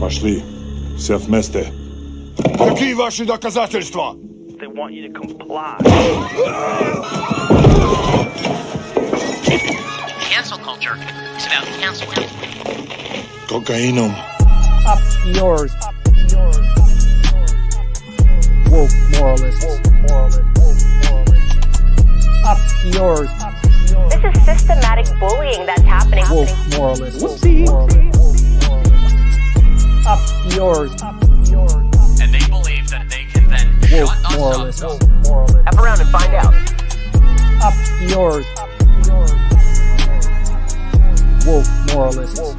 Пошли. Все вместе. Какие ваши доказательства? They want you to comply. Cancel culture is about canceling. Кокаином. Up yours. Woke moralists. Up yours. This is systematic bullying that's happening. Woke moralists. Up yours. And they believe that they can then Woke shut us moralists. up. F around and find out. Up yours. Woke moralists.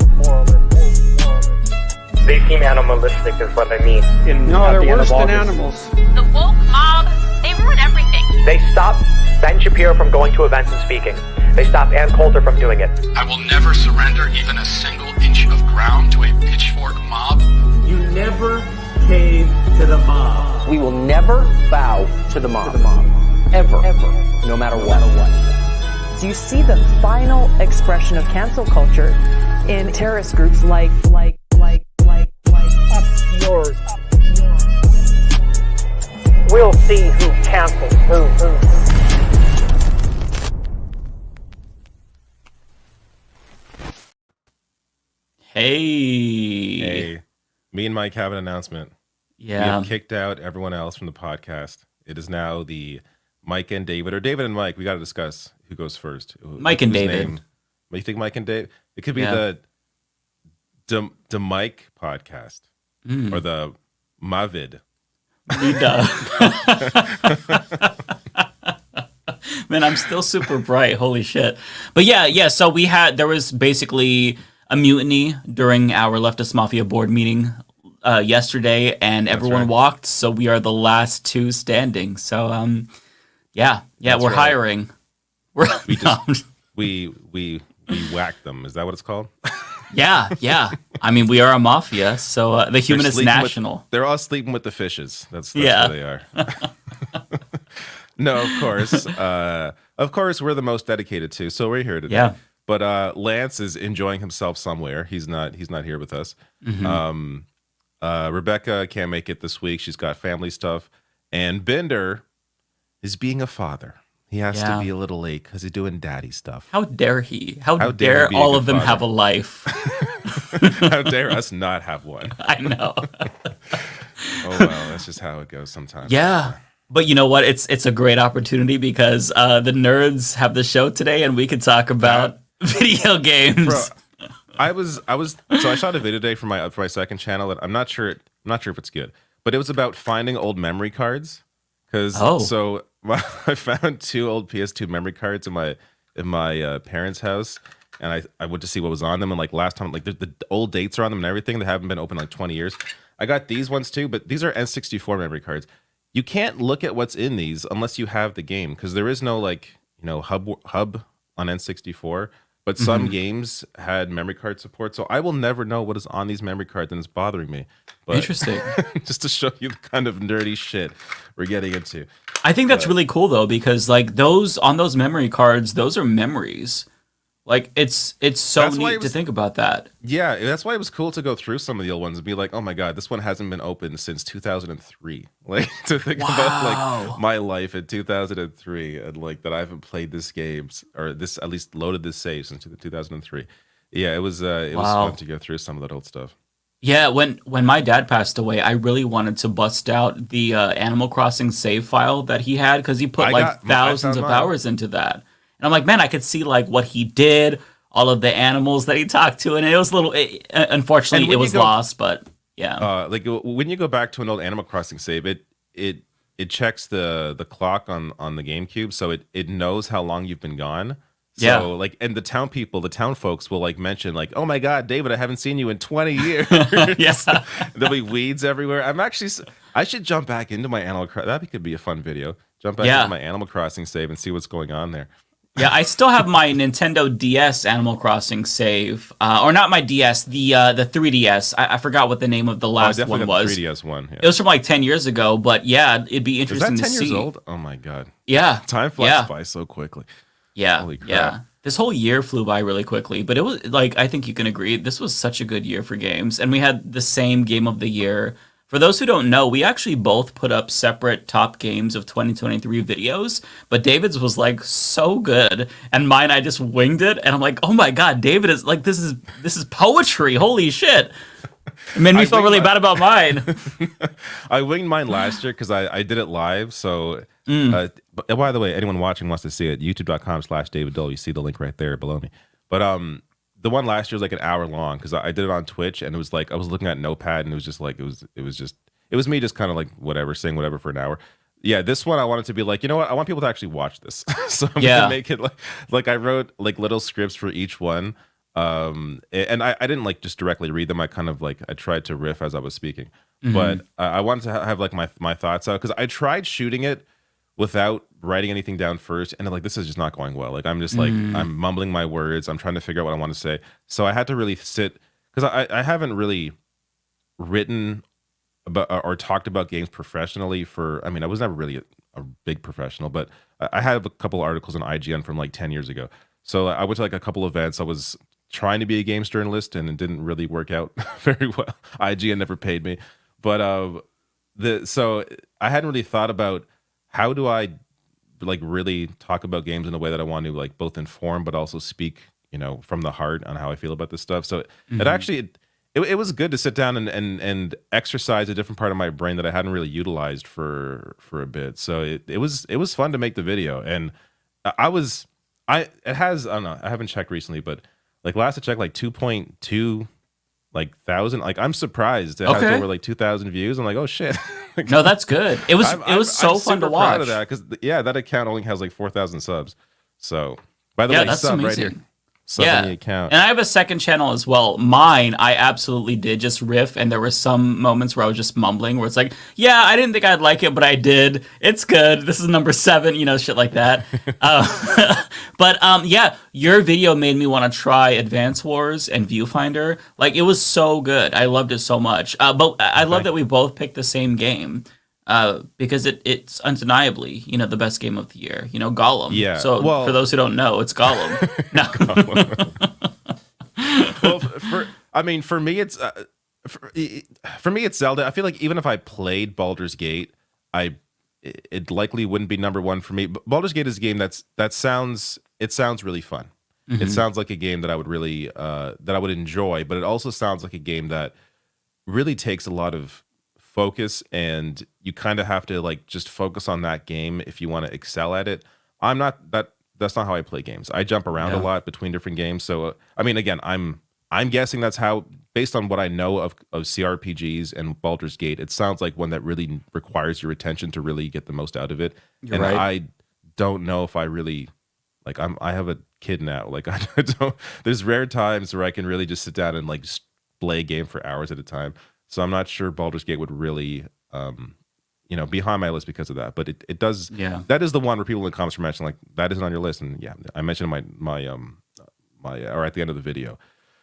They seem animalistic is what I mean. No, they're worse than animals. The woke mob, they ruin everything. They stop Ben Shapiro from going to events and speaking. They stop Ann Coulter from doing it. I will never surrender even a single inch of ground to a pitchfork mob. You never cave to the mob. We will never bow to the mob. Ever. No matter what. Do you see the final expression of cancel culture in terrorist groups like Up yours. We'll see who cancels who. Hey, me and Mike have an announcement. Yeah. We have kicked out everyone else from the podcast. It is now the Mike and David, or David and Mike. We got to discuss who goes first. Mike and David. You think Mike and Dave? It could be Yeah. the Mike podcast or the Mavid. Man, I'm still super bright. Holy shit. But yeah. So there was basically a mutiny during our Leftist Mafia board meeting yesterday, and everyone walked. So we are the last two standing. So we're hiring. We whacked them. Is that what it's called? Yeah. I mean, we are a mafia. So the Humanist National. They're all sleeping with the fishes. That's where they are. No, of course. Of course, we're the most dedicated too. So we're here today. Yeah. But Lance is enjoying himself somewhere. He's not here with us. Mm-hmm. Rebecca can't make it this week. She's got family stuff. And Bender is being a father. He has to be a little late because he's doing daddy stuff. How dare he? How dare all of them have a life? How dare us not have one? I know. Oh, well, that's just how it goes sometimes. Yeah. But you know what? It's a great opportunity because the nerds have the show today and we can talk about video games. Bro, I shot a video today for my second channel that I'm not sure if it's good, but it was about finding old memory cards. I found 2 old PS2 memory cards in my parents' house, and I went to see what was on them. And like last time, like the old dates are on them and everything. They haven't been open in like 20 years. I got these ones too, but these are N64 memory cards. You can't look at what's in these unless you have the game, because there is no hub on N64. But some games had memory card support, so I will never know what is on these memory cards, and it's bothering me. But interesting. Just to show you the kind of nerdy shit we're getting into. I think that's really cool though, because like those memory cards, those are memories. Like it's so neat to think about that. Yeah, that's why it was cool to go through some of the old ones and be like, oh my god, this one hasn't been opened since 2003. Like to think about like my life in 2003 and like that I haven't played this game or this at least loaded this save since 2003. Yeah, it was fun to go through some of that old stuff. Yeah, when my dad passed away, I really wanted to bust out the Animal Crossing save file that he had because he put thousands of hours into that. And I'm like, man, I could see like what he did, all of the animals that he talked to, and it was a little. Unfortunately, it was lost, but yeah. Like when you go back to an old Animal Crossing save, it checks the clock on the GameCube, so it knows how long you've been gone. So like, and the town folks will like mention like, oh my god, David, I haven't seen you in 20 years. Yes, there'll be weeds everywhere. I should jump back into my Animal Crossing. That could be a fun video. Jump back into my Animal Crossing save and see what's going on there. Yeah, I still have my Nintendo DS Animal Crossing save, or not my DS, the 3DS. I forgot what the name of the last one was. The 3DS one. Yeah. It was from like 10 years ago, but yeah, it'd be interesting to see. Is that 10 years old? Oh my god. Yeah. Time flies by so quickly. Yeah, Holy crap. yeah. This whole year flew by really quickly, but it was like I think you can agree this was such a good year for games, and we had the same game of the year. For those who don't know, we actually both put up separate top games of 2023 videos, but David's was like so good, and mine I just winged it, and I'm like, oh my god, David is like this is poetry. Holy shit! It made me feel really bad about mine. I winged mine last year because I did it live. So, but by the way, anyone watching wants to see it, youtube.com/David Dole. You see the link right there below me. But the one last year was like an hour long because I did it on Twitch, and it was like I was looking at Notepad, and it was just like it was me just kind of like whatever, saying whatever for an hour. Yeah, this one I wanted to be like, you know what? I want people to actually watch this, so I'm gonna make it like I wrote like little scripts for each one. And I didn't like just directly read them. I kind of like I tried to riff as I was speaking, but I wanted to have like my thoughts out because I tried shooting it without writing anything down first, and like this is just not going well. Like I'm just like I'm mumbling my words. I'm trying to figure out what I want to say. So I had to really sit because I haven't really written about or talked about games professionally for. I mean, I was never really a big professional, but I have a couple articles on IGN from like 10 years ago. So I went to like a couple events. I was trying to be a games journalist, and it didn't really work out very well. IGN never paid me, but so I hadn't really thought about how do I like really talk about games in a way that I want to like both inform but also speak, you know, from the heart on how I feel about this stuff. So it actually it was good to sit down and exercise a different part of my brain that I hadn't really utilized for a bit. So it was fun to make the video, and it has I don't know, I haven't checked recently, but like last I checked, like 2.2 like thousand. Like I'm surprised it has over like 2,000 views. I'm like, oh shit. No, that's good. It was so fun to watch. Proud of that because that account only has like 4,000 subs. So by the way, that's sub amazing. right here. Sub on the account. And I have a second channel as well. Mine, I absolutely did just riff, and there were some moments where I was just mumbling, where it's like, yeah, I didn't think I'd like it, but I did. It's good. This is number 7, you know, shit like that. But yeah, your video made me want to try Advance Wars and Viewfinder. Like, it was so good. I loved it so much. But I love that we both picked the same game. Because it's undeniably, you know, the best game of the year. You know, Gollum. Yeah. So for those who don't know, it's Gollum. No. Well, for me, it's for me, it's Zelda. I feel like even if I played Baldur's Gate, it likely wouldn't be number 1 for me. But Baldur's Gate is a game that sounds really fun. It sounds like a game that I would really that I would enjoy, but it also sounds like a game that really takes a lot of focus, and you kind of have to like just focus on that game if you want to excel at it. That's not how I play games. I jump around a lot between different games. So I mean, again, I'm guessing that's how, based on what I know of CRPGs and Baldur's Gate, it sounds like one that really requires your attention to really get the most out of it. You're right. I don't know if I really like I have a kid now. Like I don't, there's rare times where I can really just sit down and like just play a game for hours at a time. So I'm not sure Baldur's Gate would really, be high on my list because of that. But it does. Yeah. That is the one where people in the comments were mentioning like that isn't on your list, and yeah, I mentioned my or at the end of the video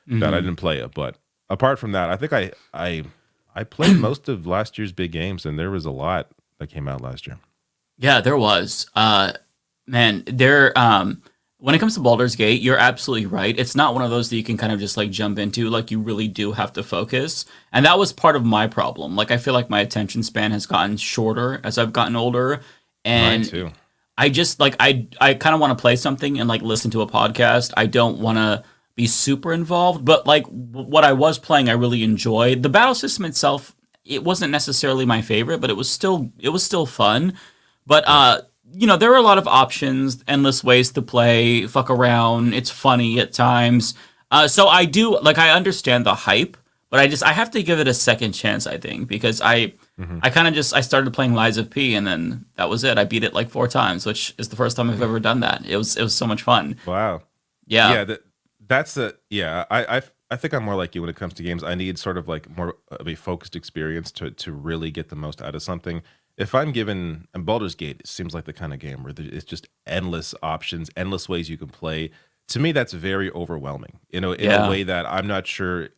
that I didn't play it. But apart from that, I think I played most of last year's big games, and there was a lot that came out last year. Yeah, there was. Man, when it comes to Baldur's Gate, you're absolutely right. It's not one of those that you can kind of just like jump into. Like, you really do have to focus. And that was part of my problem. Like, I feel like my attention span has gotten shorter as I've gotten older. And mine too. I just like, I kind of want to play something and like listen to a podcast. I don't want to be super involved, but like what I was playing, I really enjoyed. The battle system itself, it wasn't necessarily my favorite, but it was still fun. But, there are a lot of options, endless ways to play, fuck around. It's funny at times. So I understand the hype, but I have to give it a second chance, I think, because I started playing Lies of P, and then that was it. I beat it like 4 times, which is the first time I've ever done that. It was so much fun. Wow. Yeah. Yeah. I think I'm more like you when it comes to games. I need sort of like more of a focused experience to really get the most out of something. If I'm given, and Baldur's Gate, it seems like the kind of game where it's just endless options, endless ways you can play. To me, that's very overwhelming, in a way that I'm not sure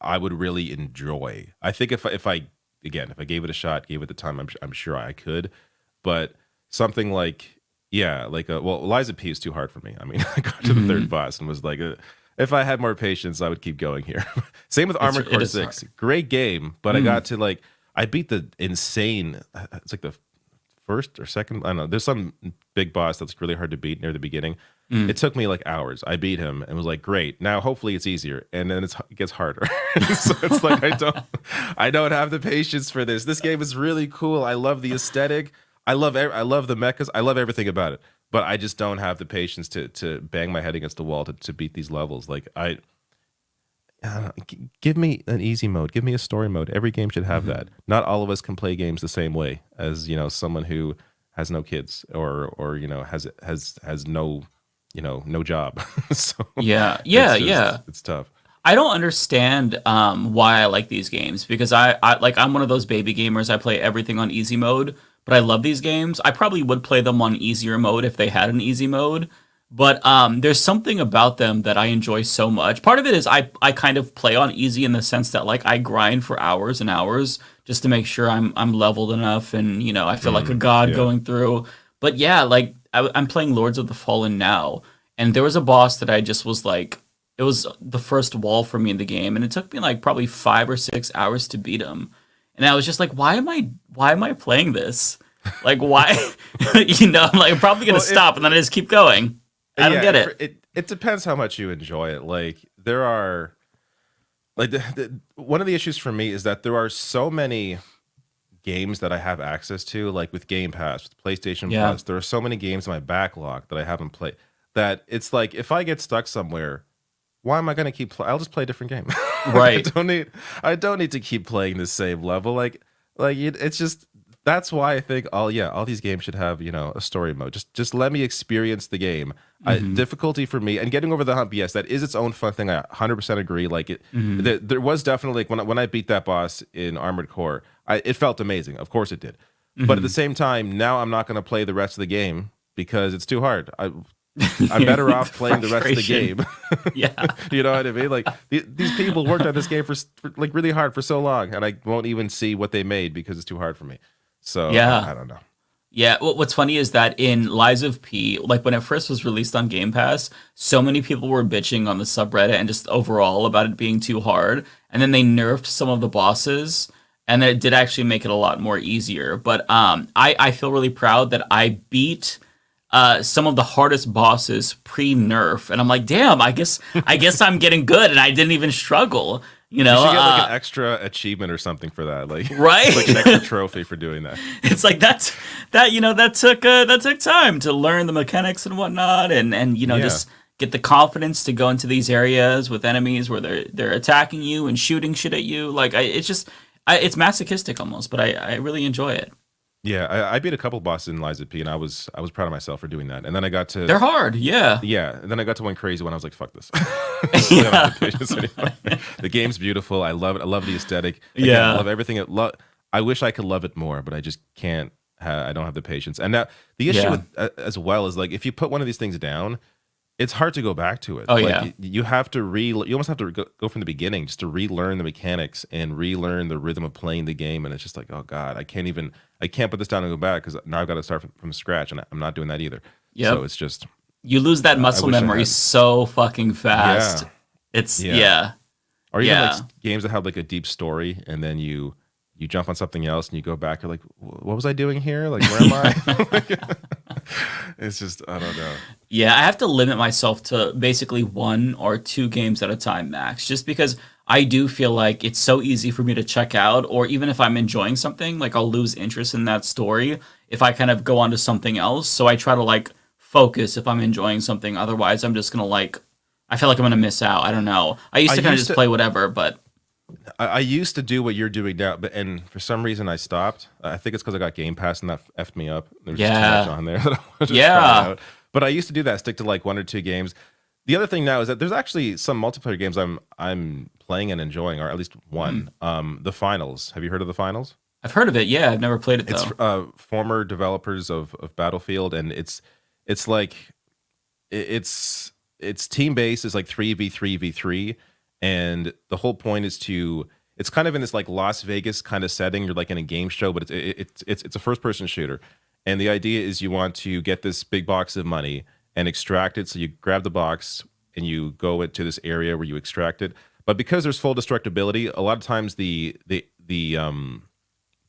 I would really enjoy. I think if I gave it a shot, gave it the time, I'm sure I could. But something like Yeah, like well, Liza P is too hard for me. I mean, I got to the third boss and was like, if I had more patience, I would keep going here. Same with Armored Core 6. Hard. Great game, but I got to like I beat the insane. It's like the first or second. I don't know. There's some big boss that's really hard to beat near the beginning. It took me like hours. I beat him and was like, great. Now hopefully it's easier, and then it gets harder. So it's like I don't have the patience for this. This game is really cool. I love the aesthetic. I love the mechas. I love everything about it. But I just don't have the patience to bang my head against the wall to beat these levels. Like give me an easy mode. Give me a story mode. Every game should have that. Not all of us can play games the same way as someone who has no kids or has no no job. So it's tough. I don't understand why I like these games because I'm one of those baby gamers. I play everything on easy mode, but I love these games. I probably would play them on easier mode if they had an easy mode, but there's something about them that I enjoy so much. Part of it is I kind of play on easy in the sense that like I grind for hours and hours just to make sure I'm leveled enough and I feel like a god going through. But yeah, like I'm playing Lords of the Fallen now, and there was a boss that I just was like, it was the first wall for me in the game, and it took me like probably 5 or 6 hours to beat him. And I was just like, why am I playing this? Like, why? Like I'm probably gonna stop and then I just keep going. I don't get it. It depends how much you enjoy it. Like there are, like one of the issues for me is that there are so many games that I have access to, like with Game Pass, with PlayStation Plus. There are so many games in my backlog that I haven't played. That it's like if I get stuck somewhere, why am I going to keep playing? I'll just play a different game. Right. I don't need to keep playing the same level. Like it's just, that's why I think all these games should have, a story mode. Just let me experience the game. Difficulty for me and getting over the hump. Yes, that is its own fun thing. I 100% agree. Like there was definitely like when I beat that boss in Armored Core, it felt amazing. Of course it did. But at the same time, now I'm not going to play the rest of the game because it's too hard. I'm better off playing the rest of the game. Yeah. You know what I mean? Like these people worked on this game for like really hard for so long, and I won't even see what they made because it's too hard for me. So I don't know. Yeah, what's funny is that in Lies of P, like when it first was released on Game Pass, so many people were bitching on the subreddit and just overall about it being too hard. And then they nerfed some of the bosses, and it did actually make it a lot more easier. But I feel really proud that I beat some of the hardest bosses pre-nerf, and I'm like, damn, I guess I'm getting good, and I didn't even struggle. You should get like an extra achievement or something for that, like right, like an extra trophy for doing that. It's like that took time to learn the mechanics and whatnot, and just get the confidence to go into these areas with enemies where they're attacking you and shooting shit at you. Like it's masochistic almost, but I really enjoy it. Yeah, I beat a couple bosses in Lies of P, and I was proud of myself for doing that. And then I got to... They're hard, yeah. Yeah, and then I got to one crazy one. I was like, fuck this. Yeah. The game's beautiful. I love it. I love the aesthetic. Again, yeah. I love everything. I wish I could love it more, but I just can't. I don't have the patience. And now the issue with, as well is like, if you put one of these things down, it's hard to go back to it. Oh, like, yeah. You have to you almost have to go from the beginning just to relearn the mechanics and relearn the rhythm of playing the game. And it's just like, oh God, I can't put this down and go back because now I've got to start from scratch, and I'm not doing that either. Yep. So it's just... You lose that muscle memory so fucking fast. Yeah. It's, Or even like games that have like a deep story, and then you jump on something else and you go back, you're like, what was I doing here? Like, where am I? It's just, I don't know. Yeah, I have to limit myself to basically 1 or 2 games at a time max, just because I do feel like it's so easy for me to check out, or even if I'm enjoying something, like I'll lose interest in that story if I kind of go on to something else. So I try to like focus if I'm enjoying something. Otherwise, I'm just going to I feel like I'm going to miss out. I don't know. I used to kind of just play whatever, but... I used to do what you're doing now, and for some reason I stopped. I think it's because I got Game Pass and that effed me up. There's just too much on there that I wanted to try out. But I used to do that, stick to like 1 or 2 games. The other thing now is that there's actually some multiplayer games I'm playing and enjoying, or at least one. The Finals. Have you heard of the Finals? I've heard of it. Yeah, I've never played it though. It's former developers of Battlefield, and it's team based. It's like 3v3v3. And the whole point is it's kind of in this like Las Vegas kind of setting. You're like in a game show, but it's a first person shooter. And the idea is you want to get this big box of money and extract it. So you grab the box and you go into this area where you extract it. But because there's full destructibility, a lot of times the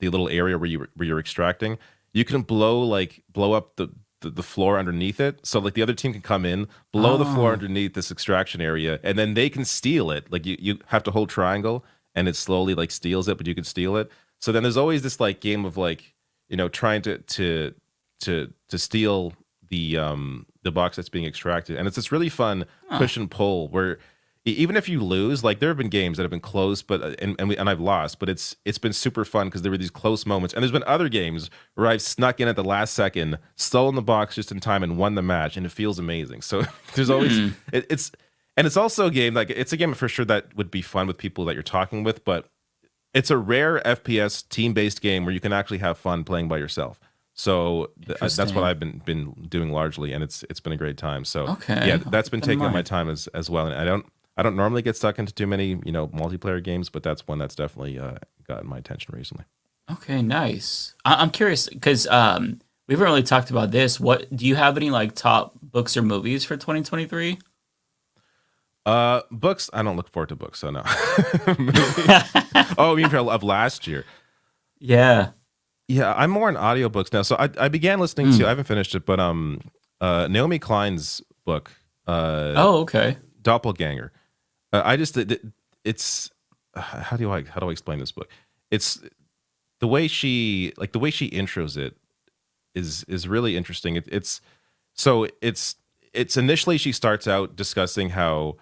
little area where you're extracting, you can blow up the floor underneath it. So like the other team can come in, blow the floor underneath this extraction area, and then they can steal it. Like you have to hold triangle and it slowly like steals it, but you can steal it. So then there's always this like game of like, trying to steal the box that's being extracted. And it's this really fun push and pull where even if you lose, like there have been games that have been close, but and I've lost, but it's been super fun because there were these close moments. And there's been other games where I've snuck in at the last second, stolen the box just in time, and won the match, and it feels amazing. So there's always it's also a game like it's a game for sure that would be fun with people that you're talking with, but it's a rare FPS team-based game where you can actually have fun playing by yourself. So that's what I've been doing largely, and it's been a great time. So yeah, that's been taking up my time as well. And I don't normally get stuck into too many, multiplayer games, but that's one that's definitely gotten my attention recently. Okay, nice. I'm curious because we haven't really talked about this. What do you have any like top books or movies for 2023? Books. I don't look forward to books, so no. Oh, you mean of last year? Yeah. Yeah, I'm more in audiobooks now. So I began listening to. I haven't finished it, but Naomi Klein's book. Okay. Doppelganger. It's how do I explain this book? It's the way she intros it is really interesting. It's initially she starts out discussing how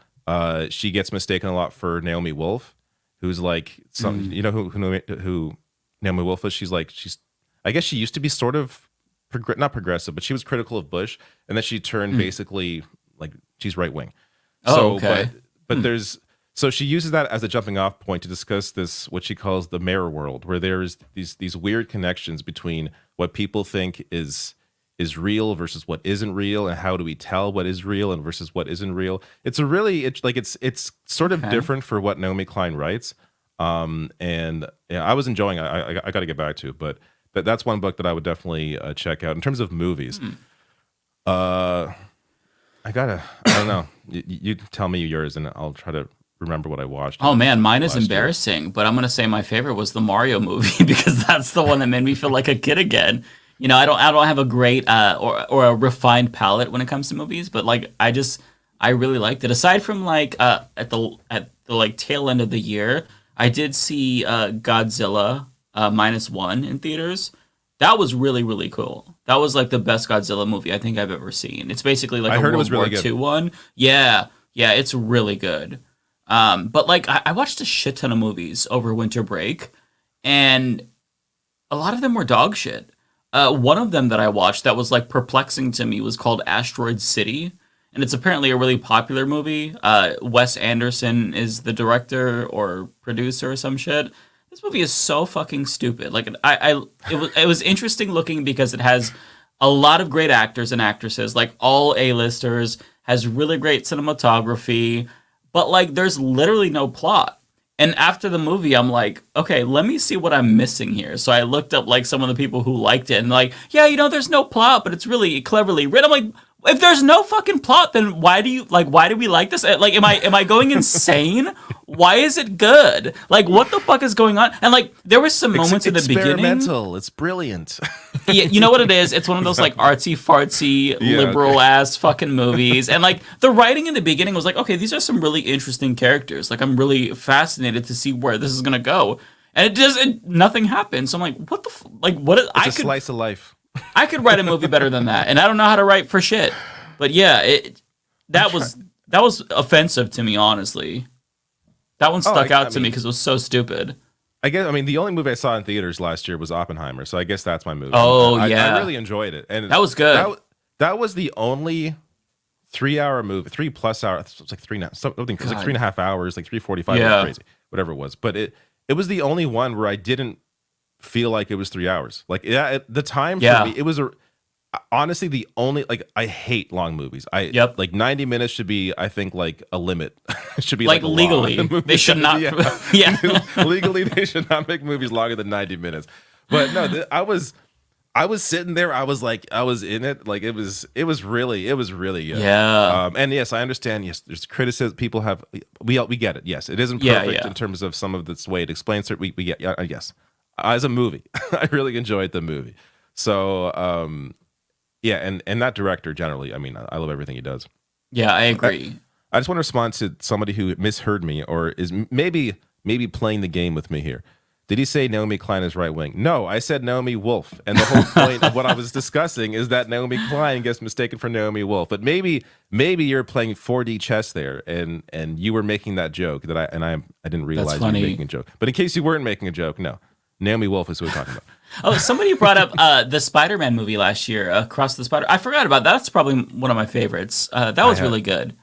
she gets mistaken a lot for Naomi Wolf, who's like some who Naomi Wolf is. She's I guess she used to be sort of not progressive, but she was critical of Bush, and then she turned basically like she's right wing. But so she uses that as a jumping off point to discuss this, what she calls the mirror world, where there's these weird connections between what people think is real versus what isn't real, and how do we tell what is real and versus what isn't real. It's sort of different for what Naomi Klein writes. And yeah, I was enjoying it. I got to get back to it, but that's one book that I would definitely check out. In terms of movies, I don't know. You tell me yours, and I'll try to remember what I watched. Oh man, mine is embarrassing, but I'm gonna say my favorite was the Mario movie because that's the one that made me feel like a kid again. I don't have a great or a refined palate when it comes to movies, but like I really liked it. Aside from like at the like tail end of the year, I did see Godzilla -1 in theaters. That was really, really cool. That was like the best Godzilla movie I think I've ever seen. It's basically like a World War II one. Yeah, it's really good. But like I watched a shit ton of movies over winter break, and a lot of them were dog shit. One of them that I watched that was like perplexing to me was called Asteroid City, and it's apparently a really popular movie. Wes Anderson is the director or producer or some shit. This movie is so fucking stupid. Like it was interesting looking because it has a lot of great actors and actresses, like all A-listers, has really great cinematography, but like there's literally no plot. And after the movie, I'm like, okay, let me see what I'm missing here. So I looked up like some of the people who liked it, and like, yeah, there's no plot, but it's really cleverly written. I'm like, if there's no fucking plot, then why do we like this? Like, am I going insane? Why is it good? Like, what the fuck is going on? And like, there were some moments in the beginning. Experimental. It's brilliant. Yeah, you know what it is? It's one of those like artsy fartsy liberal ass fucking movies. And like the writing in the beginning was like, okay, these are some really interesting characters. Like, I'm really fascinated to see where this is gonna go. And nothing happens. So I'm like, what the what is? It's a slice of life. I could write a movie better than that, and I don't know how to write for shit. But yeah, that was offensive to me, honestly. That one stuck out to me because it was so stupid. I mean, the only movie I saw in theaters last year was Oppenheimer, so I guess that's my movie. Oh, I really enjoyed it, and that was good. That was the only 3-hour movie, 3+ hours. It's like 3.5 hours, like 3:45. Yeah. Was crazy, whatever it was. But it was the only one where I didn't feel like it was 3 hours. Like the time for me, it was honestly the only, like, I hate long movies. Like 90 minutes should be, I think, like a limit. It should be like legally they should not. Legally they should not make movies longer than 90 minutes. But no, I was sitting there. I was in it. Like it was really good. Yeah. And yes, I understand. Yes, there's criticism. People have. We get it. Yes, it isn't perfect in terms of some of this way it explains it. We get. Yes, as a movie, I really enjoyed the movie. So, yeah, and that director generally. I mean, I love everything he does. Yeah, I agree. I just want to respond to somebody who misheard me or is maybe playing the game with me here. Did he say Naomi Klein is right wing? No, I said Naomi Wolf. And the whole point of what I was discussing is that Naomi Klein gets mistaken for Naomi Wolf. But maybe you're playing 4D chess there, and you were making that joke that I didn't realize you were making a joke. But in case you weren't making a joke, no, Naomi Wolf is who we're talking about. Oh, somebody brought up the Spider-Man movie last year, Across the Spider. I forgot about that. That's probably one of my favorites. That was really good.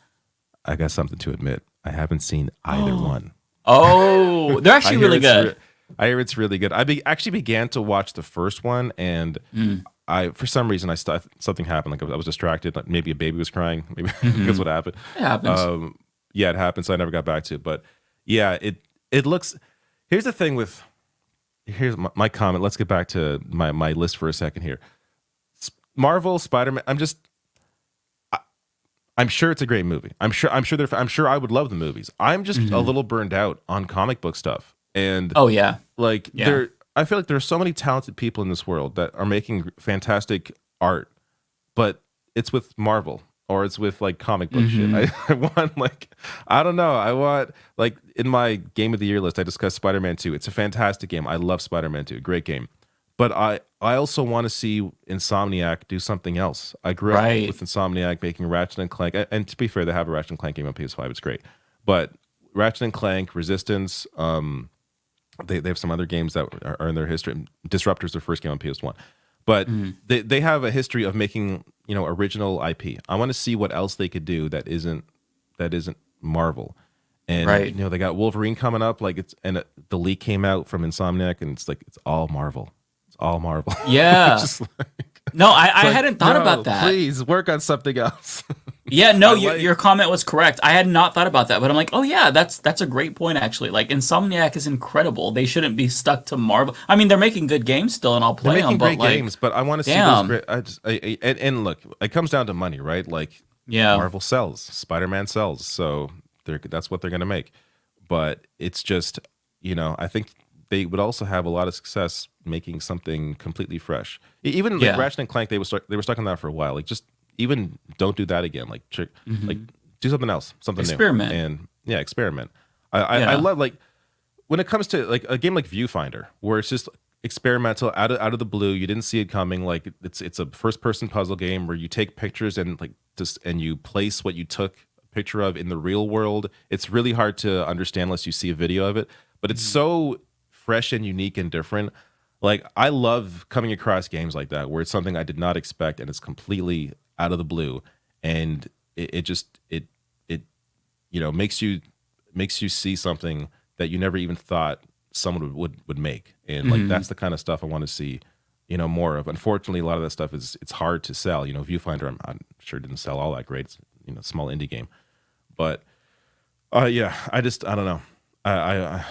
I got something to admit. I haven't seen either one. Oh, they're actually really good. I hear it's really good. I actually began to watch the first one, and I, for some reason, something happened. Like I was distracted. Like maybe a baby was crying. Maybe that's what happened. It happens. Yeah, it happened. So I never got back to it. But yeah, it looks. Here's the thing with. Here's my comment. Let's get back to my list for a second here. Marvel, Spider-Man. I'm sure it's a great movie. I'm sure I would love the movies. I'm just a little burned out on comic book stuff. And I feel like there are so many talented people in this world that are making fantastic art, but it's with Marvel or it's with like comic book shit. I want I don't know. I want in my game of the year list, I discussed Spider-Man 2. It's a fantastic game. I love Spider-Man 2. Great game. But I also want to see Insomniac do something else. I grew up with Insomniac making Ratchet and Clank, and to be fair, they have a Ratchet and Clank game on PS5. It's great, but Ratchet and Clank, Resistance, they have some other games that are in their history. Disruptor's their first game on PS1, but they have a history of making original IP. I want to see what else they could do that isn't Marvel. And they got Wolverine coming up, the leak came out from Insomniac, and it's all Marvel. It's all Marvel. Yeah. No, I hadn't thought about that. Please work on something else. Yeah, no, your comment was correct. I had not thought about that, but I'm like, oh yeah, that's a great point actually. Like Insomniac is incredible. They shouldn't be stuck to Marvel. I mean, they're making good games still, and I'll play them. They're making great games, but I want to see those great. And look, it comes down to money, right? Marvel sells, Spider-Man sells, so that's what they're going to make. But it's just, I think they would also have a lot of success making something completely fresh. Even Ratchet and Clank, they were stuck on that for a while. Just even don't do that again. Do something else, something experiment. New. And experiment. I love when it comes to a game like Viewfinder, where it's just experimental out of the blue. You didn't see it coming. It's a first person puzzle game where you take pictures and and you place what you took a picture of in the real world. It's really hard to understand unless you see a video of it. But it's so fresh and unique and different. I love coming across games like that where it's something I did not expect and it's completely out of the blue, and it makes you see something that you never even thought someone would make, and that's the kind of stuff I want to see more of. Unfortunately, a lot of that stuff it's hard to sell. Viewfinder, I'm sure didn't sell all that great. It's small indie game, but I don't know. I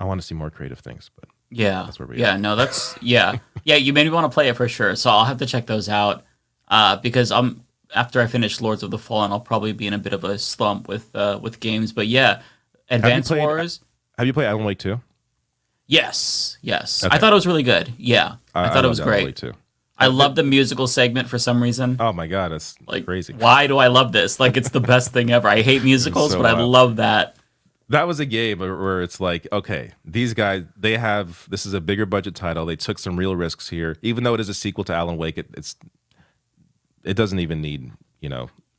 want to see more creative things, but that's where we are. No, that's yeah. You made me want to play it for sure, so I'll have to check those out. Because after I finish Lords of the Fallen, I'll probably be in a bit of a slump with games. But yeah, Advance Wars. Have you played Alan Wake 2? Yes. Okay. I thought it was really good. Yeah, I thought it was great. Alan Wake 2. I love the musical segment for some reason. Oh my god, it's crazy. Why do I love this? It's the best thing ever. I hate musicals, but I love that. That was a game where it's okay, these guys, this is a bigger budget title. They took some real risks here. Even though it is a sequel to Alan Wake, it doesn't even need,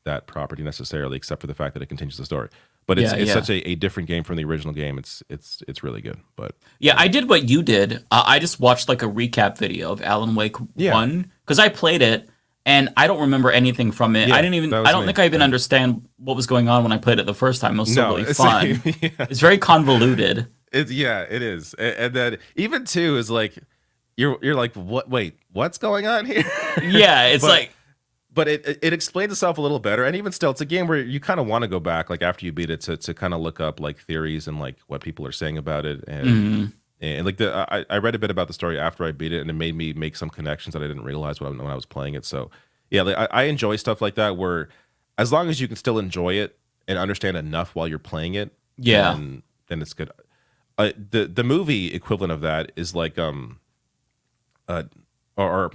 that property necessarily, except for the fact that it continues the story. But it's such a different game from the original game. It's really good. But yeah, I did what you did. I just watched a recap video of Alan Wake 1 because I played it and I don't remember anything from it. I don't think I even understand what was going on when I played it the first time. It was really fun. It's very convoluted. It is. And then even 2 is you're like, what? Wait, what's going on here? Yeah, it's but it explains itself a little better, and even still, it's a game where you kind of want to go back, after you beat it, to kind of look up theories and what people are saying about it, and And like I read a bit about the story after I beat it, and it made me make some connections that I didn't realize when I was playing it. So yeah, like, I enjoy stuff like that where as long as you can still enjoy it and understand enough while you're playing it, then it's good. The movie equivalent of that is like or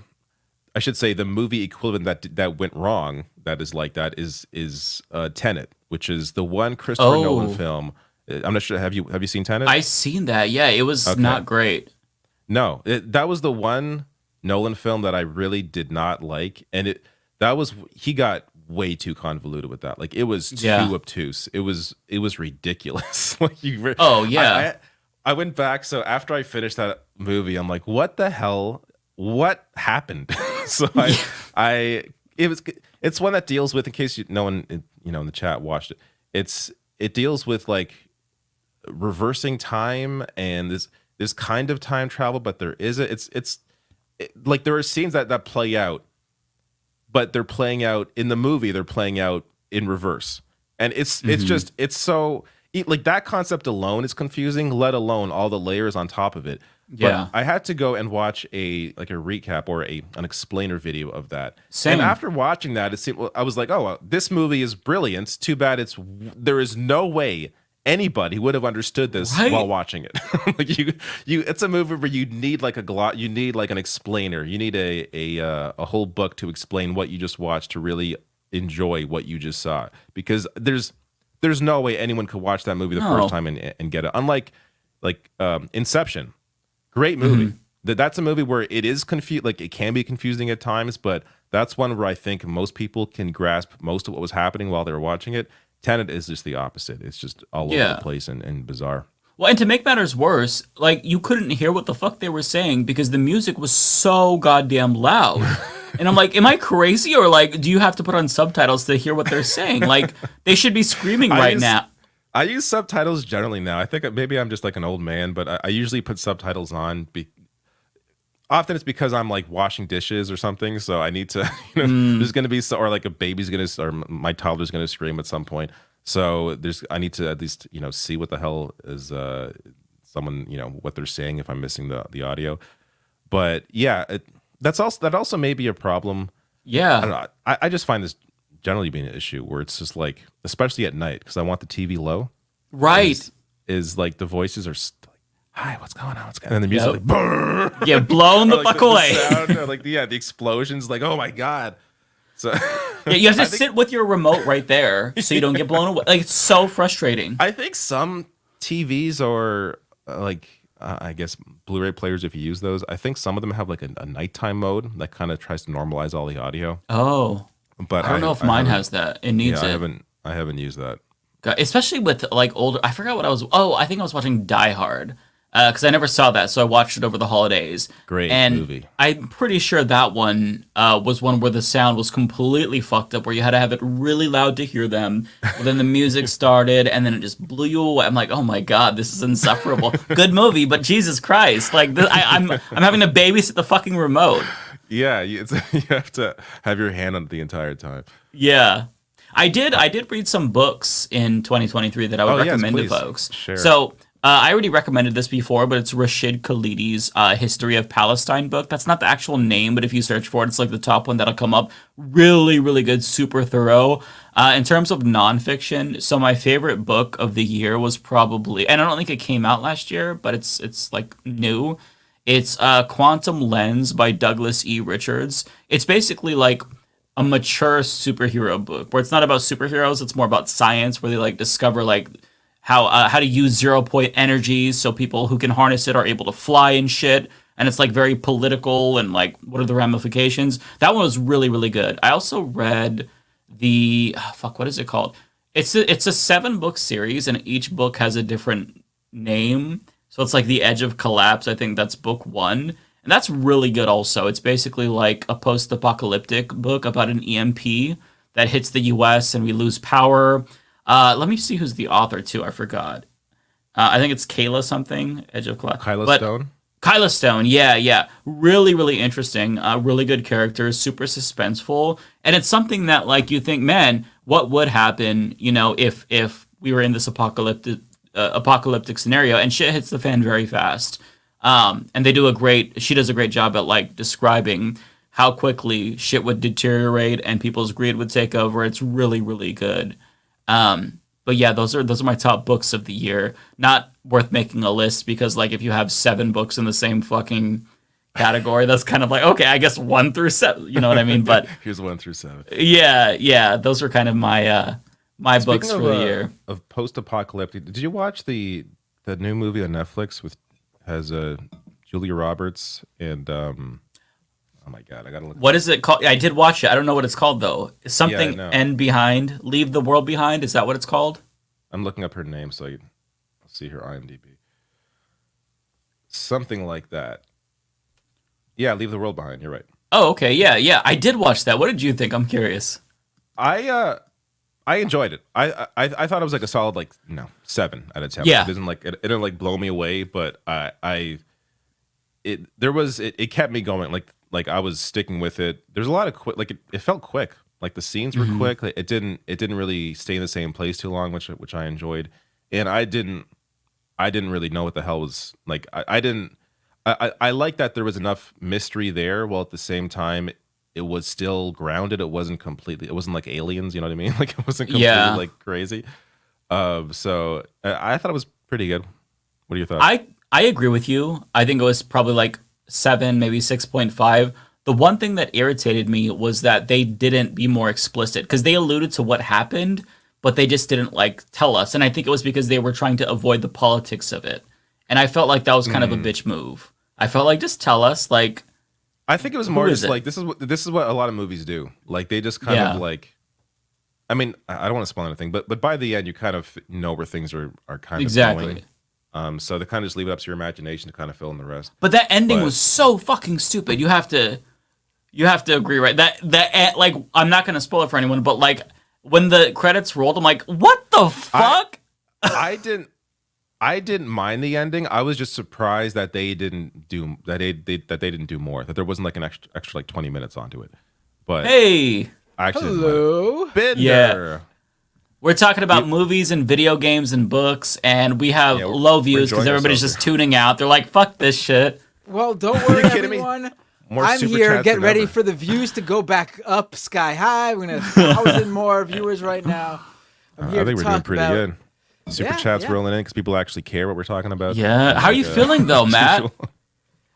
I should say the movie equivalent that went wrong that is like that is Tenet, which is the one Christopher Nolan film. I'm not sure. Have you seen Tenet? I seen that. Yeah, it was not great. No, that was the one Nolan film that I really did not like, and he got way too convoluted with that. Like it was too obtuse. It was ridiculous. Like I went back. So after I finished that movie, I'm like, what the hell? What happened? So it's one that deals with, in case no one in the chat watched it. It deals with like reversing time and this kind of time travel, but there isn't. Like there are scenes that play out, but they're playing out in the movie. They're playing out in reverse, and it's so like that concept alone is confusing. Let alone all the layers on top of it. Yeah, but I had to go and watch a recap or an explainer video of that. Same. And after watching that, I was like, oh, well, this movie is brilliant. Too bad there is no way anybody would have understood this while watching it. Like it's a movie where you need like you need like an explainer. You need a whole book to explain what you just watched to really enjoy what you just saw, because there's no way anyone could watch that movie the first time and get it. Unlike Inception, great movie. That's a movie where it is like it can be confusing at times, but that's one where I think most people can grasp most of what was happening while they were watching it. Tenet is just the opposite. It's just all over the place and bizarre. Well, and to make matters worse, like you couldn't hear what the fuck they were saying because the music was so goddamn loud. And I'm like, am I crazy, or like, do you have to put on subtitles to hear what they're saying? Like, they should be screaming now. I use subtitles generally now. I think maybe I'm just like an old man, but I usually put subtitles on. Often it's because I'm like washing dishes or something, so I need to. There's going to be or like a baby's going to, or my toddler's going to scream at some point. So I need to at least see what the hell is someone what they're saying if I'm missing the audio. But yeah, that also may be a problem. Yeah, I don't know. I just find this generally being an issue where it's just like, especially at night, because I want the TV low. Right. Is like the voices are like, hi, what's going on? And then the music like, brrr. Yeah, blown the fuck away. The sound, or like the explosions, like, oh my God. So yeah, you have to sit with your remote right there so you don't get blown away. Like, it's so frustrating. I think some TVs or I guess Blu-ray players, if you use those, I think some of them have like a nighttime mode that kind of tries to normalize all the audio. Oh. But I don't know if mine has that. It needs it. I haven't used that. Especially with like older. I forgot what I was. Oh, I think I was watching Die Hard because I never saw that, so I watched it over the holidays. Great movie. I'm pretty sure that one was one where the sound was completely fucked up, where you had to have it really loud to hear them. But then the music started, and then it just blew you away. I'm like, oh my God, this is insufferable. Good movie, but Jesus Christ, like I'm having to babysit the fucking remote. Yeah, you have to have your hand on it the entire time. Yeah. I did read some books in 2023 that I would recommend to folks. Sure. So I already recommended this before, but it's Rashid Khalidi's History of Palestine book. That's not the actual name, but if you search for it, it's like the top one that'll come up. Really, really good, super thorough. In terms of nonfiction, so my favorite book of the year was probably, and I don't think it came out last year, but it's like new. It's Quantum Lens by Douglas E. Richards. It's basically like a mature superhero book where it's not about superheroes, it's more about science, where they like discover like how to use 0-point energies so people who can harness it are able to fly and shit. And it's like very political and like what are the ramifications. That one was really, really good. I also read what is it called? It's a 7-book series, and each book has a different name. So it's like The Edge of Collapse. I think that's book 1. And that's really good also. It's basically like a post-apocalyptic book about an EMP that hits the U.S. and we lose power. Let me see who's the author, too. I forgot. I think it's Kayla something, Edge of Collapse. Stone? Kyla Stone, yeah. Really, really interesting. Really good characters, super suspenseful. And it's something that, like, you think, man, what would happen, if we were in this apocalyptic scenario, and shit hits the fan very fast. And she does a great job at like describing how quickly shit would deteriorate and people's greed would take over. It's really, really good. But yeah, those are my top books of the year. Not worth making a list because like if you have 7 books in the same fucking category, that's kind of like, okay, I guess 1 through 7, you know what I mean? But here's 1 through 7. Yeah, those are kind of my my books for the year. Of post-apocalyptic. Did you watch the new movie on Netflix has Julia Roberts and oh my god, I gotta look. What is it called? I did watch it. I don't know what it's called though. Is something End Behind? Leave the World Behind? Is that what it's called? I'm looking up her name so I'll see her IMDb. Something like that. Yeah, Leave the World Behind. You're right. Oh, okay. Yeah. I did watch that. What did you think? I'm curious. I enjoyed it. I thought it was like a solid 7 out of 10. Yeah. It didn't blow me away, but it kept me going. Like I was sticking with it. There's a lot of quick. It felt quick. Like the scenes were quick. Like, it didn't really stay in the same place too long, which I enjoyed. And I didn't really know what the hell was like. I like that there was enough mystery there, while at the same time it was still grounded. It wasn't like Aliens, you know what I mean? Like it wasn't completely crazy. So I thought it was pretty good. What are your thoughts? I agree with you. I think it was probably 7, maybe 6.5. The one thing that irritated me was that they didn't be more explicit because they alluded to what happened, but they just didn't tell us. And I think it was because they were trying to avoid the politics of it. And I felt like that was kind of a bitch move. I felt like just tell us I think it was more just this is what a lot of movies do. Like they just kind of I mean, I don't want to spoil anything, but by the end you kind of know where things are kind of going. So they kind of just leave it up to your imagination to kind of fill in the rest. But that ending was so fucking stupid. You have to agree, right? That I'm not going to spoil it for anyone, but when the credits rolled, I'm like, what the fuck? I didn't mind the ending. I was just surprised that they didn't do more. That there wasn't an extra 20 minutes onto it. But hey, I actually hello, Bender. Yeah. We're talking about movies and video games and books, and we have low views because everybody's just tuning out. They're like, "Fuck this shit." Well, don't worry, everyone. I'm here. Get ready for the views to go back up sky high. We're gonna 1,000 more viewers right now. I think we're doing pretty good. Super chats rolling in because people actually care what we're talking about. Yeah. How are you feeling though, Matt?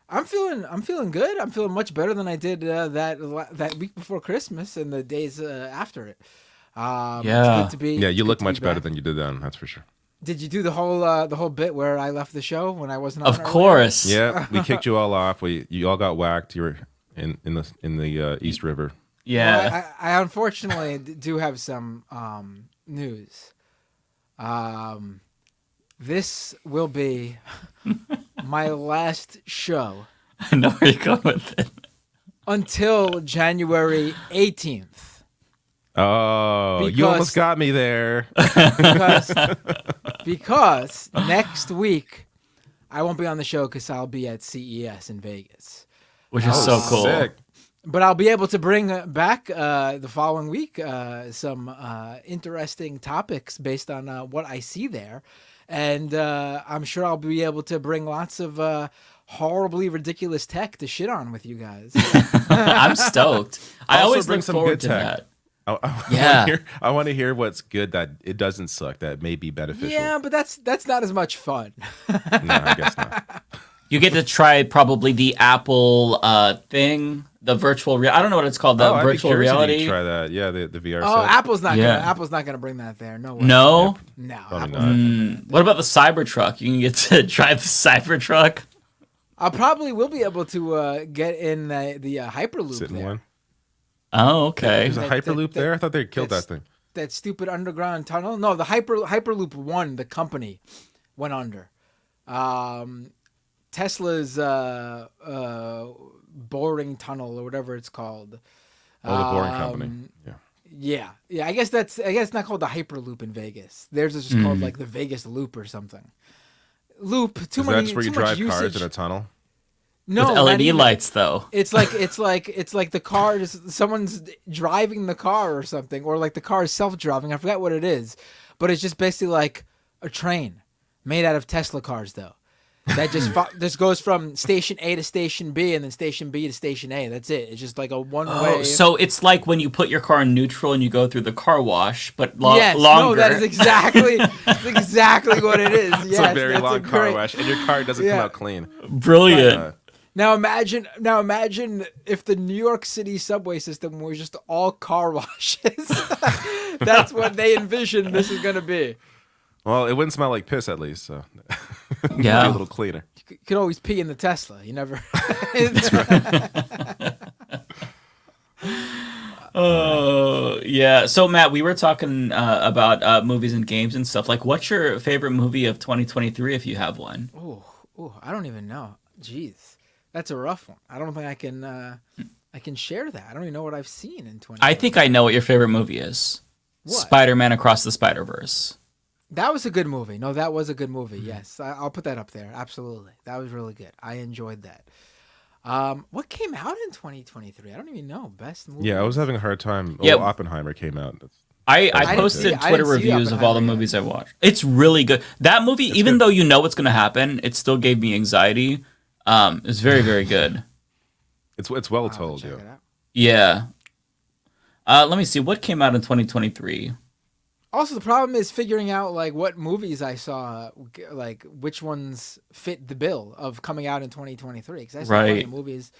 I'm feeling good. I'm feeling much better than I did that week before Christmas and the days after it. It's good to be. Yeah, you look much better than you did then. That's for sure. Did you do the whole bit where I left the show when I wasn't on? Of course. Yeah, we kicked you all off. You all got whacked. You were in the East River. Yeah. Well, I unfortunately do have some news. This will be my last show. I know where you're going with it. Until January 18th. Oh, you almost got me there. Because next week I won't be on the show because I'll be at CES in Vegas. Which is so cool. Sick. But I'll be able to bring back the following week some interesting topics based on what I see there. And I'm sure I'll be able to bring lots of horribly ridiculous tech to shit on with you guys. I'm stoked. I always look some forward good to tech. that. I want to hear what's good that it doesn't suck, that may be beneficial. Yeah, but that's not as much fun. No, I guess not. You get to try probably the Apple thing, the virtual I don't know what it's called, the virtual reality. Try that. Yeah, the VR Oh, set. Apple's not gonna bring that there. No way. No? No. What about the Cybertruck? You can get to try the Cybertruck. I probably will be able to get in the Hyperloop Sit in there. one. Oh, okay. There's a Hyperloop there? I thought they killed that thing. That stupid underground tunnel? No, the Hyperloop 1, the company, went under. Tesla's boring tunnel or whatever it's called. Oh, the boring company. Yeah. I guess it's not called the Hyperloop in Vegas. Theirs is just called the Vegas Loop or something. Loop. Too much. That's where you drive cars in a tunnel. No, with LED lights though. It's like the car. Someone's driving the car or something, or the car is self-driving. I forgot what it is, but it's just basically like a train made out of Tesla cars though. that just goes from station A to station B and then station B to station A. That's it. It's just like a one-way. So it's like when you put your car in neutral and you go through the car wash, but longer. No, that is exactly what it is. Yes, it's a very long car wash, and your car doesn't come out clean. Brilliant. Now imagine if the New York City subway system was just all car washes. That's what they envision this is going to be. Well, it wouldn't smell like piss at least, so yeah, be a little cleaner. You could always pee in the Tesla. You never. That's right. Oh yeah. So Matt, we were talking about movies and games and stuff. Like, what's your favorite movie of 2023 if you have one? Oh, I don't even know. Jeez, that's a rough one. I don't think I can share that. I don't even know what I've seen in 20. I think I know what your favorite movie is. What? Spider-Man Across the Spider-Verse. That was a good movie. No, that was a good movie. Yes, I'll put that up there. Absolutely, that was really good. I enjoyed that. What came out in 2023? I don't even know. Best movie. Yeah, I was having a hard time. Yeah, Oppenheimer came out. I posted Twitter reviews of all the movies I watched. It's really good. That movie, even though you know what's going to happen, it still gave me anxiety. It's very, very good. It's well told. Yeah. Let me see what came out in 2023. Also, the problem is figuring out like what movies I saw, like which ones fit the bill of coming out in 2023. Because I saw plenty of movies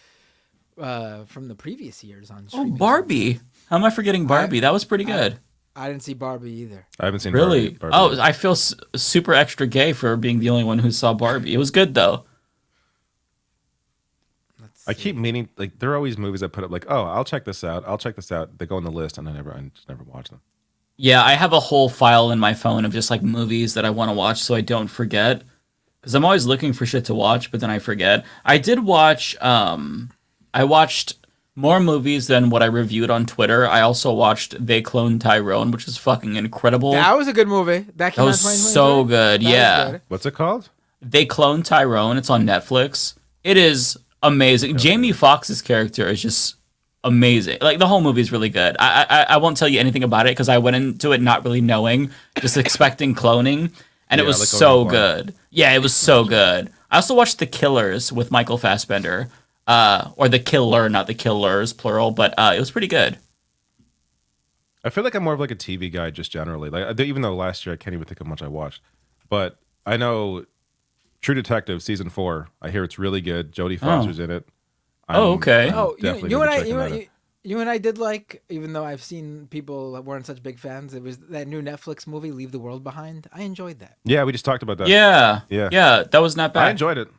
from the previous years on streaming. Oh, Barbie! How am I forgetting Barbie? That was pretty good. I didn't see Barbie either. I haven't seen Barbie. Oh, I feel super extra gay for being the only one who saw Barbie. It was good though. I keep meaning, like, there are always movies that put up like, oh, I'll check this out. They go on the list, and I just never watch them. Yeah, I have a whole file in my phone of just like movies that I want to watch so I don't forget. Because I'm always looking for shit to watch, but then I forget. I did watch, I watched more movies than what I reviewed on Twitter. I also watched They Cloned Tyrone, which is fucking incredible. That was a good movie. That was so good. Yeah. Good. What's it called? They Cloned Tyrone. It's on Netflix. It is amazing. Okay. Jamie Foxx's character is just amazing. Like, the whole movie is really good. I won't tell you anything about it because I went into it not really knowing, just expecting cloning, and it was so good. Yeah, it was so good. I also watched The Killers with Michael Fassbender, or The Killer, not The Killers, plural, but it was pretty good. I feel like I'm more of like a TV guy just generally. Like, even though last year I can't even think of much I watched, but I know True Detective season 4. I hear it's really good. Jodie Foster's in it. Okay. You and I did like, even though I've seen people that weren't such big fans, it was that new Netflix movie, Leave the World Behind. I enjoyed that. Yeah, we just talked about that. Yeah, that was not bad. I enjoyed it.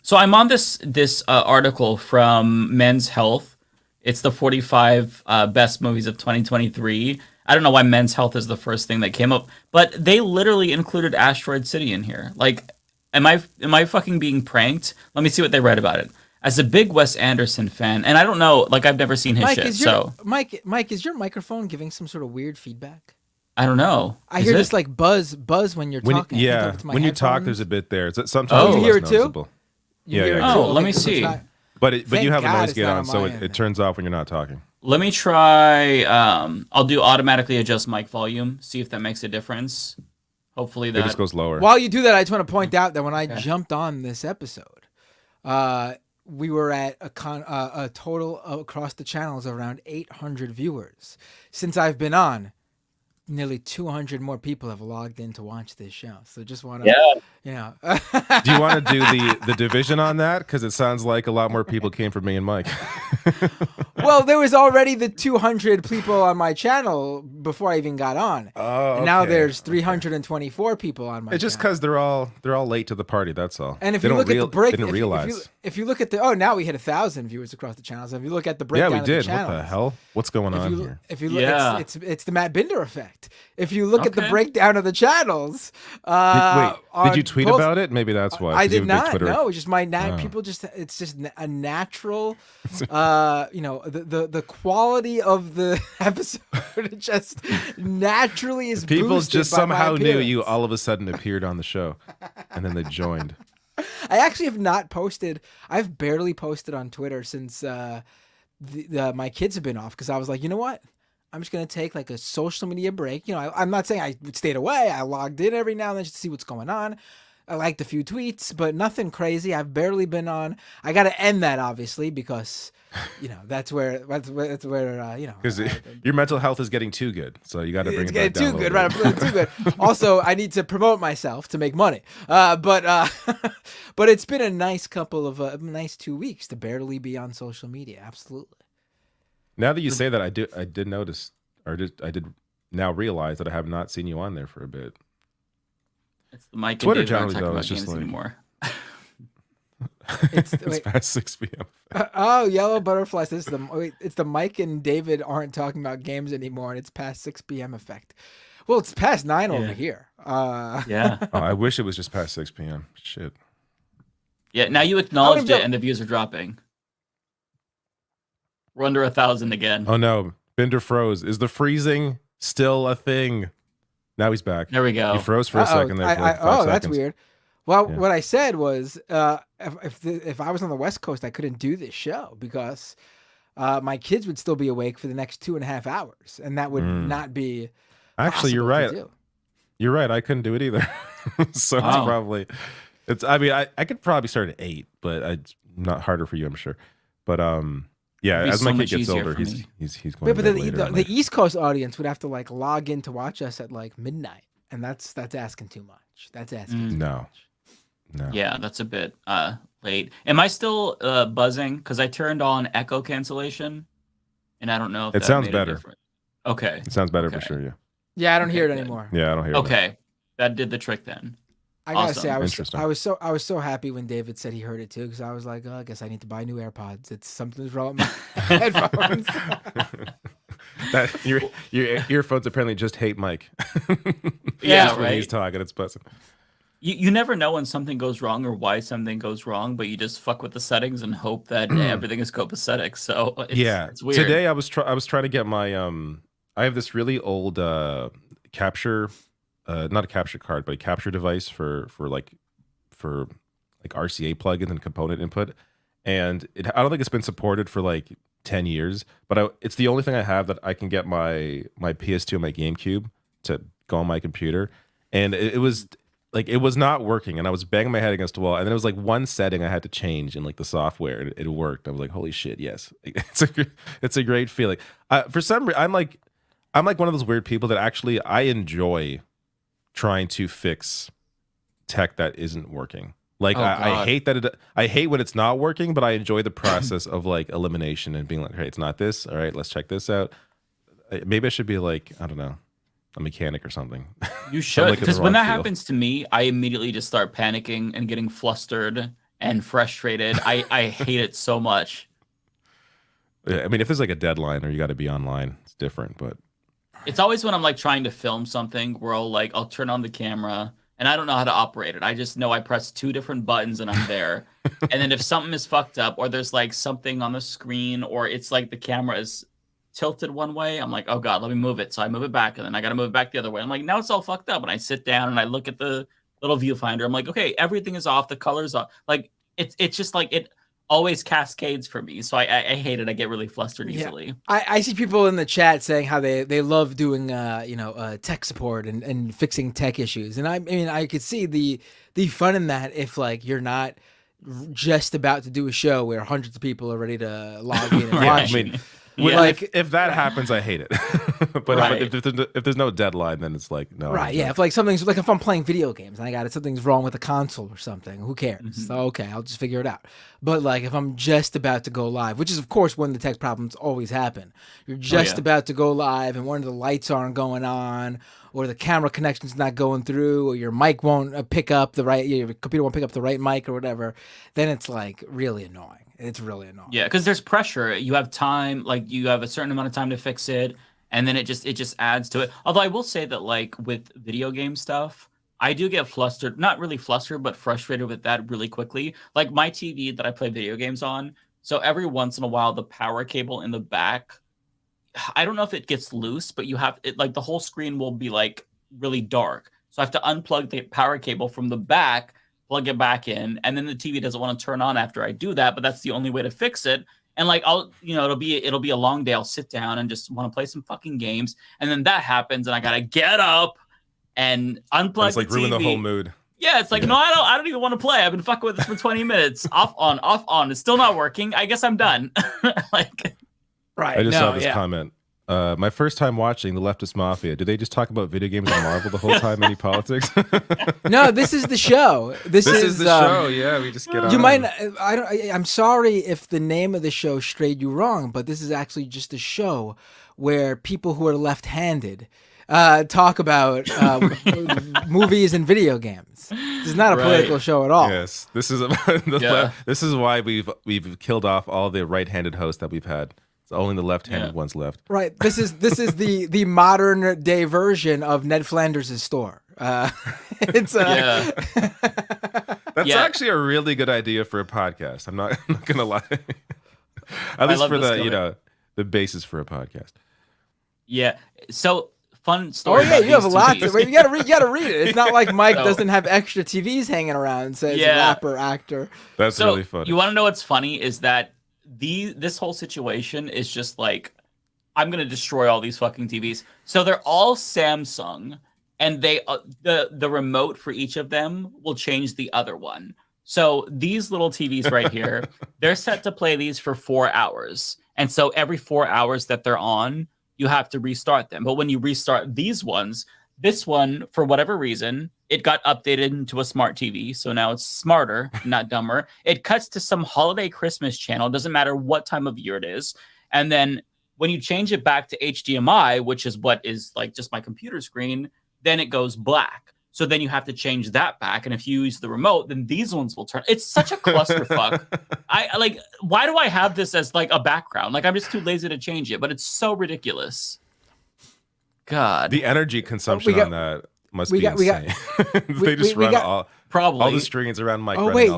So I'm on this article from Men's Health. It's the 45 best movies of 2023. I don't know why Men's Health is the first thing that came up, but they literally included Asteroid City in here. Like, am I fucking being pranked? Let me see what they read about it. As a big Wes Anderson fan, and I don't know, like, I've never seen his Mike, is your microphone giving some sort of weird feedback? I don't know. I hear this like buzz when you're talking. Yeah, when you talk, there's a bit there. Sometimes you hear it too. Let me see. But you have a noise gate on, so it turns off when you're not talking. Let me try. I'll do automatically adjust mic volume. See if that makes a difference. Hopefully that it just goes lower. While you do that, I just want to point out that when I jumped on this episode, we were at a total across the channels of around 800 viewers. Since I've been on, nearly 200 more people have logged in to watch this show. So just want to, Do you want to do the division on that? Because it sounds like a lot more people came from me and Mike. Well, there was already the 200 people on my channel before I even got on. Oh, and now there's 324 people on my channel. It's just because they're all late to the party. That's all. And if you look at the break, they didn't realize. If you look at now we hit 1,000 viewers across the channels. If you look at the breakdown of the channels, what the hell? What's going on here? If you look, it's the Matt Binder effect. If you look at the breakdown of the channels, did you tweet about it? Maybe that's why. I did not. No, it's just people just. It's just a natural. The quality of the episode just naturally is. People just somehow knew you all of a sudden appeared on the show, and then they joined. I actually have not posted. I've barely posted on Twitter since my kids have been off because I was like, you know what? I'm just going to take like a social media break. I'm not saying I stayed away. I logged in every now and then just to see what's going on. I liked a few tweets, but nothing crazy. I've barely been on. I got to end that obviously because, that's where because your mental health is getting too good, so you got to bring it back down. Too good, right? Too good. Also, I need to promote myself to make money. But it's been a nice couple of nice 2 weeks to barely be on social media. Absolutely. Now that you say that, I did notice, or I did now realize that I have not seen you on there for a bit. It's the Mike Twitter and David generally though, it's just like anymore. It's past 6 p.m. Yellow butterflies. It's the Mike and David aren't talking about games anymore, and it's past 6 p.m. effect. Well, it's past 9 over here. Yeah. Oh, I wish it was just past 6 p.m. Shit. Yeah. Now you acknowledged it, and the views are dropping. We're under 1,000 again. Oh no, Bender froze. Is the freezing still a thing? Now he's back. There we go. He froze for a second there. For like 5 seconds. That's weird. Well, what I said was, if I was on the West Coast, I couldn't do this show because my kids would still be awake for the next 2.5 hours, and that would not be. Actually, you're right. You're right. I couldn't do it either. So it's probably. I mean, I could probably start at 8, but it's not harder for you, I'm sure. But yeah, as my kid gets older, he's going. But the East Coast audience would have to log in to watch us at midnight, and that's asking too much. That's asking too much. No. Yeah, that's a bit late. Am I still buzzing? Because I turned on echo cancellation, and I don't know if it sounds better. Okay. It sounds better for sure. Yeah. Yeah, I don't hear it anymore. Yeah, I don't hear it. Okay, that did the trick then. I gotta say, I was so happy when David said he heard it too, because I was like, I guess I need to buy new AirPods. It's something's wrong with my headphones. That your earphones apparently just hate Mike. Yeah, right. When he's talking, it's buzzing. You never know when something goes wrong or why something goes wrong, but you just fuck with the settings and hope that everything is copacetic. So it's weird. Today I was trying to get my I have this really old capture, not a capture card, but a capture device for RCA plugins and component input, and I don't think it's been supported for 10 years. But it's the only thing I have that I can get my PS2 and my GameCube to go on my computer, and it was. It was not working, and I was banging my head against the wall, and then it was one setting I had to change in the software, and it worked. I was like, "Holy shit, yes!" It's a great feeling. For some reason, I'm like one of those weird people that actually I enjoy trying to fix tech that isn't working. I hate that I hate when it's not working, but I enjoy the process of elimination and being like, "Hey, it's not this. All right, let's check this out." Maybe I should be I don't know, a mechanic or something. You should, because when that happens to me, I immediately just start panicking and getting flustered and frustrated. I hate it so much. Yeah, I mean, if there's a deadline or you got to be online, it's different. But it's always when I'm trying to film something where I'll turn on the camera and I don't know how to operate it. I just know I press 2 different buttons and I'm there. And then if something is fucked up or there's something on the screen or it's the camera is tilted one way, I'm like, oh god, let me move it. So I move it back, and then I gotta move it back the other way. I'm like, now it's all fucked up. And I sit down and I look at the little viewfinder. I'm like, okay, everything is off, the colors off. It's just it always cascades for me. So I hate it. I get really flustered easily. I see people in the chat saying how they love doing tech support and fixing tech issues. And I mean I could see the fun in that if you're not just about to do a show where hundreds of people are ready to log in and watch. I mean, if that happens, I hate it. But if there's no deadline, then it's no. Right? Yeah. If something's if I'm playing video games and something's wrong with the console or something, who cares? Mm-hmm. So, okay, I'll just figure it out. But if I'm just about to go live, which is of course when the tech problems always happen, you're just about to go live and one of the lights aren't going on, or the camera connection's not going through, or your mic won't pick up your computer won't pick up the right mic or whatever, then it's really annoying. It's really annoying. Yeah, because there's pressure. You have time, you have a certain amount of time to fix it, and then it just adds to it. Although I will say that with video game stuff, I do get flustered. Not really flustered, but frustrated with that really quickly. My TV that I play video games on, so every once in a while the power cable in the back, I don't know if it gets loose, but you have it the whole screen will be really dark. So I have to unplug the power cable from the back, plug it back in, and then the TV doesn't want to turn on after I do that, but that's the only way to fix it. And I'll it'll be a long day. I'll sit down and just want to play some fucking games, and then that happens and I gotta get up and unplug the TV. Ruin the whole mood. Yeah, it's like, no, I don't even want to play. I've been fucking with this for 20 minutes. Off, on. It's still not working. I guess I'm done. Like, right. I just saw this comment. My first time watching the Leftist Mafia. Did they just talk about video games and Marvel the whole time? Any politics? No, this is the show. This is the show. Yeah, we just get on. You might. I'm sorry if the name of the show strayed you wrong, but this is actually just a show where people who are left-handed talk about movies and video games. This is not a political show at all. Yes, this is about this is why we've killed off all the right-handed hosts that we've had. It's only the left-handed ones left. Right. This is the modern day version of Ned Flanders' store. It's That's actually a really good idea for a podcast. I'm not gonna lie. At least for the basis for a podcast. Yeah. So fun story. Oh yeah, you have a lot. You gotta read it. It's not like Mike doesn't have extra TVs hanging around. Says rapper, actor. That's really funny. You want to know what's funny is that this whole situation is just like, I'm gonna destroy all these fucking TVs. So they're all Samsung, and they the remote for each of them will change the other one. So these little TVs right here, they're set to play these for 4 hours, and so every 4 hours that they're on, you have to restart them. But when you restart these ones, this one, for whatever reason, it got updated into a smart TV. So now it's smarter, not dumber. It cuts to some holiday Christmas channel. It doesn't matter what time of year it is. And then when you change it back to HDMI, which is what is like just my computer screen, then it goes black. So then you have to change that back. And if you use the remote, then these ones will turn. It's such a clusterfuck. Why do I have this as like a background? Like, I'm just too lazy to change it, but it's so ridiculous. God. The energy consumption on that must be insane. They just run all the screens around Mike. Oh wait,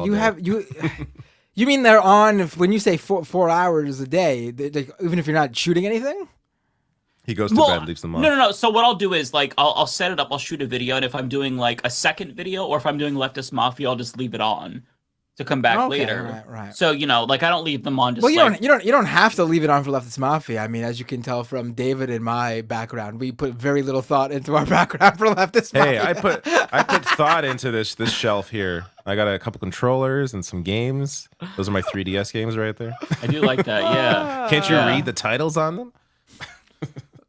you mean they're on when you say 4 hours a day, even if you're not shooting anything? He goes to bed, leaves them on. No. So what I'll do is like I'll set it up. I'll shoot a video, and if I'm doing like a second video, or if I'm doing Leftist Mafia, I'll just leave it on to come back later. Right. So like I don't leave them on. Just well, you don't have to leave it on for Leftist Mafia. I mean, as you can tell from David and my background, we put very little thought into our background for Leftist Mafia. Hey, I put thought into this shelf here. I got a couple controllers and some games. Those are my 3DS games right there. I do like that. Yeah. Can't you read the titles on them?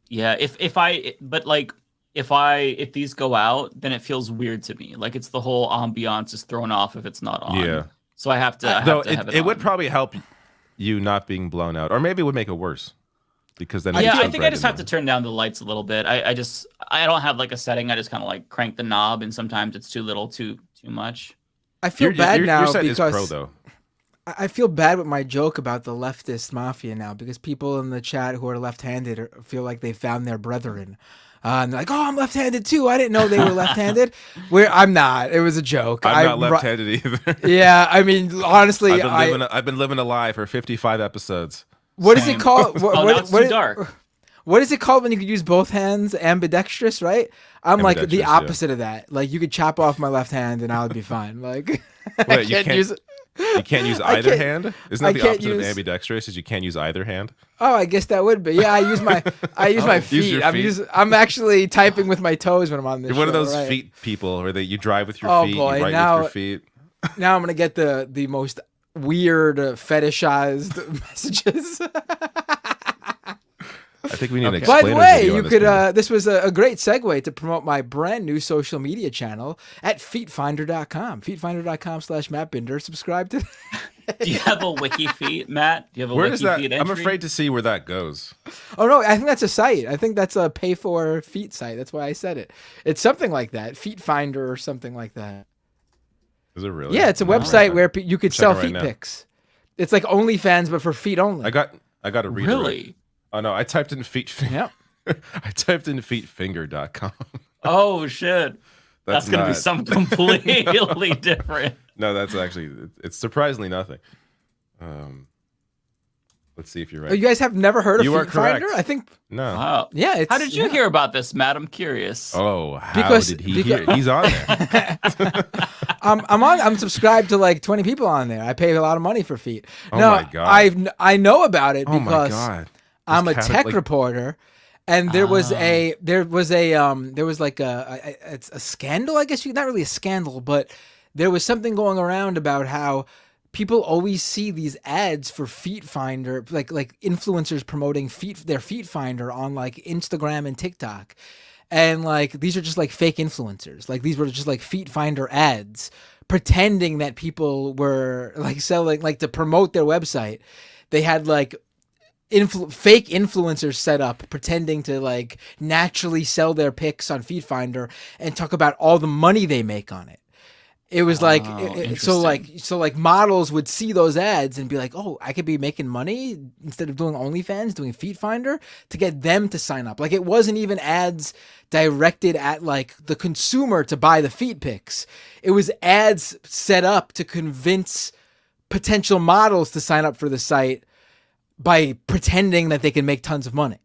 Yeah, if these go out, then it feels weird to me. Like it's the whole ambiance is thrown off if it's not on. Yeah. So I have to. Have it would probably help you not being blown out, or maybe it would make it worse because then. Yeah, I think I just have to turn down the lights a little bit. I don't have like a setting. I just kind of like crank the knob, and sometimes it's too little, too much. I feel bad now your set because is pro, though. I feel bad with my joke about the Leftist Mafia now because people in the chat who are left-handed feel like they found their brethren. And they're like, oh, I'm left-handed too. I didn't know they were left-handed. Where I'm not. It was a joke. I'm not left-handed either. Yeah, I mean, honestly, I've been living a lie for 55 episodes. What is it called? It's too dark. What is it called when you could use both hands? Ambidextrous, right? I'm like the opposite of that. Like you could chop off my left hand and I would be fine. Like Wait, you can't use either hand? Isn't that the opposite of ambidextrous? Is you can't use either hand? Oh, I guess that would be. Yeah, I use my feet. I'm actually typing with my toes when I'm on this. You're one of those feet people where you drive with your feet, you write with your feet. Now I'm gonna get the most weird fetishized messages. I think we need to explain. By the way, you could. This was a great segue to promote my brand new social media channel at feetfinder.com. Feetfinder.com/MattBinder. Subscribe to. Do you have a wiki feet, Matt? Do you have a wiki feet entry? I'm afraid to see where that goes. Oh no, I think that's a site. I think that's a pay for feet site. That's why I said it. It's something like that. Feet Finder or something like that. Is it really? Yeah, it's a website where you could sell feet pics. It's like OnlyFans, but for feet only. I got a reader. Really? Oh no, I typed in feet. Yeah. I typed in feetfinger.com. Oh shit. That's going to be something completely different. No, that's actually it's surprisingly nothing. Let's see if you're right. Oh, you guys have never heard of Feet Finder? I think no. Wow. Yeah, how did you hear about this, Matt? I'm curious. Oh, how did he hear? He's on there. I'm subscribed to like 20 people on there. I pay a lot of money for feet. Oh my god. I know about it because oh my god. I'm a tech reporter, And there was like it's a scandal, I guess. Not really a scandal, but there was something going around about how people always see these ads for Feet Finder, like influencers promoting their Feet Finder on like Instagram and TikTok. And like these are just like fake influencers. Like these were just like Feet Finder ads pretending that people were like selling, like to promote their website. They had like fake influencers set up pretending to like naturally sell their pics on Feet Finder and talk about all the money they make on it. It was like, so models would see those ads and be like, oh, I could be making money instead of doing OnlyFans, doing Feet Finder, to get them to sign up. Like it wasn't even ads directed at like the consumer to buy the feet pics. It was ads set up to convince potential models to sign up for the site by pretending that they can make tons of money.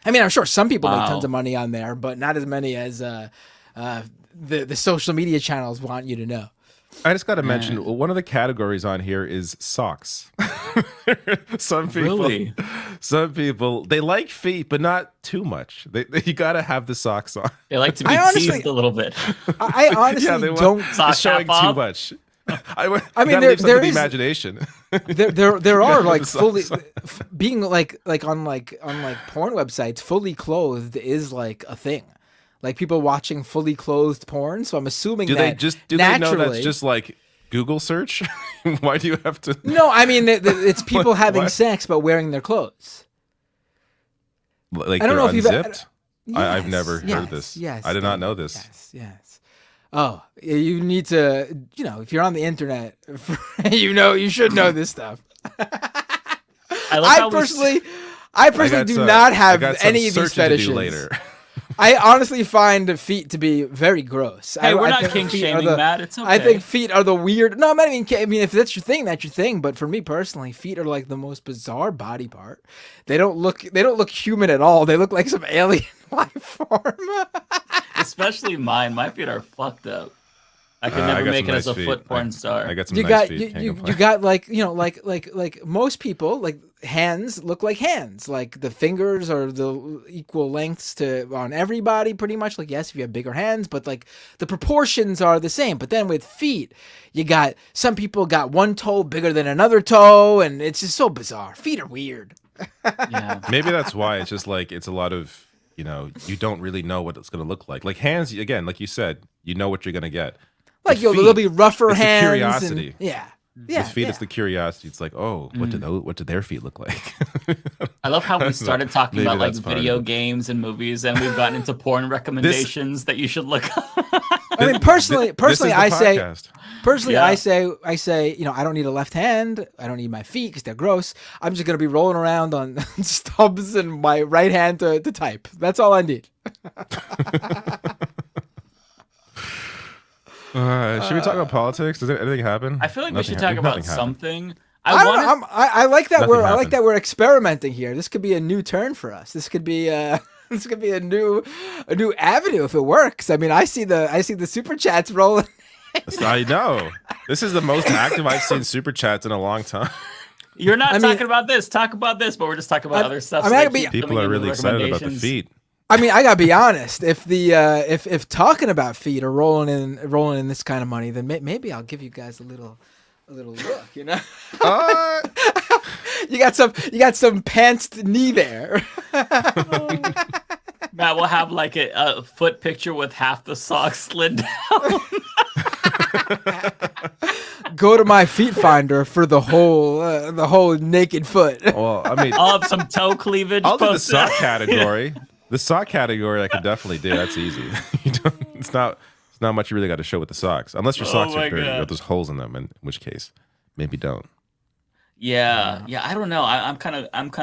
I mean, I'm sure some people make tons of money on there, but not as many as the social media channels want you to know. I just got to mention, one of the categories on here is socks. Some people, they like feet, but not too much. You got to have the socks on. They like to be teased a little bit. I honestly don't showing too much. I mean, there is the imagination. There are like fully being like on porn websites, fully clothed is like a thing. Like people watching fully clothed porn. So I'm assuming do they know that's just like Google search? Why do you have to? No, I mean it's people having sex but wearing their clothes. Like I don't know if unzipped. I've never heard this. Yes, I did not know this. Yes. Oh, you need to. If you're on the internet, you should know this stuff. I personally do not have any of these fetishes. Later. I honestly find feet to be very gross. Hey, we're not kink shaming, Matt. It's okay. I think feet are the weird. No, I'm not even. I mean, if that's your thing, that's your thing. But for me personally, feet are like the most bizarre body part. They don't look human at all. They look like some alien life form. Especially mine. My feet are fucked up. I could never make it as a foot porn star. I got some nice feet. You got like most people, like hands look like hands. Like the fingers are the equal lengths on everybody pretty much. Like yes, if you have bigger hands, but like the proportions are the same. But then with feet, you got some people got one toe bigger than another toe, and it's just so bizarre. Feet are weird. Yeah. Maybe that's why it's just like it's a lot of you don't really know what it's gonna look like. Like hands, again, like you said, you know what you're gonna get. Like there'll be rougher hands. The curiosity. Yeah. With feet, it's the curiosity. It's like, oh, what do their feet look like? I love how we started talking about like video games and movies, and we've gotten into porn recommendations that you should look up. I mean, personally, I say, I don't need a left hand. I don't need my feet because they're gross. I'm just gonna be rolling around on stubs and my right hand to type. That's all I need. Should we talk about politics? Does anything happen? I feel like we should talk about something. I like that we're experimenting here. This could be a new turn for us. This could be a new avenue if it works. I mean, I see the super chats rolling. I know. This is the most active I've seen super chats in a long time. You're not talking about this. Talk about this, but we're just talking about other stuff. People are really excited about the feet. I mean, I gotta be honest. If if talking about feet are rolling in this kind of money, then maybe I'll give you guys a little look. You got some pantsed knee there. Matt will have like a foot picture with half the socks slid down. Go to my Feet Finder for the whole naked foot. Well, I mean, I'll have some toe cleavage. I'll do the sock category. The sock category I could definitely do. That's easy. It's not much you really got to show with the socks, unless your socks are dirty. There's holes in them, in which case maybe don't. Yeah. I don't know. I'm kind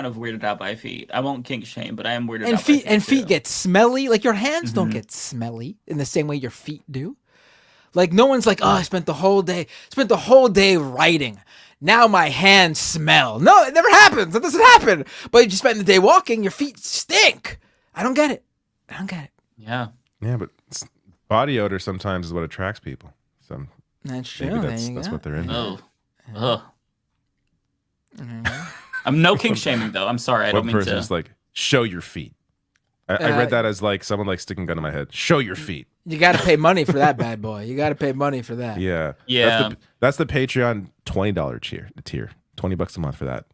of weirded out by feet. I won't kink shame, but I am weirded out. And feet get smelly. Like your hands don't get smelly in the same way your feet do. Like no one's like, oh, I spent the whole day writing. Now my hands smell. No, it never happens. That doesn't happen. But you spend the day walking, your feet stink. I don't get it. Yeah. Yeah, but body odor sometimes is what attracts people. So that's true. Maybe that's what they're into. Oh. I'm no kink shaming though. I'm sorry. I don't mean to. Just like show your feet. I read that as like someone like sticking a gun in my head. Show your feet. You got to pay money for that bad boy. You got to pay money for that. Yeah. Yeah. That's the Patreon $20 tier. $20 a month for that.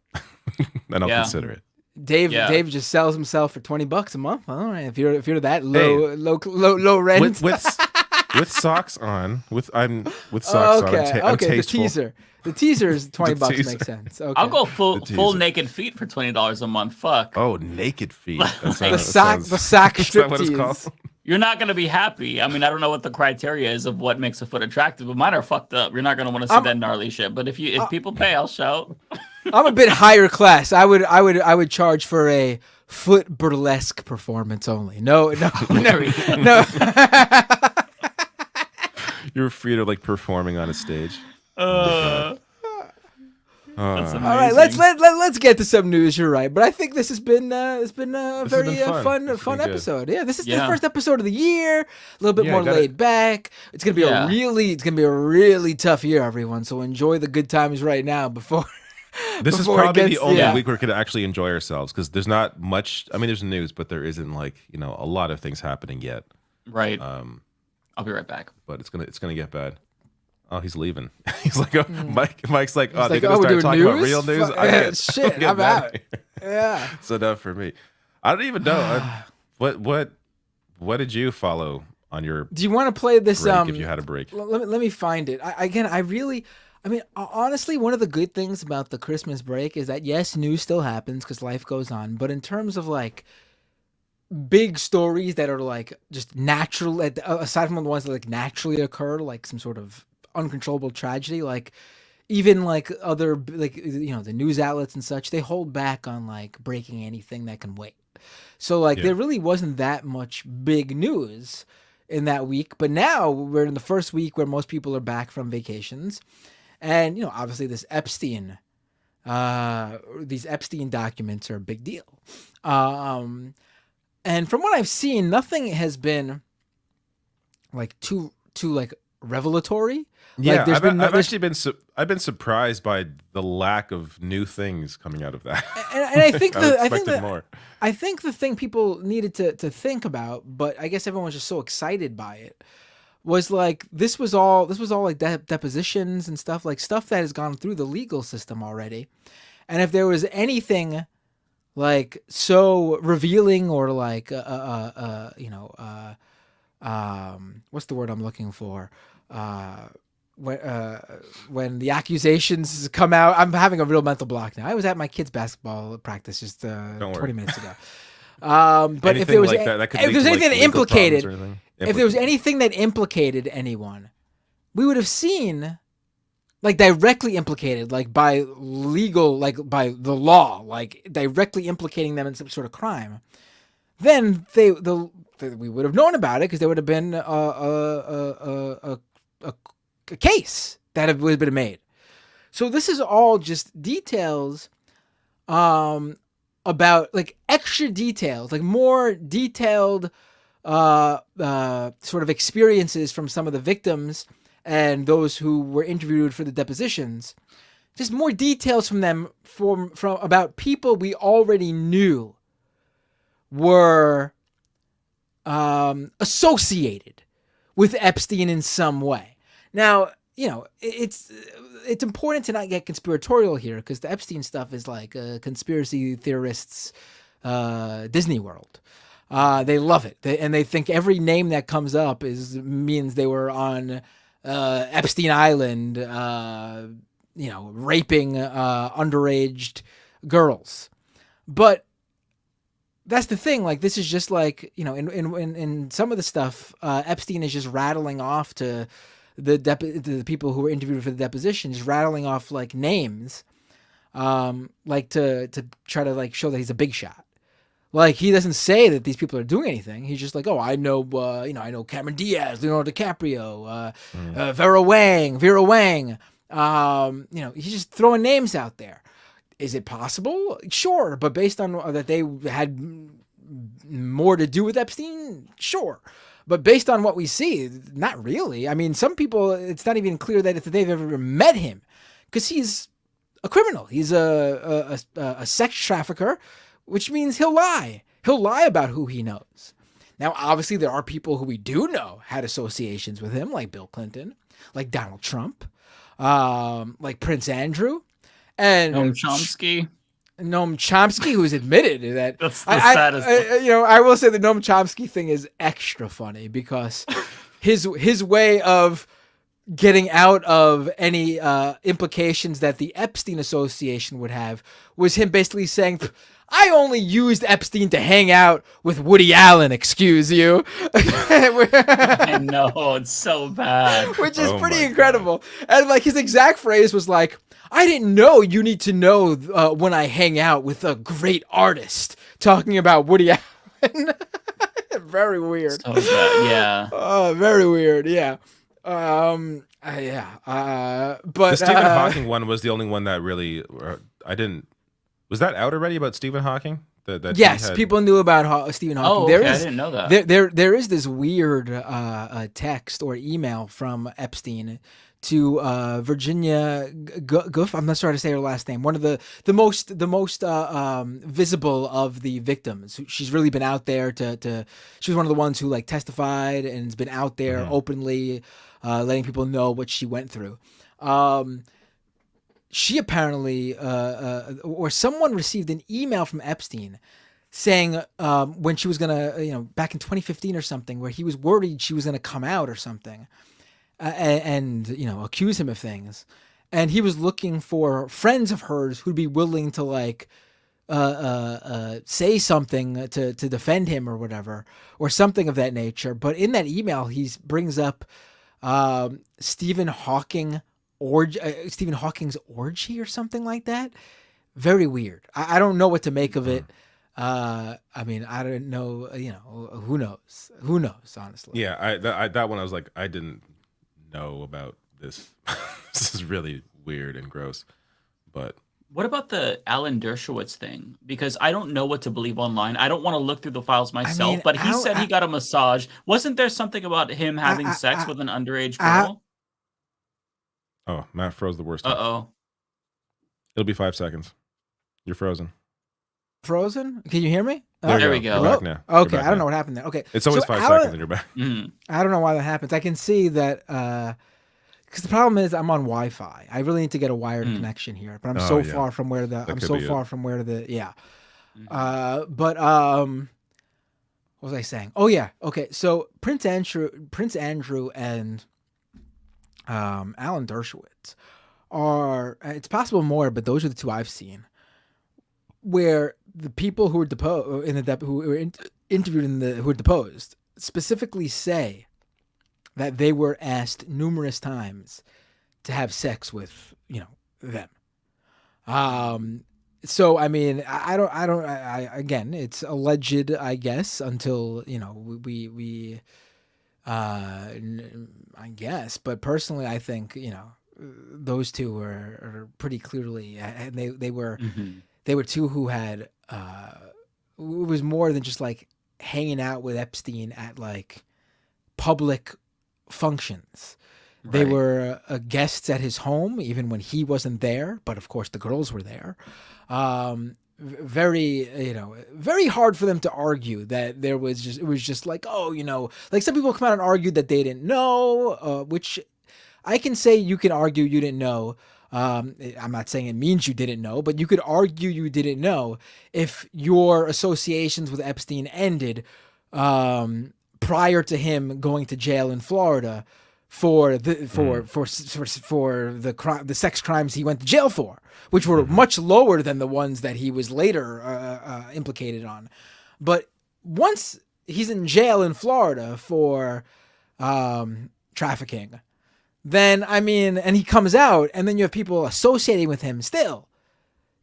And I'll consider it. Dave just sells himself for $20 a month. All right, if you're that low rent with socks on, with socks on. I'm okay. The teaser is $20 makes sense. Okay. I'll go full naked feet for $20 a month. Fuck. Oh, naked feet. The sock strip what it's called? You're not gonna be happy. I mean, I don't know what the criteria is of what makes a foot attractive, but mine are fucked up. You're not gonna want to see that gnarly shit. But if people pay, I'll shout. I'm a bit higher class. I would charge for a foot burlesque performance only. No. You're free to like performing on a stage. That's all right, let's get to some news. You're right, but I think this has been a very fun episode. Yeah, this is the first episode of the year. A little bit more laid back. It's gonna be a really tough year, everyone. So enjoy the good times right now before. This is probably the only week we're gonna actually enjoy ourselves because there's not much. I mean, there's news, but there isn't like a lot of things happening yet. Right. I'll be right back. But it's gonna get bad. Oh, he's leaving. He's like, Mike's like, they're like, gonna start talking news? about real news. Shit, I'm out. Yeah. It's enough for me. I don't even know. What did you follow on your? Do you want to play this? Break, if you had a break, let me find it. Honestly, one of the good things about the Christmas break is that yes, news still happens because life goes on. But in terms of like big stories that are like just natural, aside from the ones that like naturally occur, like some sort of uncontrollable tragedy, like even like other like the news outlets and such, they hold back on like breaking anything that can wait. So like there really wasn't that much big news in that week. But now we're in the first week where most people are back from vacations. And, obviously this these Epstein documents are a big deal. And from what I've seen, nothing has been like too like revelatory. Yeah, like, I've been surprised by the lack of new things coming out of that. And I think more. I think the thing people needed to think about, but I guess everyone was just so excited by it, was like this was all like depositions and stuff that has gone through the legal system already. And if there was anything like so revealing or like what's the word I'm looking for? When the accusations come out, I'm having a real mental block now. I was at my kids' basketball practice just 20 minutes ago. But if there was anything that implicated, if there was anything that implicated anyone, we would have seen like directly implicated, like by legal, like by the law, like directly implicating them in some sort of crime. Then we would have known about it because there would have been a case that would have been made. So this is all just details about like extra details, like more detailed sort of experiences from some of the victims and those who were interviewed for the depositions. Just more details from them from about people we already knew were associated with Epstein in some way. Now, it's important to not get conspiratorial here because the Epstein stuff is like a conspiracy theorists' Disney World. They love it, and they think every name that comes up means they were on Epstein Island, raping underage girls. But that's the thing. Like this is just like in some of the stuff, Epstein is just rattling off to the people who were interviewed for the deposition, just rattling off like names, like to try to like show that he's a big shot. Like he doesn't say that these people are doing anything. He's just like, oh, I know Cameron Diaz, Leonardo DiCaprio, Vera Wang. He's just throwing names out there. Is it possible? Sure, but based on that they had more to do with Epstein, sure. But based on what we see, not really. I mean, some people, it's not even clear that if they've ever met him, because he's a criminal. He's a sex trafficker, which means he'll lie. He'll lie about who he knows. Now, obviously, there are people who we do know had associations with him, like Bill Clinton, like Donald Trump, like Prince Andrew, and Noam Chomsky, who's admitted that. That's the saddest. I will say the Noam Chomsky thing is extra funny because his way of getting out of any implications that the Epstein Association would have was him basically saying, I only used Epstein to hang out with Woody Allen, excuse you. I know, it's so bad. Which is pretty incredible. God. And like his exact phrase was like, I didn't know you need to know when I hang out with a great artist, talking about Woody Allen. Very weird. So bad. Yeah. Very weird. Yeah. But the Stephen Hawking one was the only one that really I didn't. Was that out already about Stephen Hawking? That yes, people knew about Stephen Hawking. Oh, okay, I didn't know that. There is this weird text or email from Epstein to Virginia Goof. I'm not sure how to say her last name. One of the most visible of the victims. She's really been out there to. She was one of the ones who like testified and has been out there openly, letting people know what she went through. She apparently, or someone received an email from Epstein saying when she was gonna, back in 2015 or something, where he was worried she was gonna come out or something, and accuse him of things, and he was looking for friends of hers who'd be willing to like say something to defend him or whatever, or something of that nature. But in that email, he brings up Stephen Hawking's orgy or something like that. Very weird. I don't know what to make of it. I mean, I don't know. Who knows? Who knows? Honestly. Yeah, that one I was like, I didn't know about this. This is really weird and gross. But what about the Alan Dershowitz thing? Because I don't know what to believe online. I don't want to look through the files myself. But he said he got a massage. Wasn't there something about him having sex with an underage girl? Oh, Matt froze the worst. Uh-oh. It'll be 5 seconds. You're frozen. Frozen? Can you hear me? There we go. You're back now. Okay, I don't know what happened there. Okay. It's always 5 seconds and you're back. I don't know why that happens. I can see that because the problem is I'm on Wi-Fi. I really need to get a wired connection here, but I'm so far from where the what was I saying? Oh yeah. Okay. So Prince Andrew and Alan Dershowitz are, it's possible more, but those are the two I've seen, where the people who were interviewed who were deposed specifically say that they were asked numerous times to have sex with them. So I mean, I again, it's alleged, I guess, until we I guess, but personally, I think those two are pretty clearly, and they were two who had it was more than just like hanging out with Epstein at like public functions. Right. They were guests at his home even when he wasn't there, but of course the girls were there. Very very hard for them to argue that it was just like, like some people come out and argue that they didn't know, which I can say you can argue you didn't know. I'm not saying it means you didn't know, but you could argue you didn't know if your associations with Epstein ended prior to him going to jail in Florida for the sex crimes he went to jail for, which were much lower than the ones that he was later implicated on. But once he's in jail in Florida for trafficking, then I mean, and he comes out, and then you have people associating with him still,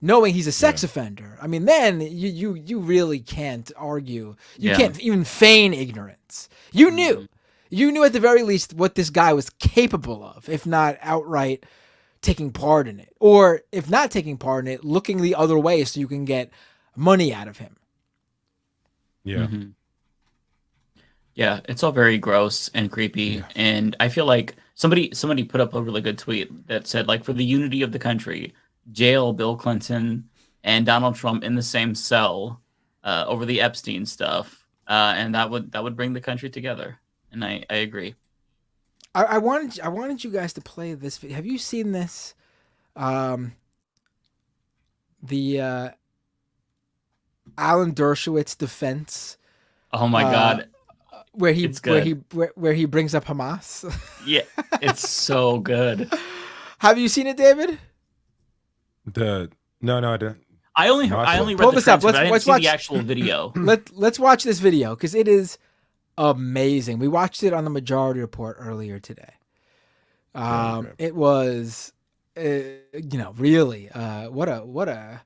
knowing he's a sex offender. I mean, then you really can't argue. You can't even feign ignorance. You knew. You knew at the very least what this guy was capable of, if not outright taking part in it. Or if not taking part in it, looking the other way so you can get money out of him. Yeah. Yeah, it's all very gross and creepy. Yeah. And I feel like somebody put up a really good tweet that said, like, for the unity of the country, jail Bill Clinton and Donald Trump in the same cell over the Epstein stuff, and that would bring the country together. And I agree. I wanted you guys to play this video. Have you seen this? The Alan Dershowitz defense. Oh my God. Where he brings up Hamas. Yeah, it's so good. Have you seen it, David? No, I didn't. I only read Pull the this up. transcript. I didn't Let's see watch the actual video. Let's watch this video because it is amazing. We watched it on the Majority Report earlier today. It was, really, what I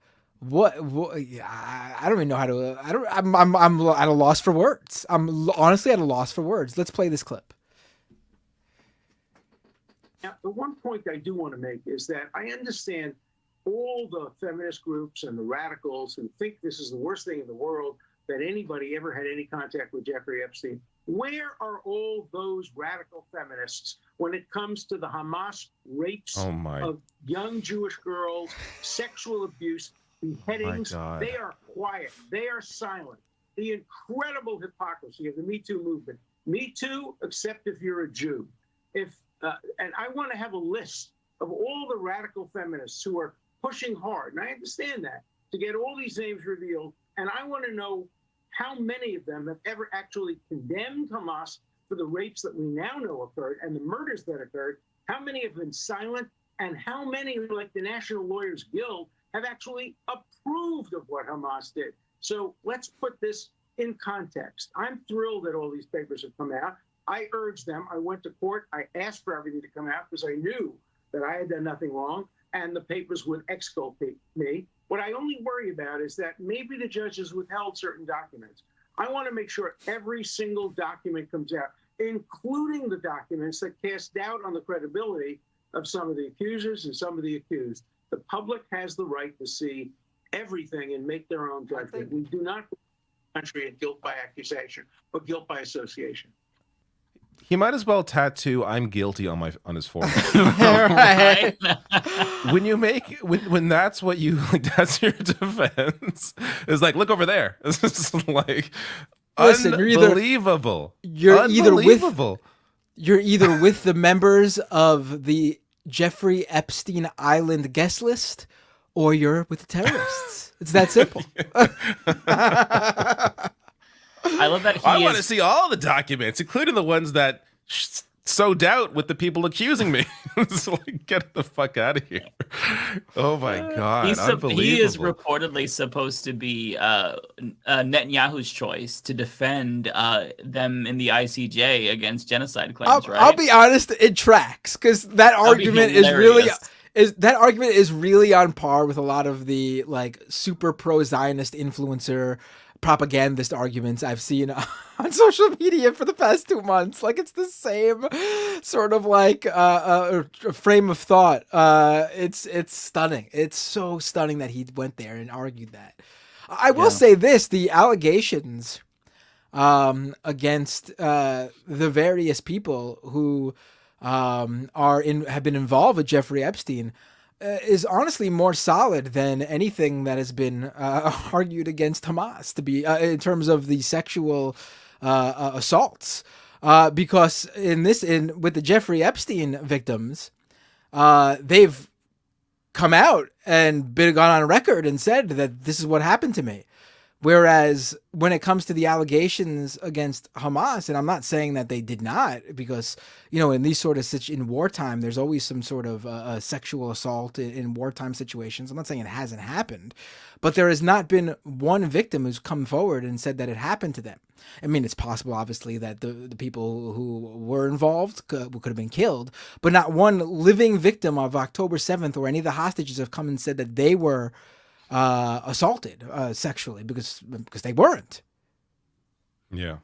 don't even know how to. I'm at a loss for words. I'm honestly at a loss for words. Let's play this clip. Now, the one point I do want to make is that I understand all the feminist groups and the radicals who think this is the worst thing in the world, that anybody ever had any contact with Jeffrey Epstein. Where are all those radical feminists when it comes to the Hamas rapes of young Jewish girls, sexual abuse, beheadings? They are quiet. They are silent. The incredible hypocrisy of the Me Too movement. Me Too, except if you're a Jew. And I want to have a list of all the radical feminists who are pushing hard, and I understand that, to get all these names revealed. And I want to know how many of them have ever actually condemned Hamas for the rapes that we now know occurred and the murders that occurred. How many have been silent, and how many, like the National Lawyers Guild, have actually approved of what Hamas did? So let's put this in context. I'm thrilled that all these papers have come out. I urged them. I went to court. I asked for everything to come out because I knew that I had done nothing wrong and the papers would exculpate me. What I only worry about is that maybe the judges withheld certain documents. I want to make sure every single document comes out, including the documents that cast doubt on the credibility of some of the accusers and some of the accused. The public has the right to see everything and make their own judgment. We do not put the country in guilt by accusation, but guilt by association. He might as well tattoo "I'm guilty" on his forehead. Right. when that's what you like, that's your defense. It's like, look over there. It's just like, listen, unbelievable. You're either with the members of the Jeffrey Epstein Island guest list, or you're with the terrorists. It's that simple. I love that I want to see all the documents, including the ones that sow doubt with the people accusing me. It's like, get the fuck out of here. Oh my God. Unbelievable. He is reportedly supposed to be Netanyahu's choice to defend them in the ICJ against genocide claims, right? I'll be honest, it tracks, because that argument is really on par with a lot of the like super pro-Zionist influencer propagandist arguments I've seen on social media for the past 2 months. Like, it's the same sort of like frame of thought. It's stunning. It's so stunning that he went there and argued that. I will say this: the allegations against the various people who have been involved with Jeffrey Epstein is honestly more solid than anything that has been argued against Hamas, to be in terms of the sexual assaults. Because with the Jeffrey Epstein victims, they've come out and gone on record and said that this is what happened to me. Whereas when it comes to the allegations against Hamas, and I'm not saying that they did not, because, in these sort of in wartime, there's always some sort of sexual assault in wartime situations. I'm not saying it hasn't happened, but there has not been one victim who's come forward and said that it happened to them. I mean, it's possible, obviously, that the people who were involved could have been killed, but not one living victim of October 7th or any of the hostages have come and said that they were assaulted sexually, because they weren't. Yeah.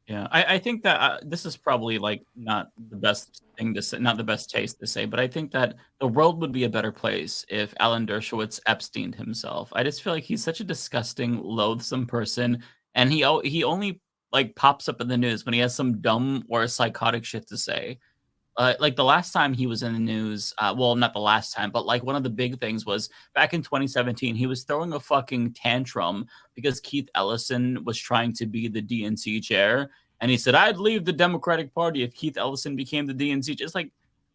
I think that this is probably like not the best thing to say, not the best taste to say, but I think that the world would be a better place if Alan Dershowitz Epsteined himself. I just feel like he's such a disgusting, loathsome person, and he only like pops up in the news when he has some dumb or psychotic shit to say. Like the last time he was in the news, well, not the last time, but like one of the big things was back in 2017, he was throwing a fucking tantrum because Keith Ellison was trying to be the DNC chair. And he said, I'd leave the Democratic Party if Keith Ellison became the DNC chair. It's like,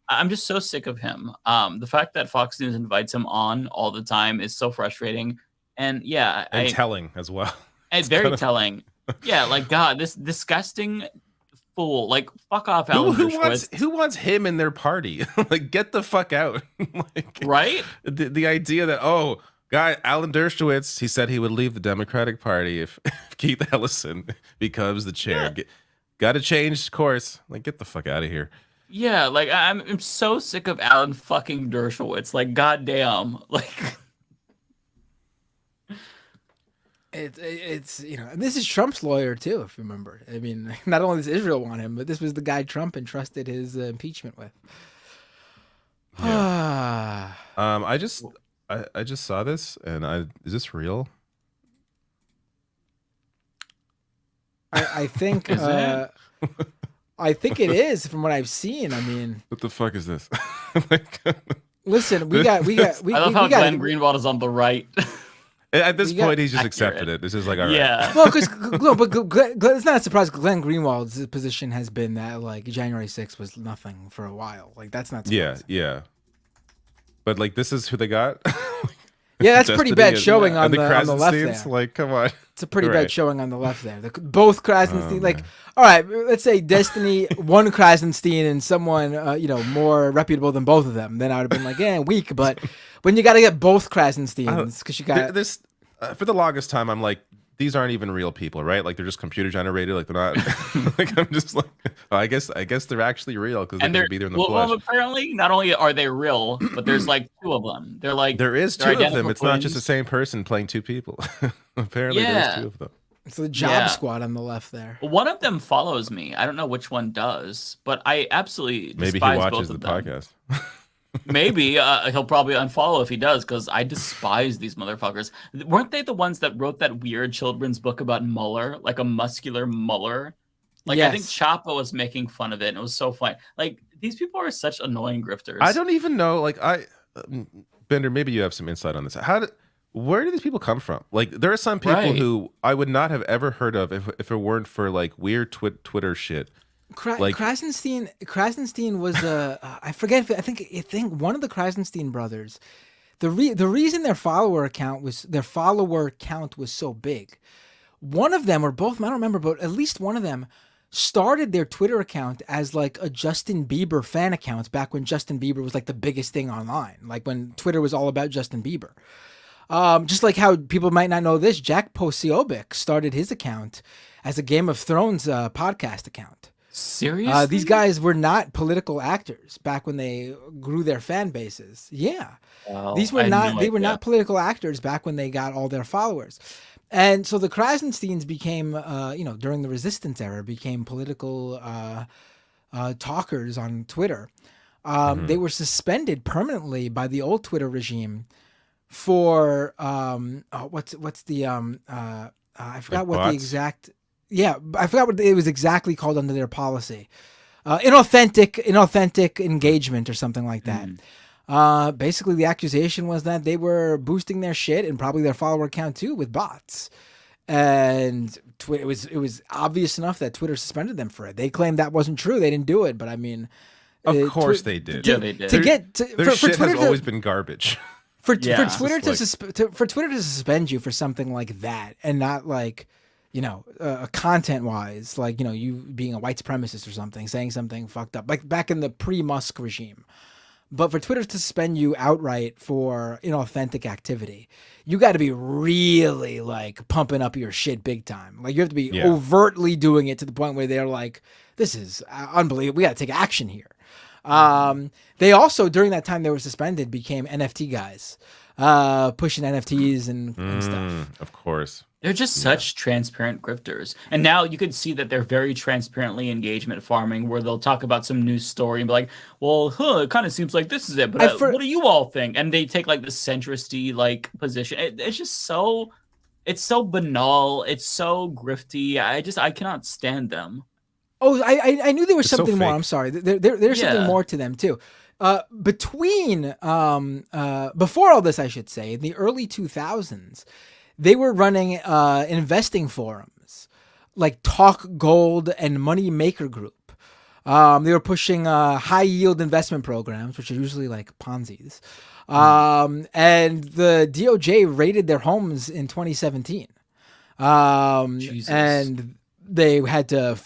I'm just so sick of him. The fact that Fox News invites him on all the time is so frustrating. And yeah. And telling as well. And very telling. Yeah, like, God, this disgusting fool. Like, fuck off, Alan Dershowitz. Who wants him in their party? Like, get the fuck out. Like, right? The idea that, Alan Dershowitz, he said he would leave the Democratic Party if Keith Ellison becomes the chair. Yeah. Got to change course. Like, get the fuck out of here. Yeah, like, I'm so sick of Alan fucking Dershowitz. Like, goddamn. Like... It's and this is Trump's lawyer too, if you remember. I mean, not only does Israel want him, but this was the guy Trump entrusted his impeachment with. Yeah. I just saw this, and is this real? I think I think it is from what I've seen. I mean, what the fuck is this? Listen, we got. I love how Glenn Greenwald is on the right. At this point, he's just accepted it. This is like, all right. Yeah. Well, because it's not a surprise. Glenn Greenwald's position has been that like January 6th was nothing for a while. Like that's not surprising. Yeah. But like, this is who they got. Yeah, that's pretty bad showing on the left there. Like, come on. It's a pretty bad showing on the left there. Both Krasenstein, all right, let's say Destiny, one Krasenstein and someone, more reputable than both of them. Then I would have been like, weak. But when you got to get both Krasensteins, because you got this for the longest time, I'm like, these aren't even real people, right? Like they're just computer generated. Like they're not. Like I'm just like, I guess they're actually real because they can be there in the flesh. Well, apparently, not only are they real, but there's like two of them. They're like there is two of them. It's not just the same person playing two people. Apparently, there's two of them. It's the job squad on the left there. One of them follows me. I don't know which one does, but I absolutely despise maybe he watches both of the them. podcast. Maybe he'll probably unfollow if he does, because I despise these motherfuckers. Weren't they the ones that wrote that weird children's book about Mueller, like a muscular Mueller? Like yes. I think Chapo was making fun of it, and it was so funny. Like these people are such annoying grifters. I don't even know. Like Bender, maybe you have some insight on this. Where do these people come from? Like there are some people who I would not have ever heard of if it weren't for like weird Twitter shit. Krasenstein was I forget. I think one of the Krasenstein brothers. The reason their follower count was so big. One of them or both, I don't remember, but at least one of them started their Twitter account as like a Justin Bieber fan account back when Justin Bieber was like the biggest thing online. Like when Twitter was all about Justin Bieber. Just like how people might not know this, Jack Posobiec started his account as a Game of Thrones podcast account. Seriously? These guys were not political actors back when they grew their fan bases. Yeah. Wow, These were not they were not political actors back when they got all their followers. And so the Krasensteins became during the resistance era became political talkers on Twitter. They were suspended permanently by the old Twitter regime for what's the I forgot what the exact I forgot what it was exactly called under their policy. Inauthentic engagement or something like that. Basically, the accusation was that they were boosting their shit and probably their follower count too with bots. And it was obvious enough that Twitter suspended them for it. They claimed that wasn't true. They didn't do it, but I mean, of course they did. Yeah, they did. Their shit has always been garbage. For Twitter to suspend you for something like that and not like, content wise, like, you being a white supremacist or something, saying something fucked up, like back in the pre-Musk regime. But for Twitter to suspend you outright for inauthentic activity, you got to be really like pumping up your shit big time. Like you have to be overtly doing it to the point where they're like, this is unbelievable. We got to take action here. They also, during that time they were suspended, became NFT guys, pushing NFTs and stuff. Of course. They're just such transparent grifters. And now you can see that they're very transparently engagement farming, where they'll talk about some news story and be like, well, it kind of seems like this is it, but what do you all think? And they take like the centristy like position. It's just it's so banal. It's so grifty. I cannot stand them. Oh, I knew there was It's so something more. fake. I'm sorry. There's something Yeah. more to them too. Between before all this, I should say, in the early 2000s, they were running investing forums like Talk Gold and Money Maker Group. They were pushing high yield investment programs, which are usually like Ponzi's. And the DOJ raided their homes in 2017. And they had to,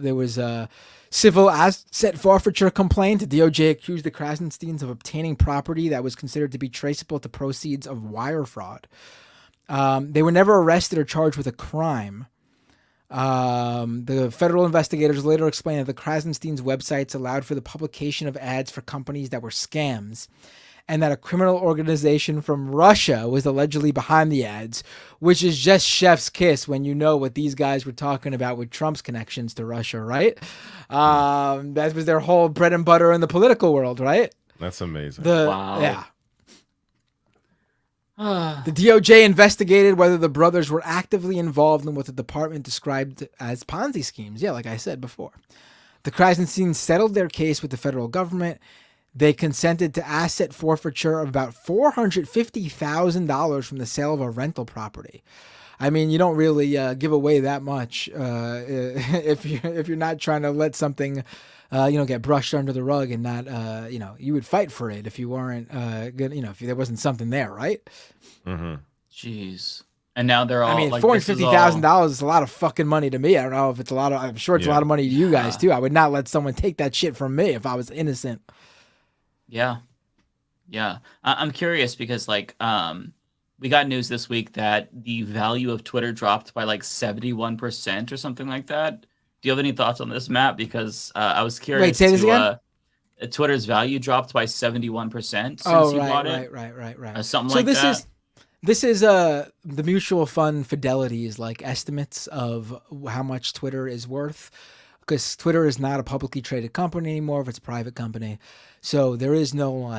there was a civil asset forfeiture complaint. The DOJ accused the Krasensteins of obtaining property that was considered to be traceable to proceeds of wire fraud. They were never arrested or charged with a crime. The federal investigators later explained that the Krasensteins' websites allowed for the publication of ads for companies that were scams, and that a criminal organization from Russia was allegedly behind the ads, which is just chef's kiss when you know what these guys were talking about with Trump's connections to Russia, right? That was their whole bread and butter in the political world, right? That's amazing. Wow. Yeah. The DOJ investigated whether the brothers were actively involved in what the department described as Ponzi schemes. Yeah, like I said before. The Krasensteins settled their case with the federal government. They consented to asset forfeiture of about $450,000 from the sale of a rental property. I mean, you don't really give away that much if you're not trying to let something, get brushed under the rug and not, you would fight for it if you weren't, if there wasn't something there, right? Mm-hmm. Jeez. And now they're all. I mean, like, $450,000 is a lot of fucking money to me. I don't know if it's a lot of. I'm sure it's a lot of money to you guys too. I would not let someone take that shit from me if I was innocent. Yeah. I'm curious because we got news this week that the value of Twitter dropped by like 71% or something like that. Do you have any thoughts on this, Matt? Because I was curious. Wait, say this again? Twitter's value dropped by 71% since you bought it. Right. Something like that. This is the mutual fund Fidelity's like estimates of how much Twitter is worth, because Twitter is not a publicly traded company anymore. If it's a private company, so there is no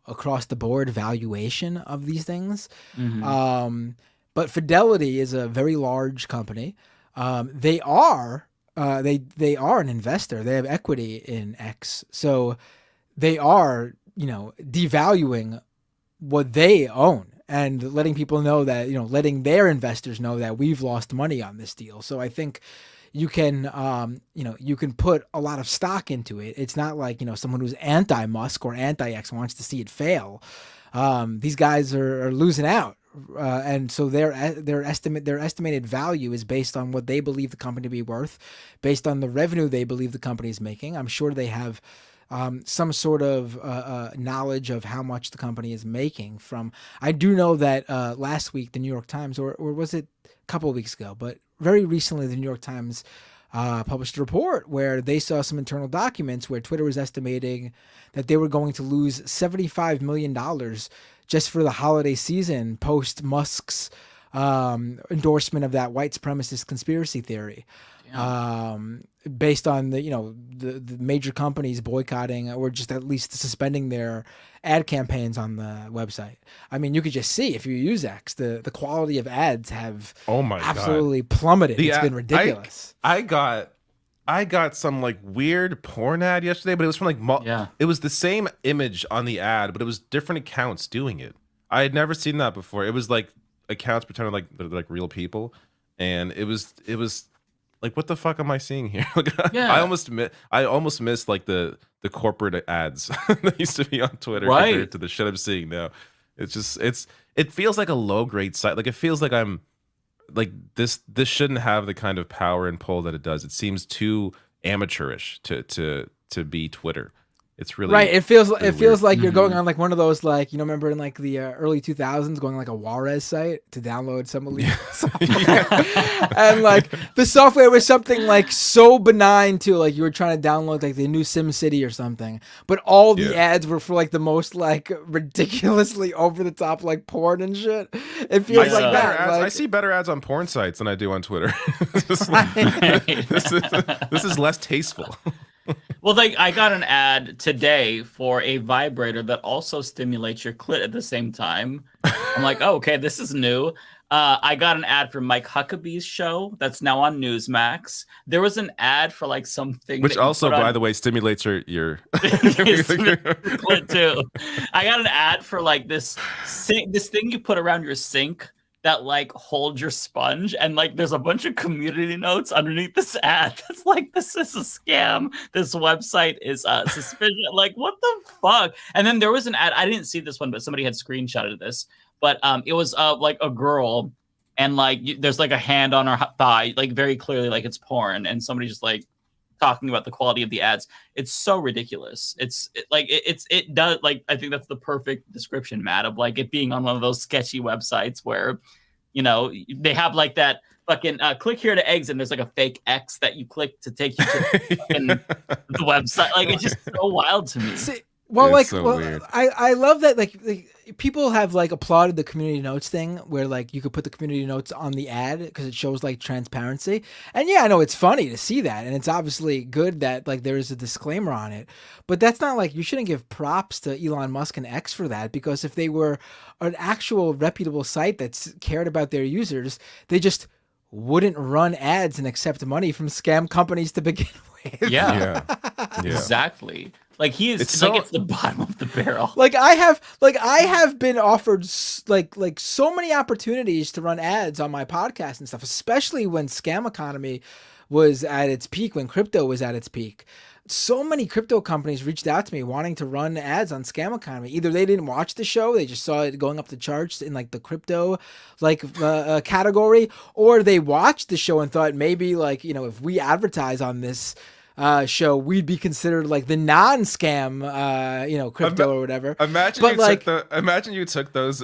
across the board valuation of these things. Mm-hmm. But Fidelity is a very large company. They are an investor. They have equity in X, so they are devaluing what they own and letting people know that letting their investors know that we've lost money on this deal. So I think you can you can put a lot of stock into it. It's not like someone who's anti-Musk or anti-X wants to see it fail. These guys are losing out. And so their estimated value is based on what they believe the company to be worth, based on the revenue they believe the company is making. I'm sure they have some sort of knowledge of how much the company is making from. I do know that last week the New York Times, or was it a couple of weeks ago, but very recently the New York Times published a report where they saw some internal documents where Twitter was estimating that they were going to lose $75 million just for the holiday season post Musk's endorsement of that white supremacist conspiracy theory. Based on the major companies boycotting or just at least suspending their ad campaigns on the website. I mean, you could just see if you use X, the quality of ads have absolutely plummeted. It's been ridiculous. I got some like weird porn ad yesterday, but it was from it was the same image on the ad, but it was different accounts doing it. I had never seen that before. It was like accounts pretending like they're like real people, and it was like, what the fuck am I seeing here? I almost missed like the corporate ads that used to be on Twitter compared to the shit I'm seeing now. It feels like a low grade site. Like it feels like I'm like this shouldn't have the kind of power and pull that it does. It seems too amateurish to be Twitter. It's really right. It feels weird. like you're going on like one of those remember in like the early 2000s going like a Juarez site to download some illegal software, and like the software was something like so benign too, like you were trying to download like the new Sim City or something, but all the ads were for like the most like ridiculously over the top like porn and shit. It feels like that. I see better ads on porn sites than I do on Twitter. This is less tasteful. Well, like I got an ad today for a vibrator that also stimulates your clit at the same time. I'm like, oh, okay, this is new. I got an ad for Mike Huckabee's show that's now on Newsmax. There was an ad for like something, which also, by the way, stimulates your clit too. I got an ad for like this thing you put around your sink that like holds your sponge, and like there's a bunch of community notes underneath this ad that's like, this is a scam, this website is suspicious. Like, what the fuck? And then there was an ad, I didn't see this one, but somebody had screenshotted this, but it was like a girl, and like there's like a hand on her thigh, like very clearly like it's porn, and somebody just like talking about the quality of the ads. It's so ridiculous. It does, like, I think that's the perfect description, Matt, of like it being on one of those sketchy websites where, you know, they have like that fucking click here to exit, and there's like a fake X that you click to take you to the website. Like, it's just so wild to me. Well, it's so weird. I love that like people have like applauded the community notes thing, where like you could put the community notes on the ad because it shows like transparency. And yeah, I know it's funny to see that, and it's obviously good that like there is a disclaimer on it. But that's not like, you shouldn't give props to Elon Musk and X for that, because if they were an actual reputable site that's cared about their users, they just wouldn't run ads and accept money from scam companies to begin with. Yeah. Exactly. Like it's the bottom of the barrel. Like I have been offered like so many opportunities to run ads on my podcast and stuff, especially when scam economy was at its peak, when crypto was at its peak. So many crypto companies reached out to me wanting to run ads on scam economy. Either they didn't watch the show, they just saw it going up the charts in like the crypto category, or they watched the show and thought maybe like, you know, if we advertise on this show, we'd be considered like the non-scam, crypto or whatever. Imagine you took those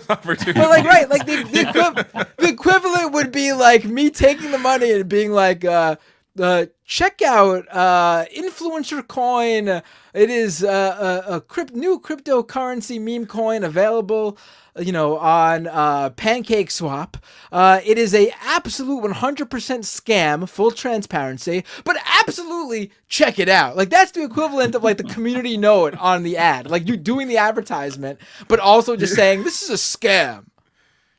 opportunities. But like, right, like the equivalent would be like me taking the money and being like, check out influencer coin. It is a new cryptocurrency meme coin available, on Pancake Swap. It is a absolute 100% scam, full transparency, but absolutely check it out. Like, that's the equivalent of like the community note on the ad. Like, you doing the advertisement, but also just saying, this is a scam.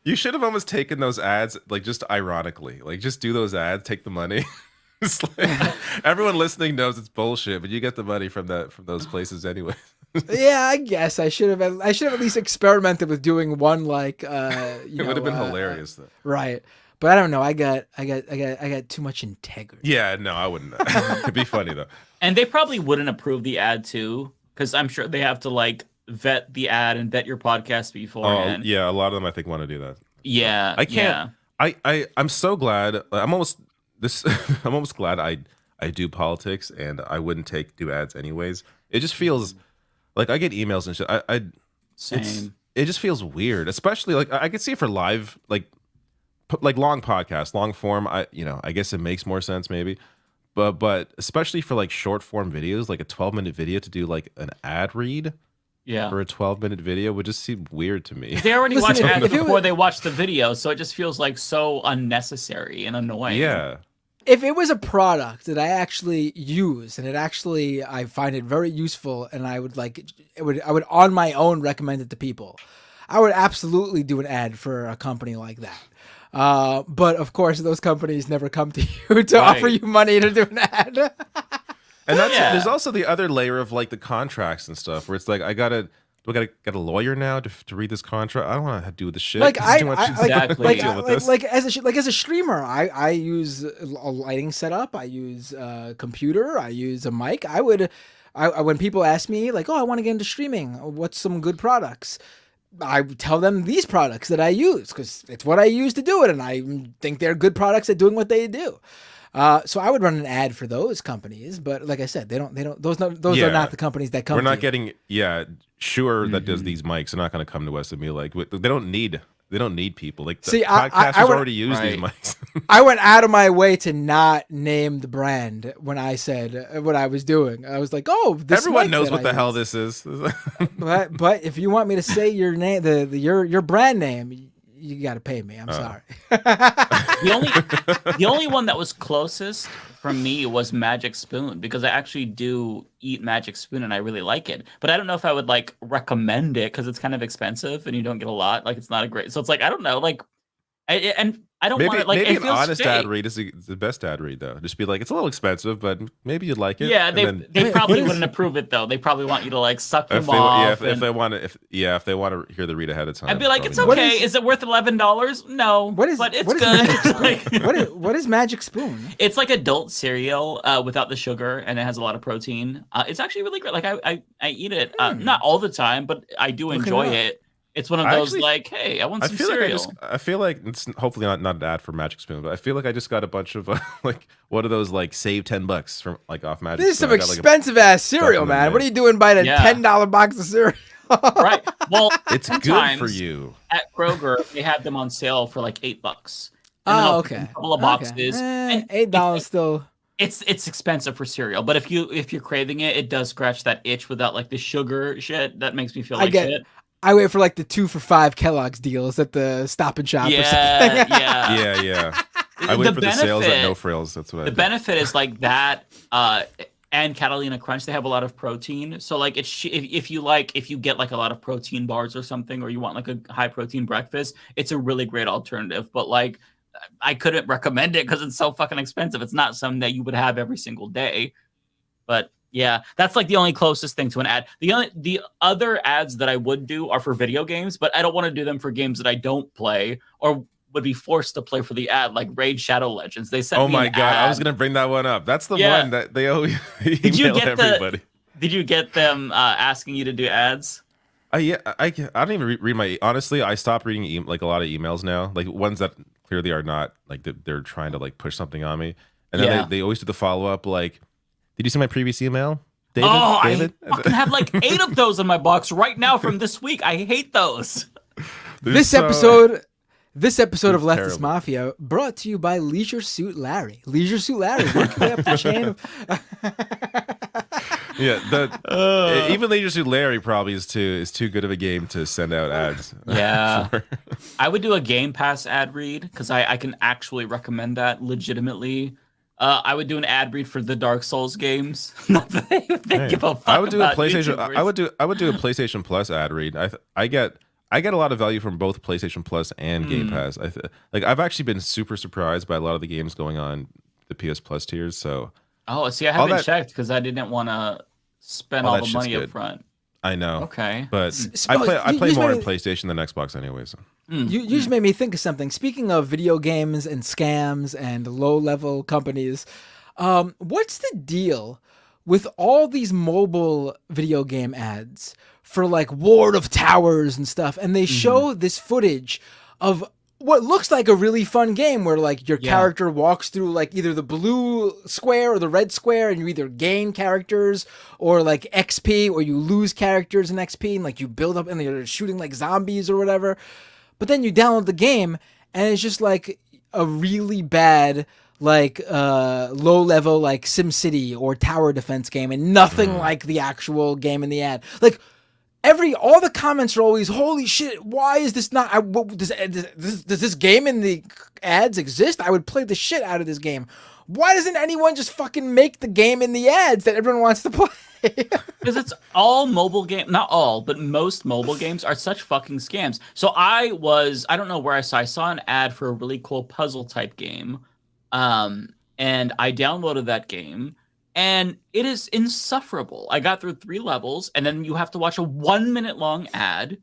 You should have almost taken those ads, like, just ironically. Like, just do those ads, take the money. It's like, everyone listening knows it's bullshit, but you get the money from those places anyway. Yeah, I guess I should have at least experimented with doing one like it would have been hilarious though. Right. But I don't know. I got too much integrity. Yeah, no, I wouldn't. It'd be funny though. And they probably wouldn't approve the ad too, because I'm sure they have to like vet the ad and vet your podcast beforehand. Oh, yeah, a lot of them I think want to do that. Yeah. I can't. Yeah. I'm so glad. I'm almost glad I do politics and I wouldn't do ads anyways. It just feels like I get emails and shit. Same. It just feels weird, especially like I could see it for live, like long podcasts, long form. I guess it makes more sense maybe, but especially for like short form videos, like a 12-minute video to do like an ad read. Yeah. For a 12-minute video would just seem weird to me. They already watch ads before they watch the video, so it just feels like so unnecessary and annoying. Yeah. If it was a product that I actually use and I find it very useful and I would on my own recommend it to people, I would absolutely do an ad for a company like that. But of course, those companies never come to you to offer you money to do an ad. And there's also the other layer of like the contracts and stuff where it's like, do I gotta get a lawyer now to read this contract? I don't want to do this shit. Like as a streamer, I use a lighting setup. I use a computer. I use a mic. When people ask me like, oh, I want to get into streaming, what's some good products? I tell them these products that I use because it's what I use to do it, and I think they're good products at doing what they do. So I would run an ad for those companies, but like I said, those are not the companies that come. We're not getting Shure that does these mics are not going to come to us and be like, they don't need people. Like the podcasters already use these mics. I went out of my way to not name the brand when I said what I was doing. I was like, oh, everyone knows what the hell this is. but if you want me to say your name, your brand name, you got to pay me. I'm sorry. The only one that was closest from me was Magic Spoon, because I actually do eat Magic Spoon and I really like it. But I don't know if I would like recommend it because it's kind of expensive and you don't get a lot. Like it's not a great. So it's like I don't know. Like, I don't want to like. Maybe it an feels honest fake. ad read is the best ad read though. Just be like, it's a little expensive, but maybe you'd like it. Yeah, and they probably wouldn't approve it though. They probably want you to like suck them if they, off. if they want to hear the read ahead of time, I'd be like, it's probably okay. Is it worth $11? No, but it's good. What is Magic Spoon? It's like adult cereal without the sugar, and it has a lot of protein. It's actually really great. Like I eat it not all the time, but I do enjoy it. It's one of those like, hey, I want some cereal. I feel like it's hopefully not an ad for Magic Spoon, but I feel like I just got a bunch of like what are those like save $10 from like off Magic. This is Spoon. some expensive ass cereal, man. What are you doing buying a $10 box of cereal? Right. Well, it's good for you. At Kroger, they have them on sale for like $8. Oh, okay. A couple of boxes. And $8 still. It's expensive for cereal, but if you're craving it, it does scratch that itch without like the sugar shit that makes me feel like shit. I wait for like the 2 for $5 Kellogg's deals at the Stop and Shop or something. Yeah. I wait for the sales at No Frills. That's what I do. The benefit is like that and Catalina Crunch, they have a lot of protein. So like if you get like a lot of protein bars or something, or you want like a high protein breakfast, it's a really great alternative. But like I couldn't recommend it because it's so fucking expensive. It's not something that you would have every single day. But yeah, that's like the only closest thing to an ad. The other ads that I would do are for video games, but I don't want to do them for games that I don't play or would be forced to play for the ad, like Raid Shadow Legends. They sent me my god, ad. I was gonna bring that one up. That's the one that they always email everybody. Did you get them asking you to do ads? Yeah, I don't even read my. Honestly, I stopped reading like a lot of emails now, like ones that clearly are not like they're trying to like push something on me, and then they always do the follow up like. Did you see my previous email, David? I fucking have like 8 of those in my box right now from this week. I hate those. This episode of Leftist Mafia brought to you by Leisure Suit Larry. Leisure Suit Larry, work your way up the chain of... Yeah, even Leisure Suit Larry probably is too good of a game to send out ads. Yeah, I would do a Game Pass ad read because I can actually recommend that legitimately. I would do an ad read for the Dark Souls games. Not that they give a fuck. I would do a about PlayStation. YouTubers. I would do a PlayStation Plus ad read. I get a lot of value from both PlayStation Plus and Game Pass. I've actually been super surprised by a lot of the games going on the PS Plus tiers. So see, I haven't checked because I didn't want to spend all the money up front. I know. Okay, but I play more on PlayStation than Xbox anyway. So. You just made me think of something. Speaking of video games and scams and low-level companies, what's the deal with all these mobile video game ads for like Ward of Towers and stuff? And they show this footage of what looks like a really fun game where like your character walks through like either the blue square or the red square, and you either gain characters or like XP, or you lose characters in XP, and like you build up and you're shooting like zombies or whatever. But then you download the game and it's just like a really bad like low level like SimCity or tower defense game, and nothing like the actual game in the ad. Like all the comments are always, holy shit, why is this not does this game in the ads exist? I would play the shit out of this game. Why doesn't anyone just fucking make the game in the ads that everyone wants to play? Because it's all mobile game, not all, but most mobile games are such fucking scams. So I don't know where I saw an ad for a really cool puzzle type game. And I downloaded that game and it is insufferable. I got through 3 levels and then you have to watch a 1 minute long ad.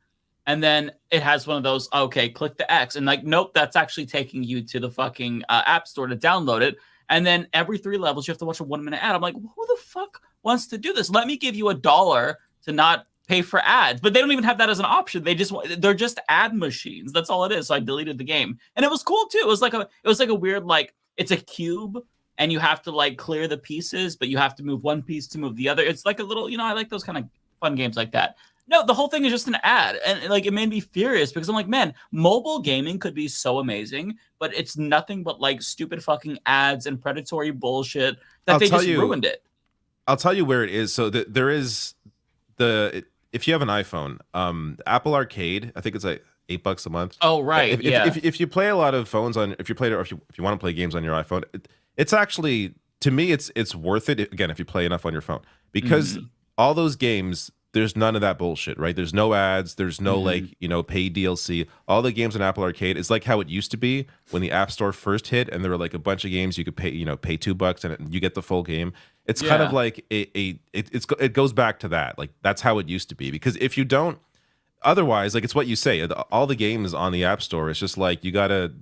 And then it has one of those, okay, click the X. And like, nope, that's actually taking you to the fucking app store to download it. And then every 3 levels, you have to watch a 1 minute ad. I'm like, who the fuck wants to do this? Let me give you $1 to not pay for ads. But they don't even have that as an option. They're just ad machines. That's all it is. So I deleted the game. And it was cool too. It was like a weird, like, it's a cube and you have to like clear the pieces, but you have to move one piece to move the other. It's like a little, I like those kind of fun games like that. No, the whole thing is just an ad. And like it made me furious because I'm like, man, mobile gaming could be so amazing, but it's nothing but like stupid fucking ads and predatory bullshit that they just ruined it. I'll tell you where it is. So there is if you have an iPhone, Apple Arcade, I think it's like $8 a month. Oh right, If you play a lot of phones on, if you want to play games on your iPhone, it's actually, to me, it's worth it. Again, if you play enough on your phone, because all those games, there's none of that bullshit, right? There's no ads. There's no paid DLC. All the games on Apple Arcade is like how it used to be when the App Store first hit, and there were like a bunch of games you could pay, pay $2 and you get the full game. It's kind of like it goes back to that. Like that's how it used to be. Because if you don't, otherwise, like it's what you say. All the games on the App Store, it's just like you gotta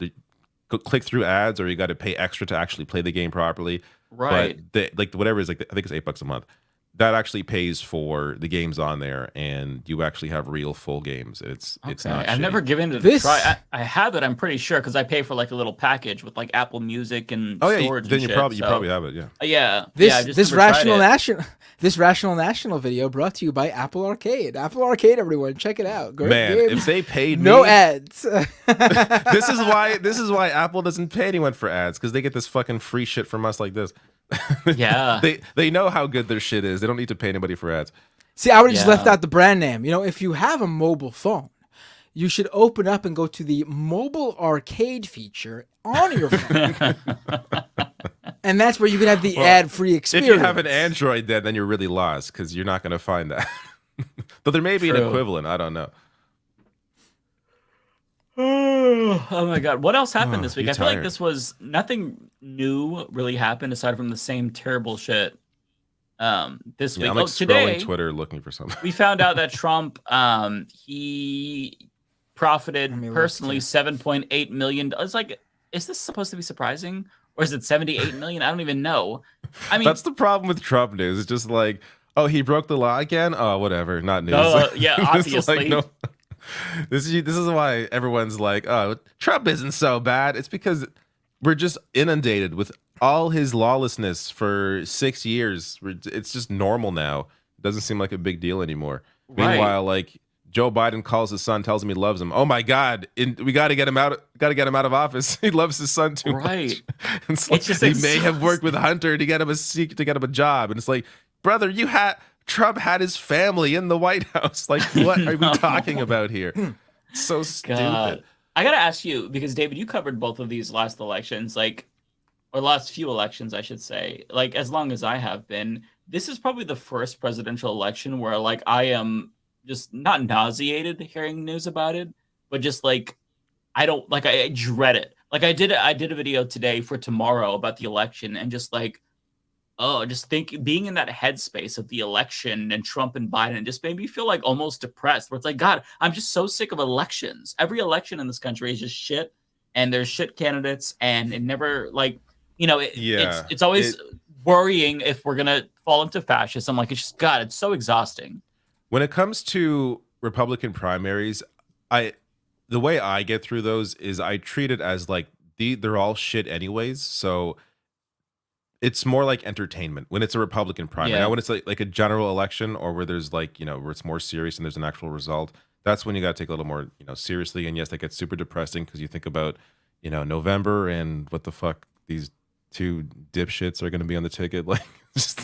click through ads, or you got to pay extra to actually play the game properly. Right. But like whatever it is, like I think it's $8 a month. That actually pays for the games on there, and you actually have real full games. It's not. I've shitty. never given it a try. I have it. I'm pretty sure because I pay for like a little package with like Apple Music and storage. Then and you probably have it. Yeah. Yeah. This Rational National video brought to you by Apple Arcade. Apple Arcade, everyone, check it out. Great game. If they paid no me, ads. this is why Apple doesn't pay anyone for ads, because they get this fucking free shit from us like this. Yeah. They know how good their shit is. They don't need to pay anybody for ads. See, I would have just left out the brand name. If you have a mobile phone, you should open up and go to the mobile arcade feature on your phone. And that's where you can have the ad-free experience. If you have an Android, then you're really lost, because you're not going to find that. Though there may be an equivalent. I don't know. Oh my god, what else happened this week? I feel like this was nothing new really happened aside from the same terrible shit this week. I'm like today, scrolling Twitter looking for something. We found out that Trump he profited personally $7.8 million. It's like, is this supposed to be surprising, or is it 78 million? I don't even know. I mean, that's the problem with Trump news. It's just like, oh, he broke the law again. Oh, whatever, not news. Yeah, obviously. Like, no. This is why everyone's like, oh, Trump isn't so bad. It's because we're just inundated with all his lawlessness for 6 years. It's just normal now. It doesn't seem like a big deal anymore. Right. Meanwhile, like Joe Biden calls his son, tells him he loves him. Oh my God, we got to get him out. Got to get him out of office. He loves his son too much. It's like, he may have worked with Hunter to get him a job, and it's like, brother, Trump had his family in the White House. Like, what are we talking about here? It's so stupid. God. I gotta ask you, because David, you covered both of these last elections, or last few elections, I should say, like as long as I have been. This is probably the first presidential election where like I am just not nauseated hearing news about it, but just like I dread it. Like I did a video today for tomorrow about the election, and just like, just being in that headspace of the election and Trump and Biden just made me feel like almost depressed, where it's like, God, I'm just so sick of elections. Every election in this country is just shit, and there's shit candidates, and it never it's always worrying if we're going to fall into fascism. Like, it's just, God, it's so exhausting. When it comes to Republican primaries, the way I get through those is I treat it as like they're all shit anyways. So it's more like entertainment when it's a Republican primary. Yeah. Now, when it's like a general election, or where there's like, where it's more serious and there's an actual result, that's when you got to take a little more, seriously. And yes, that gets super depressing because you think about, November and what the fuck these two dipshits are going to be on the ticket. Like, it's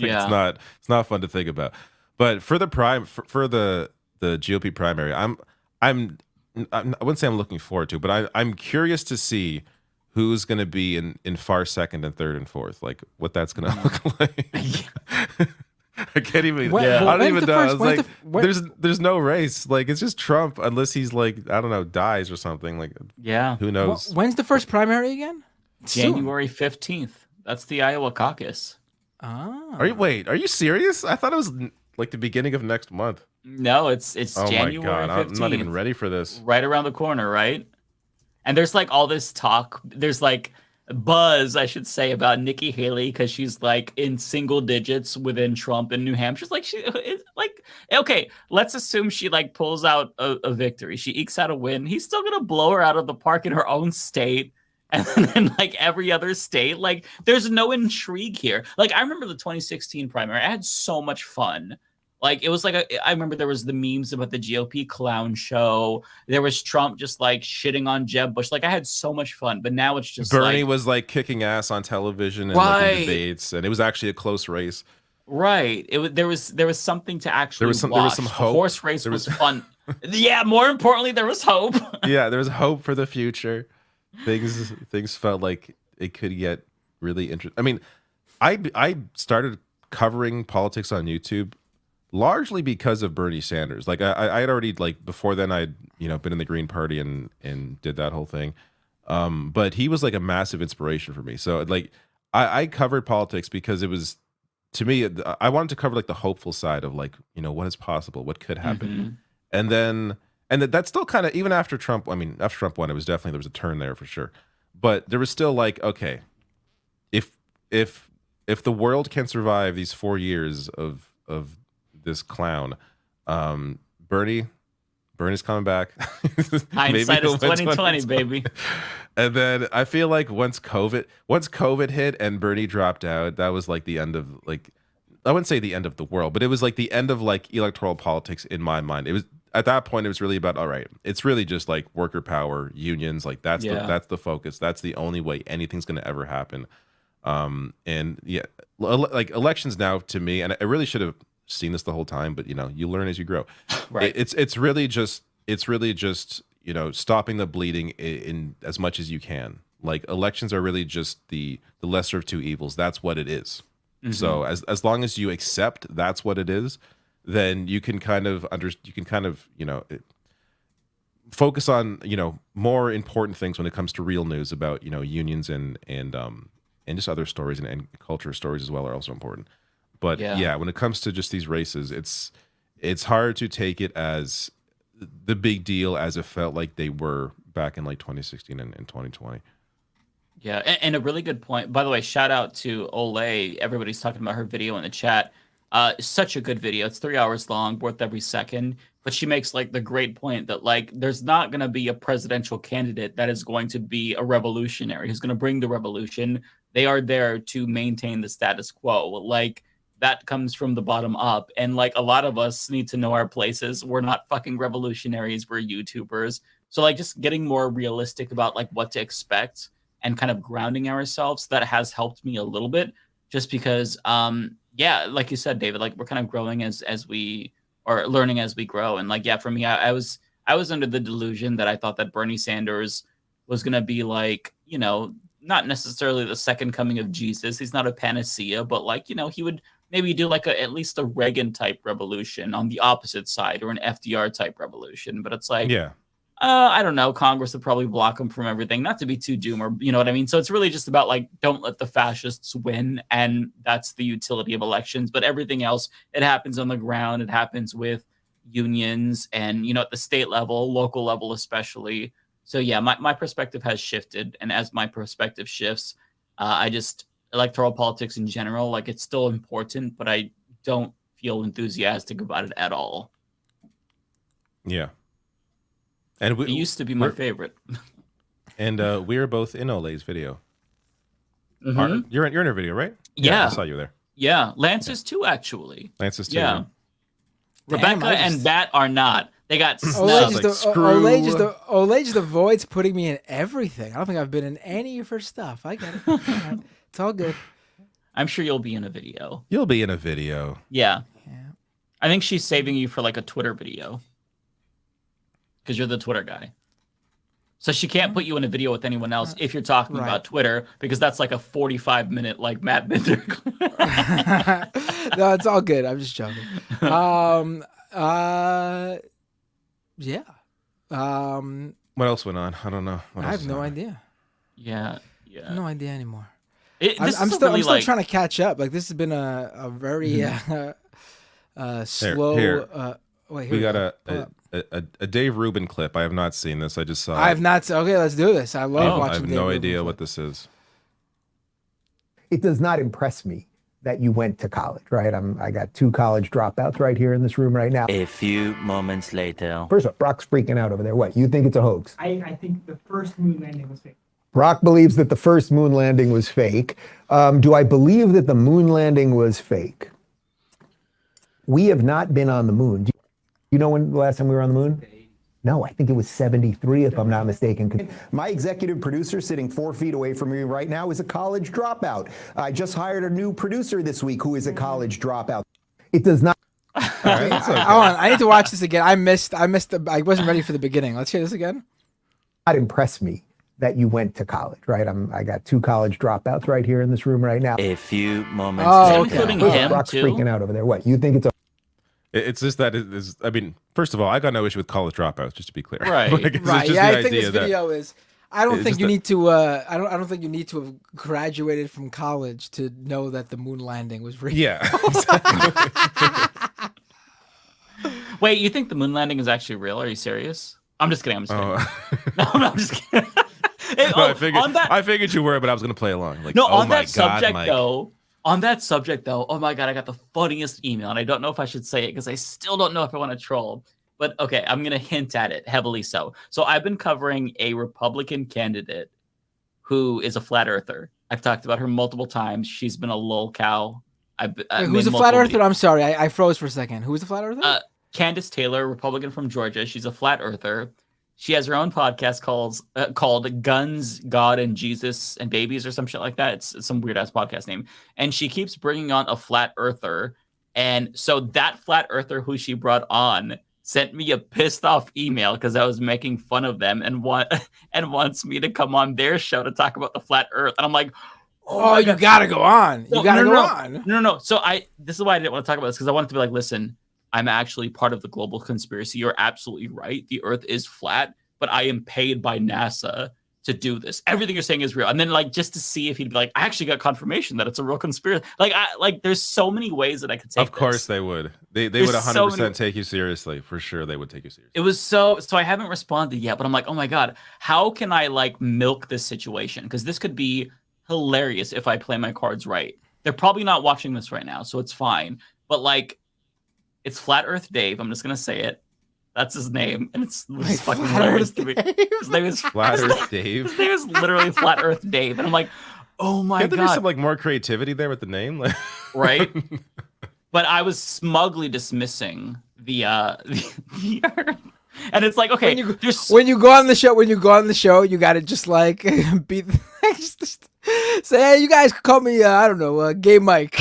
not fun to think about. But for the the GOP primary, I wouldn't say I'm looking forward to, but I'm curious to see who's going to be in far second and third and fourth, like what that's going to look like. I can't even. I don't even know. It's like there's no race. Like, it's just Trump, unless he's like, I don't know, dies or something. Like, who knows? When's the first primary again? January 15th. That's the Iowa caucus. Oh. Are you serious? I thought it was like the beginning of next month. No, it's January 15th. I'm not even ready for this. Right around the corner, right? And there's like all this talk. There's like buzz, I should say, about Nikki Haley, because she's like in single digits within Trump in New Hampshire. Okay, let's assume she like pulls out a victory. She ekes out a win. He's still gonna blow her out of the park in her own state. And then like every other state, like there's no intrigue here. Like, I remember the 2016 primary. I had so much fun. Like, it was like I remember there was the memes about the GOP clown show. There was Trump just like shitting on Jeb Bush. Like, I had so much fun. But now it's just Bernie was like kicking ass on television and like in debates, and it was actually a close race. Right. There was something to actually watch. There was some hope. The horse race was fun. Yeah, more importantly, there was hope. Yeah, there was hope for the future. Things felt like it could get really interesting. I mean, I started covering politics on YouTube largely because of Bernie Sanders. Like I had already, like, before then I'd been in the Green Party and did that whole thing. But he was like a massive inspiration for me. So like I covered politics because it was, to me, I wanted to cover like the hopeful side of like, what is possible, what could happen. And then that's still kind of, even after Trump, I mean, after Trump won, it was definitely, there was a turn there for sure. But there was still like, okay, if the world can survive these 4 years of this clown, Bernie's coming back. Hindsight is 2020, baby. And then I feel like once COVID hit and Bernie dropped out, that was like the end of, like, I wouldn't say the end of the world, but it was like the end of like electoral politics in my mind. It was, at that point, it was really about, all right, it's really just like worker power, unions, like that's the focus. That's the only way anything's going to ever happen. And yeah, like elections now, to me, and I really should have seen this the whole time, but you learn as you grow. Right. It's really just stopping the bleeding in as much as you can. Like, elections are really just the lesser of two evils. That's what it is. So as long as you accept that's what it is, then you can kind of focus on more important things when it comes to real news about unions and just other stories, and culture stories as well are also important. But yeah, when it comes to just these races, it's hard to take it as the big deal as it felt like they were back in like 2016 and 2020. Yeah, and a really good point. By the way, shout out to Olay. Everybody's talking about her video in the chat. Such a good video. It's 3 hours long, worth every second. But she makes like the great point that like there's not going to be a presidential candidate that is going to be a revolutionary who's going to bring the revolution. They are there to maintain the status quo. Like, that comes from the bottom up. And like a lot of us need to know our places. We're not fucking revolutionaries. We're YouTubers. So like just getting more realistic about like what to expect and kind of grounding ourselves, that has helped me a little bit, just because, yeah, like you said, David, like we're kind of growing as we, or learning as we grow. And like, yeah, for me, I was under the delusion that I thought that Bernie Sanders was going to be like, not necessarily the second coming of Jesus. He's not a panacea, but like, he would maybe do like at least a Reagan type revolution on the opposite side, or an FDR type revolution. But it's like, yeah. I don't know. Congress would probably block him from everything. Not to be too doom, or you know what I mean? So it's really just about like, don't let the fascists win. And that's the utility of elections. But everything else, it happens on the ground. It happens with unions and, at the state level, local level especially. So yeah, my perspective has shifted. And as my perspective shifts, electoral politics in general, like it's still important, but I don't feel enthusiastic about it at all. Yeah. And it used to be my favorite. And we are both in Olay's video. Mm-hmm. You're in her video, right? Yeah. I saw you there. Yeah. Lance is too, actually. Lance is too. Yeah. Right? Rebecca and Bat are not. They got snubbed. Olay just avoids putting me in everything. I don't think I've been in any of her stuff. I get it. It's all good. I'm sure you'll be in a video. You'll be in a video. Yeah. I think she's saving you for like a Twitter video, because you're the Twitter guy. So she can't put you in a video with anyone else if you're talking about Twitter, because that's like a 45-minute like Matt Binder. No, it's all good. I'm just joking. Yeah. What else went on? I don't know. I have no idea. Yeah. No idea anymore. I'm still trying to catch up. Like, this has been a very slow. Here. Wait, we got a Dave Rubin clip. I have not seen this. I just saw. I have not. Okay, let's do this. I love watching. I have Dave no Rubin idea clip. what this is. It does not impress me that you went to college, right? I got 2 college dropouts right here in this room right now. A few moments later. First off, Brock's freaking out over there. What, you think it's a hoax? I think the first moon landing was fake. Brock believes that the first moon landing was fake. Do I believe that the moon landing was fake? We have not been on the moon. Do you know when the last time we were on the moon? No, I think it was 73, if I'm not mistaken. My executive producer sitting 4 feet away from me right now is a college dropout. I just hired a new producer this week who is a college dropout. It does not. right, okay. I need to watch this again. I wasn't ready for the beginning. Let's hear this again. Not impress me that you went to college, right? I got 2 college dropouts right here in this room right now. A few moments later. Including him Brock's too. freaking out over there. What, you think it's It's just that it is. I mean, first of all, I got no issue with college dropouts. Just to be clear, Right. Right. Yeah, I think this video is. I don't think you that- need to. I don't think you need to have graduated from college to know that the moon landing was real. Yeah. Exactly. Wait, you think the moon landing is actually real? Are you serious? I'm just kidding. Oh. No, I'm just kidding. Hey, No, I figured you were, but I was gonna play along. Like, no, oh on my that subject God, Mike. though. On that subject though, oh my God, I got the funniest email, and I don't know if I should say it because I still don't know if I want to troll. But okay, I'm gonna hint at it heavily. So I've been covering a Republican candidate who is a flat earther. I've talked about her multiple times. She's been a lol cow. Wait, who's a flat earther? I'm sorry, I froze for a second. Who's a flat earther? Candace Taylor, Republican from Georgia. She's a flat earther. She has her own podcast called Guns, God, and Jesus and Babies or some shit like that. It's some weird ass podcast name. And she keeps bringing on a flat earther. And so that flat earther who she brought on sent me a pissed off email because I was making fun of them and wants me to come on their show to talk about the flat earth. And I'm like, oh you gotta go on. You gotta go on. No. So this is why I didn't want to talk about this, because I wanted to be like, listen, I'm actually part of the global conspiracy. You're absolutely right. The earth is flat, but I am paid by NASA to do this. Everything you're saying is real. And then like, just to see if he'd be like, I actually got confirmation that it's a real conspiracy. Like there's so many ways that I could take Of course this. they would. They would 100% take you seriously. For sure they would take you seriously. It was so I haven't responded yet, but I'm like, oh my God, how can I like milk this situation? Because this could be hilarious if I play my cards right. They're probably not watching this right now, so it's fine. But like, it's Flat Earth Dave. I'm just gonna say it. That's his name, and it's fucking hilarious to me. His name is Flat Earth Dave. His name is literally Flat Earth Dave, and I'm like, oh my Can't God. there be some like more creativity there with the name, right? But I was smugly dismissing the Earth. And it's like, okay, when you go on the show, you gotta just like just say, hey, you guys could call me, I don't know, Gay Mike.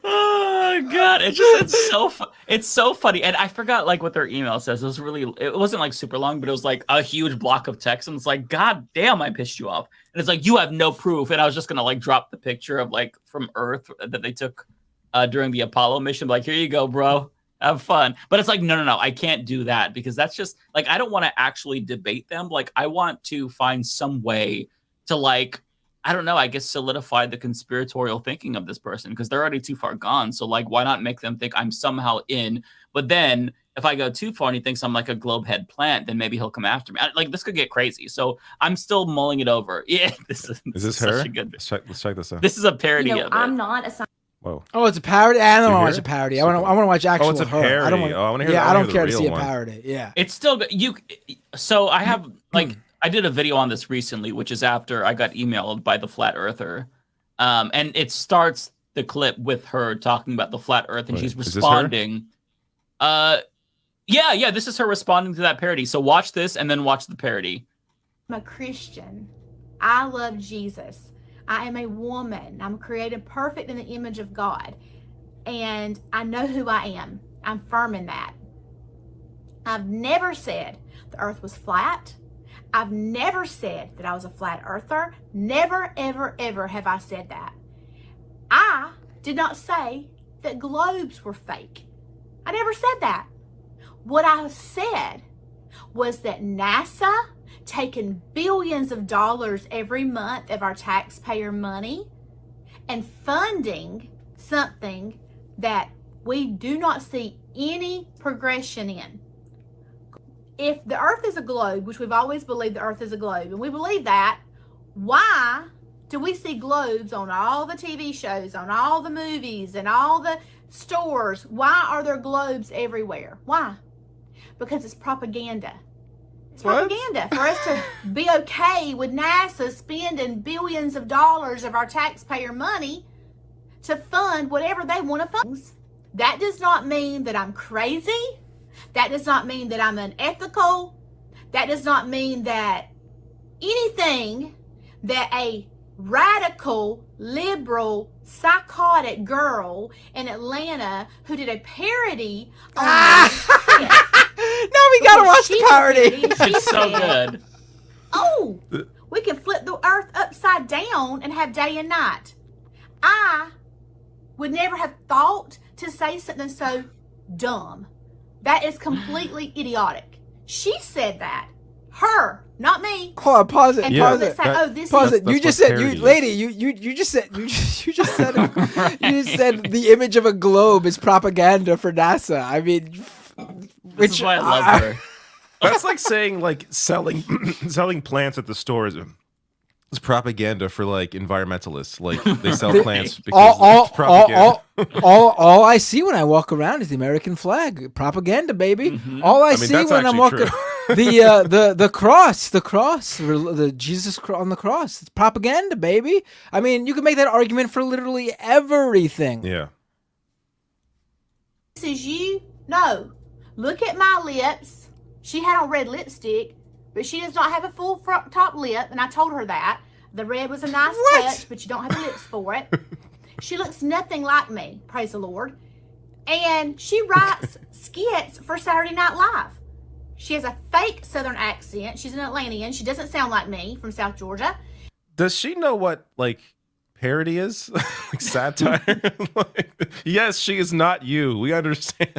Oh God, it's so funny, and I forgot like what their email says. It wasn't like super long, but it was like a huge block of text, and it's like, God damn, I pissed you off. And it's like, you have no proof, and I was just gonna like drop the picture of like from Earth that they took during the Apollo mission, like, here you go, bro, have fun. But it's like, no, I can't do that, because that's just like, I don't want to actually debate them. Like, I want to find some way to like, I don't know, I guess solidify the conspiratorial thinking of this person, because they're already too far gone. So like, why not make them think I'm somehow in? But then if I go too far and he thinks I'm like a globe head plant, then maybe he'll come after me. Like, this could get crazy. So I'm still mulling it over. Yeah, this is her? Such a good. Let's check this out. This is a parody of it. I'm not a. Whoa. Oh, it's a parody. I don't want to watch a parody. I want to watch actual. it's a her. parody. I don't want. I want to hear. Yeah, I don't care to see a one. parody. Yeah, It's still good. So I have like, I did a video on this recently, which is after I got emailed by the flat earther, and it starts the clip with her talking about the flat earth, and Wait, she's is this her? responding. Yeah, this is her responding to that parody. So watch this and then watch the parody. I'm a Christian. I love Jesus. I am a woman. I'm created perfect in the image of God. And I know who I am. I'm firm in that. I've never said the earth was flat. I've never said that I was a flat earther. Never, ever, ever have I said that. I did not say that globes were fake. I never said that. What I said was that NASA taking billions of dollars every month of our taxpayer money and funding something that we do not see any progression in. If the earth is a globe, which we've always believed the earth is a globe, and we believe that, why do we see globes on all the TV shows, on all the movies, and all the stores? Why are there globes everywhere? Why? Because it's propaganda. It's propaganda for us to be okay with NASA spending billions of dollars of our taxpayer money to fund whatever they want to fund. That does not mean that I'm crazy. That does not mean that I'm unethical. That does not mean that anything that a radical liberal, psychotic girl in Atlanta who did a parody on Now we gotta watch the parody. It's so good. Oh, we can flip the earth upside down and have day and night. I would never have thought to say something so dumb. That is completely idiotic. She said that. Her, not me. Hold on, pause it. And Pause people it. that say, oh, this Pause is it. You just said, lady. You just said you just said you just said the image of a globe is propaganda for NASA. I mean, This is why I love her. That's like saying like selling plants at the stores is propaganda for like environmentalists. Like they sell plants because it's propaganda. all I see when I walk around is the American flag. Propaganda, baby. Mm-hmm. All I see when I'm walking the cross, the Jesus on the cross. It's propaganda, baby. I mean, you can make that argument for literally everything. Yeah. This is you? No. Look at my lips. She had on red lipstick, but she does not have a full front top lip, and I told her that. The red was a nice touch, but you don't have the lips for it. She looks nothing like me, praise the Lord. And she writes skits for Saturday Night Live. She has a fake Southern accent. She's an Atlantean. She doesn't sound like me from South Georgia. Does she know what like parody is? Like satire? Like, yes, she is not you. We understand.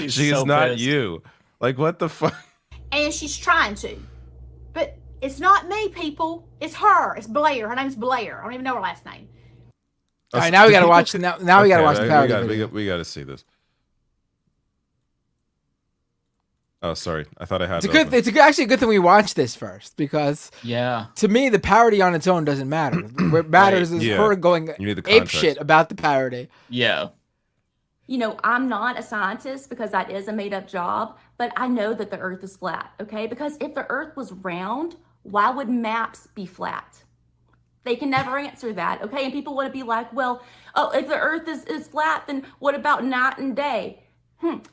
She is not pissed. you. Like what the fuck? And she's trying to. But it's not me, people. It's her. It's Blair. Her name's Blair. I don't even know her last name. All right, now we gotta watch. Now we gotta watch the parody. We gotta see this. Oh, sorry. I thought I had. It's actually a good thing we watch this first because to me the parody on its own doesn't matter. What matters is her going apeshit about the parody. Yeah. You know, I'm not a scientist because that is a made-up job, but I know that the Earth is flat, okay? Because if the Earth was round, why would maps be flat? They can never answer that, okay? And people want to be like, well, oh, if the Earth is flat, then what about night and day?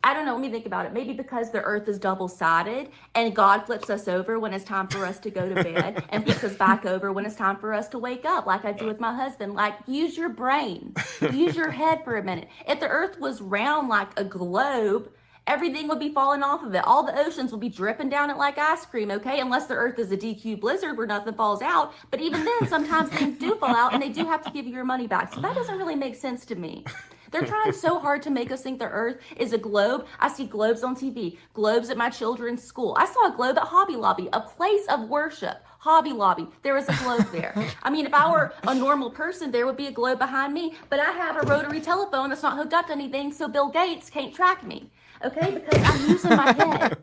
I don't know. Let me think about it. Maybe because the Earth is double-sided and God flips us over when it's time for us to go to bed and flips us back over when it's time for us to wake up, like I do with my husband. Like, use your brain. Use your head for a minute. If the Earth was round like a globe, everything would be falling off of it. All the oceans would be dripping down it like ice cream, okay? Unless the Earth is a DQ blizzard where nothing falls out. But even then, sometimes things do fall out and they do have to give you your money back. So that doesn't really make sense to me. They're trying so hard to make us think the Earth is a globe. I see globes on TV, globes at my children's school. I saw a globe at Hobby Lobby, a place of worship. Hobby Lobby, there was a globe there. I mean, if I were a normal person, there would be a globe behind me, but I have a rotary telephone that's not hooked up to anything, so Bill Gates can't track me, okay? Because I'm using my head.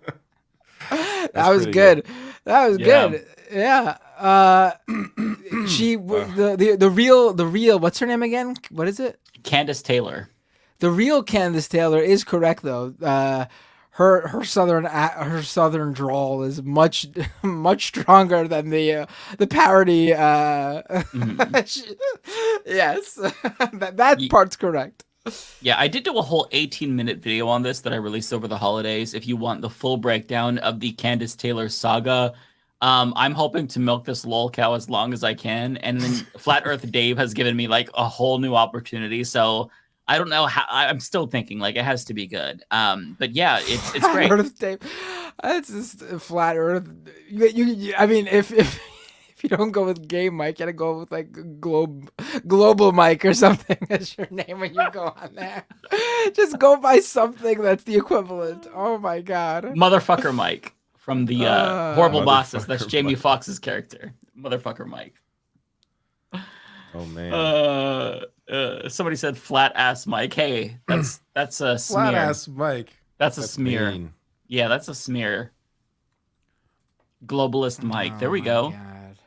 That was good. That was good. Yeah. The real, what's her name again? What is it? Candace Taylor. The real Candace Taylor is correct though. Her southern drawl is much stronger than the parody. Yes, that part's correct. Yeah, I did do a whole 18-minute video on this that I released over the holidays. If you want the full breakdown of the Candace Taylor saga, I'm hoping to milk this lol cow as long as I can. And then Flat Earth Dave has given me like a whole new opportunity. So I don't know how. I'm still thinking like it has to be good. But yeah, it's great. Earth Dave, it's just Flat Earth. I mean, if you don't go with Gay Mike, you gotta go with like Global Mike or something as your name when you go on there. Just go by something that's the equivalent. Oh my god, Motherfucker Mike from the Horrible Bosses. That's Jamie Foxx's character. Motherfucker Mike. Oh man. Somebody said flat ass Mike. Hey, that's a smear. Flat ass Mike. That's a smear. Mean. Yeah, that's a smear. Globalist Mike. There we go. God.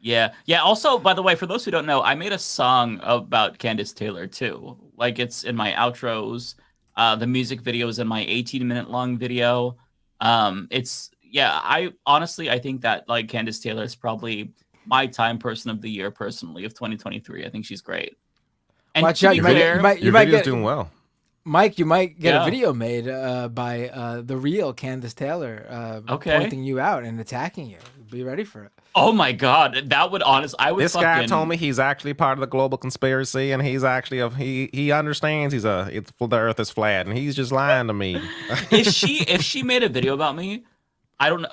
Yeah. Also, by the way, for those who don't know, I made a song about Candace Taylor too. Like it's in my outros. The music video is in my 18-minute long video. I honestly think that like Candace Taylor is probably my Time Person of the Year personally of 2023. I think she's great. And watch out, you might get doing well. Mike, you might get a video made by the real Candace Taylor pointing you out and attacking you. Be ready for it. Oh my God, that would I would. This guy told me he's actually part of the global conspiracy, and he's actually he understands the Earth is flat, and he's just lying to me. if she made a video about me, I don't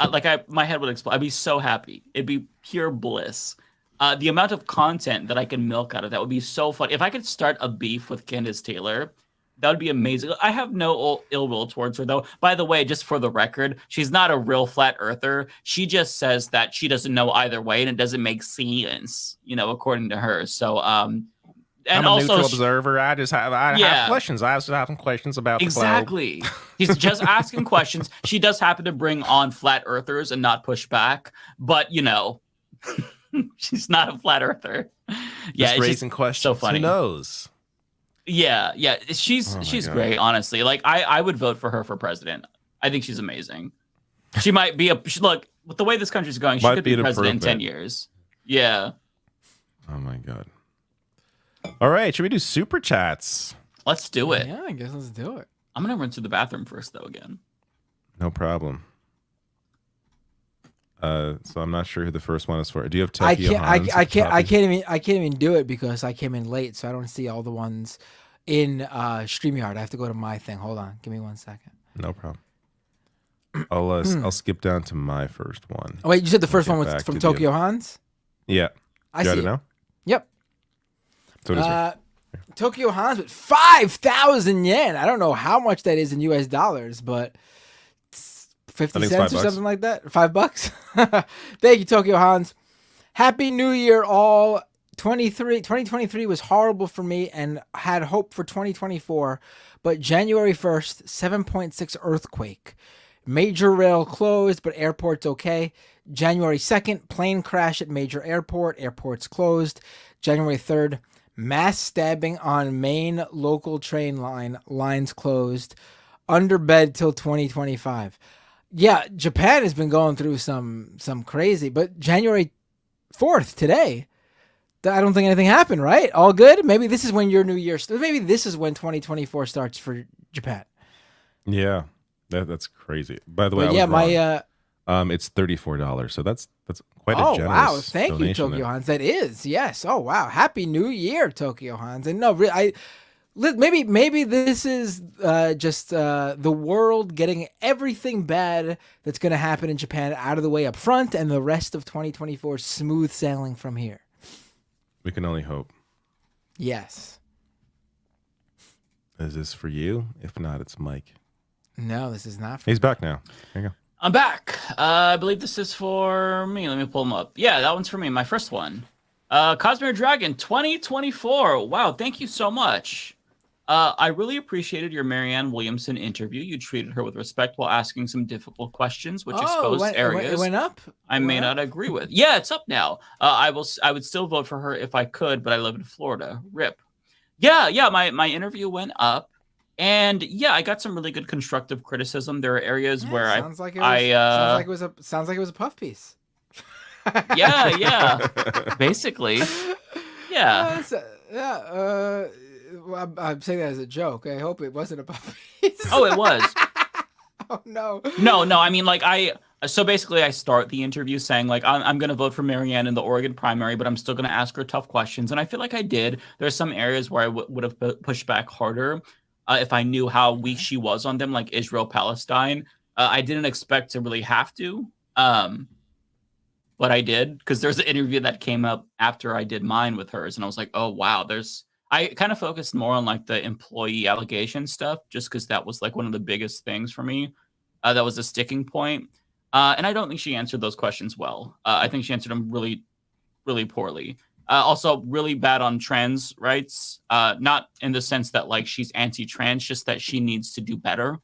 my head would explode. I'd be so happy. It'd be pure bliss. The amount of content that I can milk out of that would be so fun. If I could start a beef with Candace Taylor, that would be amazing. I have no ill will towards her, though. By the way, just for the record, she's not a real flat earther. She just says that she doesn't know either way, and it doesn't make sense, according to her. So, and I'm a also neutral observer. I have questions. I also have some questions about exactly. the globe. He's just asking questions. She does happen to bring on flat earthers and not push back, but she's not a flat earther. Just raising questions. So funny. Who knows? Yeah. She's great, honestly. Like I would vote for her for president. I think she's amazing. She might be look, with the way this country's going, she could be president in 10 years. Yeah. Oh my God. All right, should we do super chats? Let's do it. Yeah, I guess let's do it. I'm gonna run to the bathroom first, though. Again. No problem. So I'm not sure who the first one is for. Do you have Tokyo Hans? I can't even do it because I came in late, so I don't see all the ones in StreamYard. I have to go to my thing. Hold on, give me 1 second. No problem. I'll skip down to my first one. Oh, wait, you said the first one was from Tokyo Hans? Yeah. I see. Know? Yep. So Tokyo Hans with 5,000 yen. I don't know how much that is in US dollars, but 50 cents or something like that. $5. Thank you, Tokyo Hans. Happy New Year, all. 2023 was horrible for me and had hope for 2024, but January 1st, 7.6 earthquake. Major rail closed, but airport's okay. January 2nd, plane crash at major airport. Airport's closed. January 3rd, mass stabbing on main local train line. Lines closed. Under bed till 2025. Yeah, Japan has been going through some crazy, but January 4th, today, I don't think anything happened, right? All good? Maybe this is when your new year starts. Maybe this is when 2024 starts for Japan. Yeah, that's crazy. By the way, it's $34, so that's quite a generous wow! Thank you, donation Tokyo Hans. That is, yes. Oh wow! Happy New Year, Tokyo Hans. And no, really, maybe this is just the world getting everything bad that's going to happen in Japan out of the way up front, and the rest of 2024 smooth sailing from here. We can only hope. Yes. Is this for you? If not, it's Mike. No, this is not for He's back now. There you go. I'm back. I believe this is for me. Let me pull them up. Yeah, that one's for me. My first one. Cosmere Dragon 2024. Wow, thank you so much. I really appreciated your Marianne Williamson interview. You treated her with respect while asking some difficult questions, which exposed areas it went up? I may not agree with. Yeah, it's up now. I would still vote for her if I could, but I live in Florida. RIP. Yeah. My interview went up, and yeah, I got some really good constructive criticism. There are areas where sounds like it was a puff piece. Yeah. Basically. Yeah. I'm saying that as a joke. I hope it wasn't a puff piece. Oh, it was. Oh no. No. I mean, so basically, I start the interview saying I'm going to vote for Marianne in the Oregon primary, but I'm still going to ask her tough questions, and I feel like I did. There's some areas where I would have pushed back harder if I knew how weak she was on them, like Israel Palestine. I didn't expect to really have to, but I did, because there's an interview that came up after I did mine with hers, and I was like, oh wow, I kind of focused more on the employee allegation stuff, just because that was one of the biggest things for me. That was a sticking point. And I don't think she answered those questions well. I think she answered them really, really poorly. Also really bad on trans rights. Not in the sense that she's anti-trans, just that she needs to do better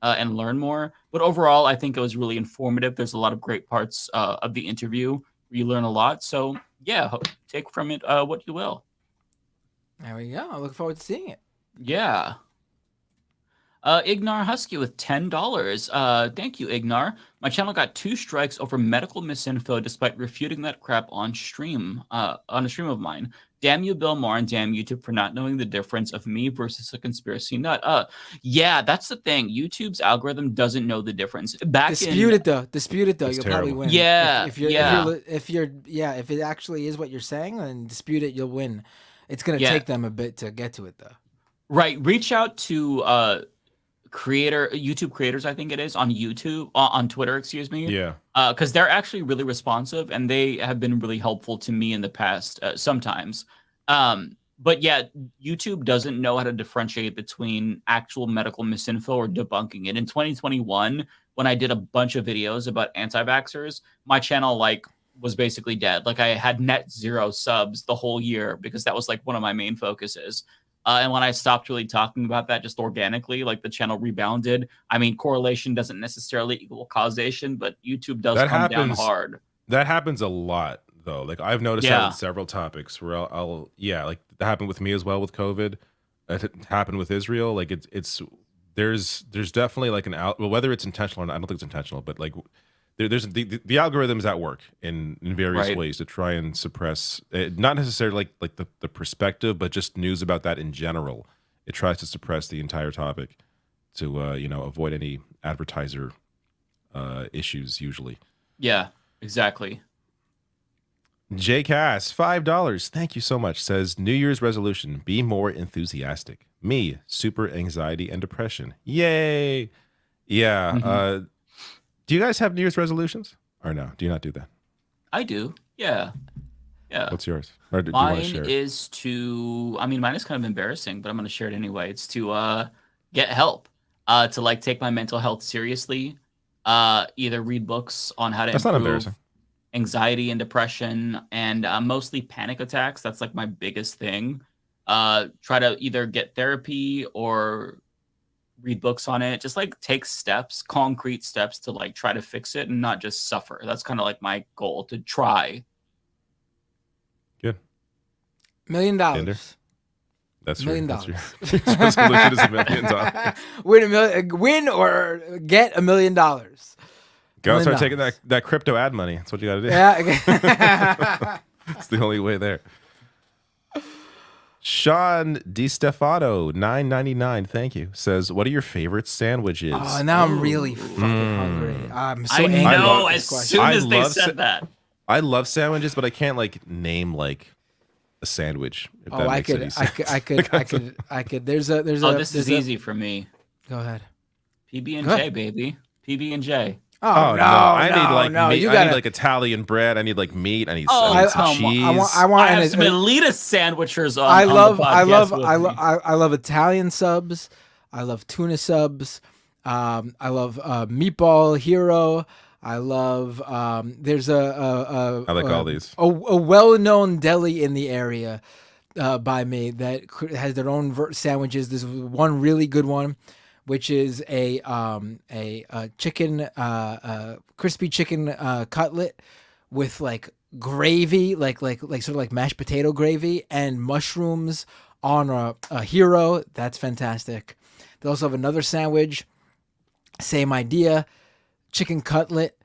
and learn more. But overall, I think it was really informative. There's a lot of great parts of the interview where you learn a lot. So yeah, take from it what you will. There we go. I look forward to seeing it. Yeah. Ignar Husky with $10. Thank you, Ignar. My channel got 2 strikes over medical misinfo despite refuting that crap on stream, on a stream of mine. Damn you, Bill Maher, and damn YouTube for not knowing the difference of me versus a conspiracy nut. Yeah, that's the thing. YouTube's algorithm doesn't know the difference. Dispute it though. You'll probably win. Yeah, if it actually is what you're saying, then dispute it. You'll win. It's gonna take them a bit to get to it though. Right. Reach out to YouTube creators, I think it is, on YouTube, on Twitter, excuse me. Yeah. Because they're actually really responsive and they have been really helpful to me in the past sometimes. But yeah, YouTube doesn't know how to differentiate between actual medical misinfo or debunking it. In 2021, when I did a bunch of videos about anti-vaxxers, my channel was basically dead. Like I had net 0 subs the whole year because that was like one of my main focuses. And when I stopped really talking about that just organically, like the channel rebounded. I mean, correlation doesn't necessarily equal causation, but YouTube does come down hard. That happens a lot, though. Like I've noticed that with several topics where I'll like that happened with me as well with COVID. It happened with Israel. Like there's definitely like whether it's intentional or not, I don't think it's intentional, but like there's the algorithm's at work in various ways to try and suppress not necessarily like the perspective, but just news about that in general. It tries to suppress the entire topic to avoid any advertiser issues usually. Yeah, exactly. JCass, $5. Thank you so much. Says New Year's resolution: be more enthusiastic. Me, super anxiety and depression. Yay! Yeah. Do you guys have New Year's resolutions or no? Do you not do that? I do. Yeah. What's yours? Or do you mine want to share it? is to. I mean, mine is kind of embarrassing, but I'm going to share it anyway. It's to get help. To like take my mental health seriously. Either read books on how to That's not improve embarrassing. anxiety and depression, and mostly panic attacks. That's like my biggest thing. Try to either get therapy or read books on it. Just like take steps, concrete steps to like try to fix it and not just suffer. That's kind of like my goal, to try. Good. $1 million. That's $1 million. That's your resolution is $1 million. Win or get $1 million. Go start taking that crypto ad money. That's what you got to do. Yeah. It's the only way there. Sean DiStefano, $9.99. Thank you. Says, what are your favorite sandwiches? Oh, now I'm really fucking hungry. I'm so angry. I know. As soon as they said that, I love sandwiches, but I can't like name like a sandwich. If that makes any sense. I could. There's a. This is easy for me. Go ahead. PB&J, baby. PB&J. Oh, no! I need like meat. You I need like Italian bread. I need like meat. I need some cheese. I have some elitist sandwichers on. I love Italian subs. I love tuna subs. I love Meatball Hero. I love. There's I like all these. A well-known deli in the area by me that has their own sandwiches. There's one really good one, which is a chicken, crispy chicken cutlet with like gravy, like sort of like mashed potato gravy and mushrooms on a hero. That's fantastic. They also have another sandwich, same idea, chicken cutlet,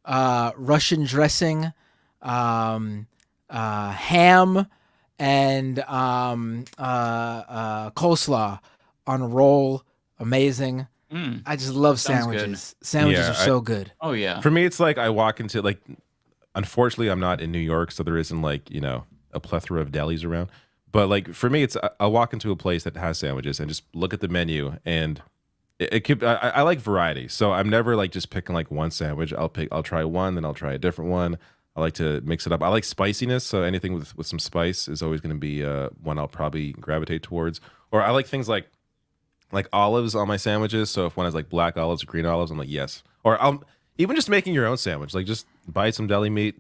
Russian dressing, ham, and coleslaw on a roll. Amazing. I just love sandwiches. Sandwiches are so good. Oh yeah. For me, it's like I walk into like, unfortunately, I'm not in New York, so there isn't like, a plethora of delis around. But like for me, it's I'll walk into a place that has sandwiches and just look at the menu, and it could. I like variety, so I'm never like just picking like one sandwich. I'll try one, then I'll try a different one. I like to mix it up. I like spiciness, so anything with some spice is always going to be one I'll probably gravitate towards. Or I like things like olives on my sandwiches. So if one has like black olives or green olives, I'm like, yes. Or even just making your own sandwich. Like just buy some deli meat.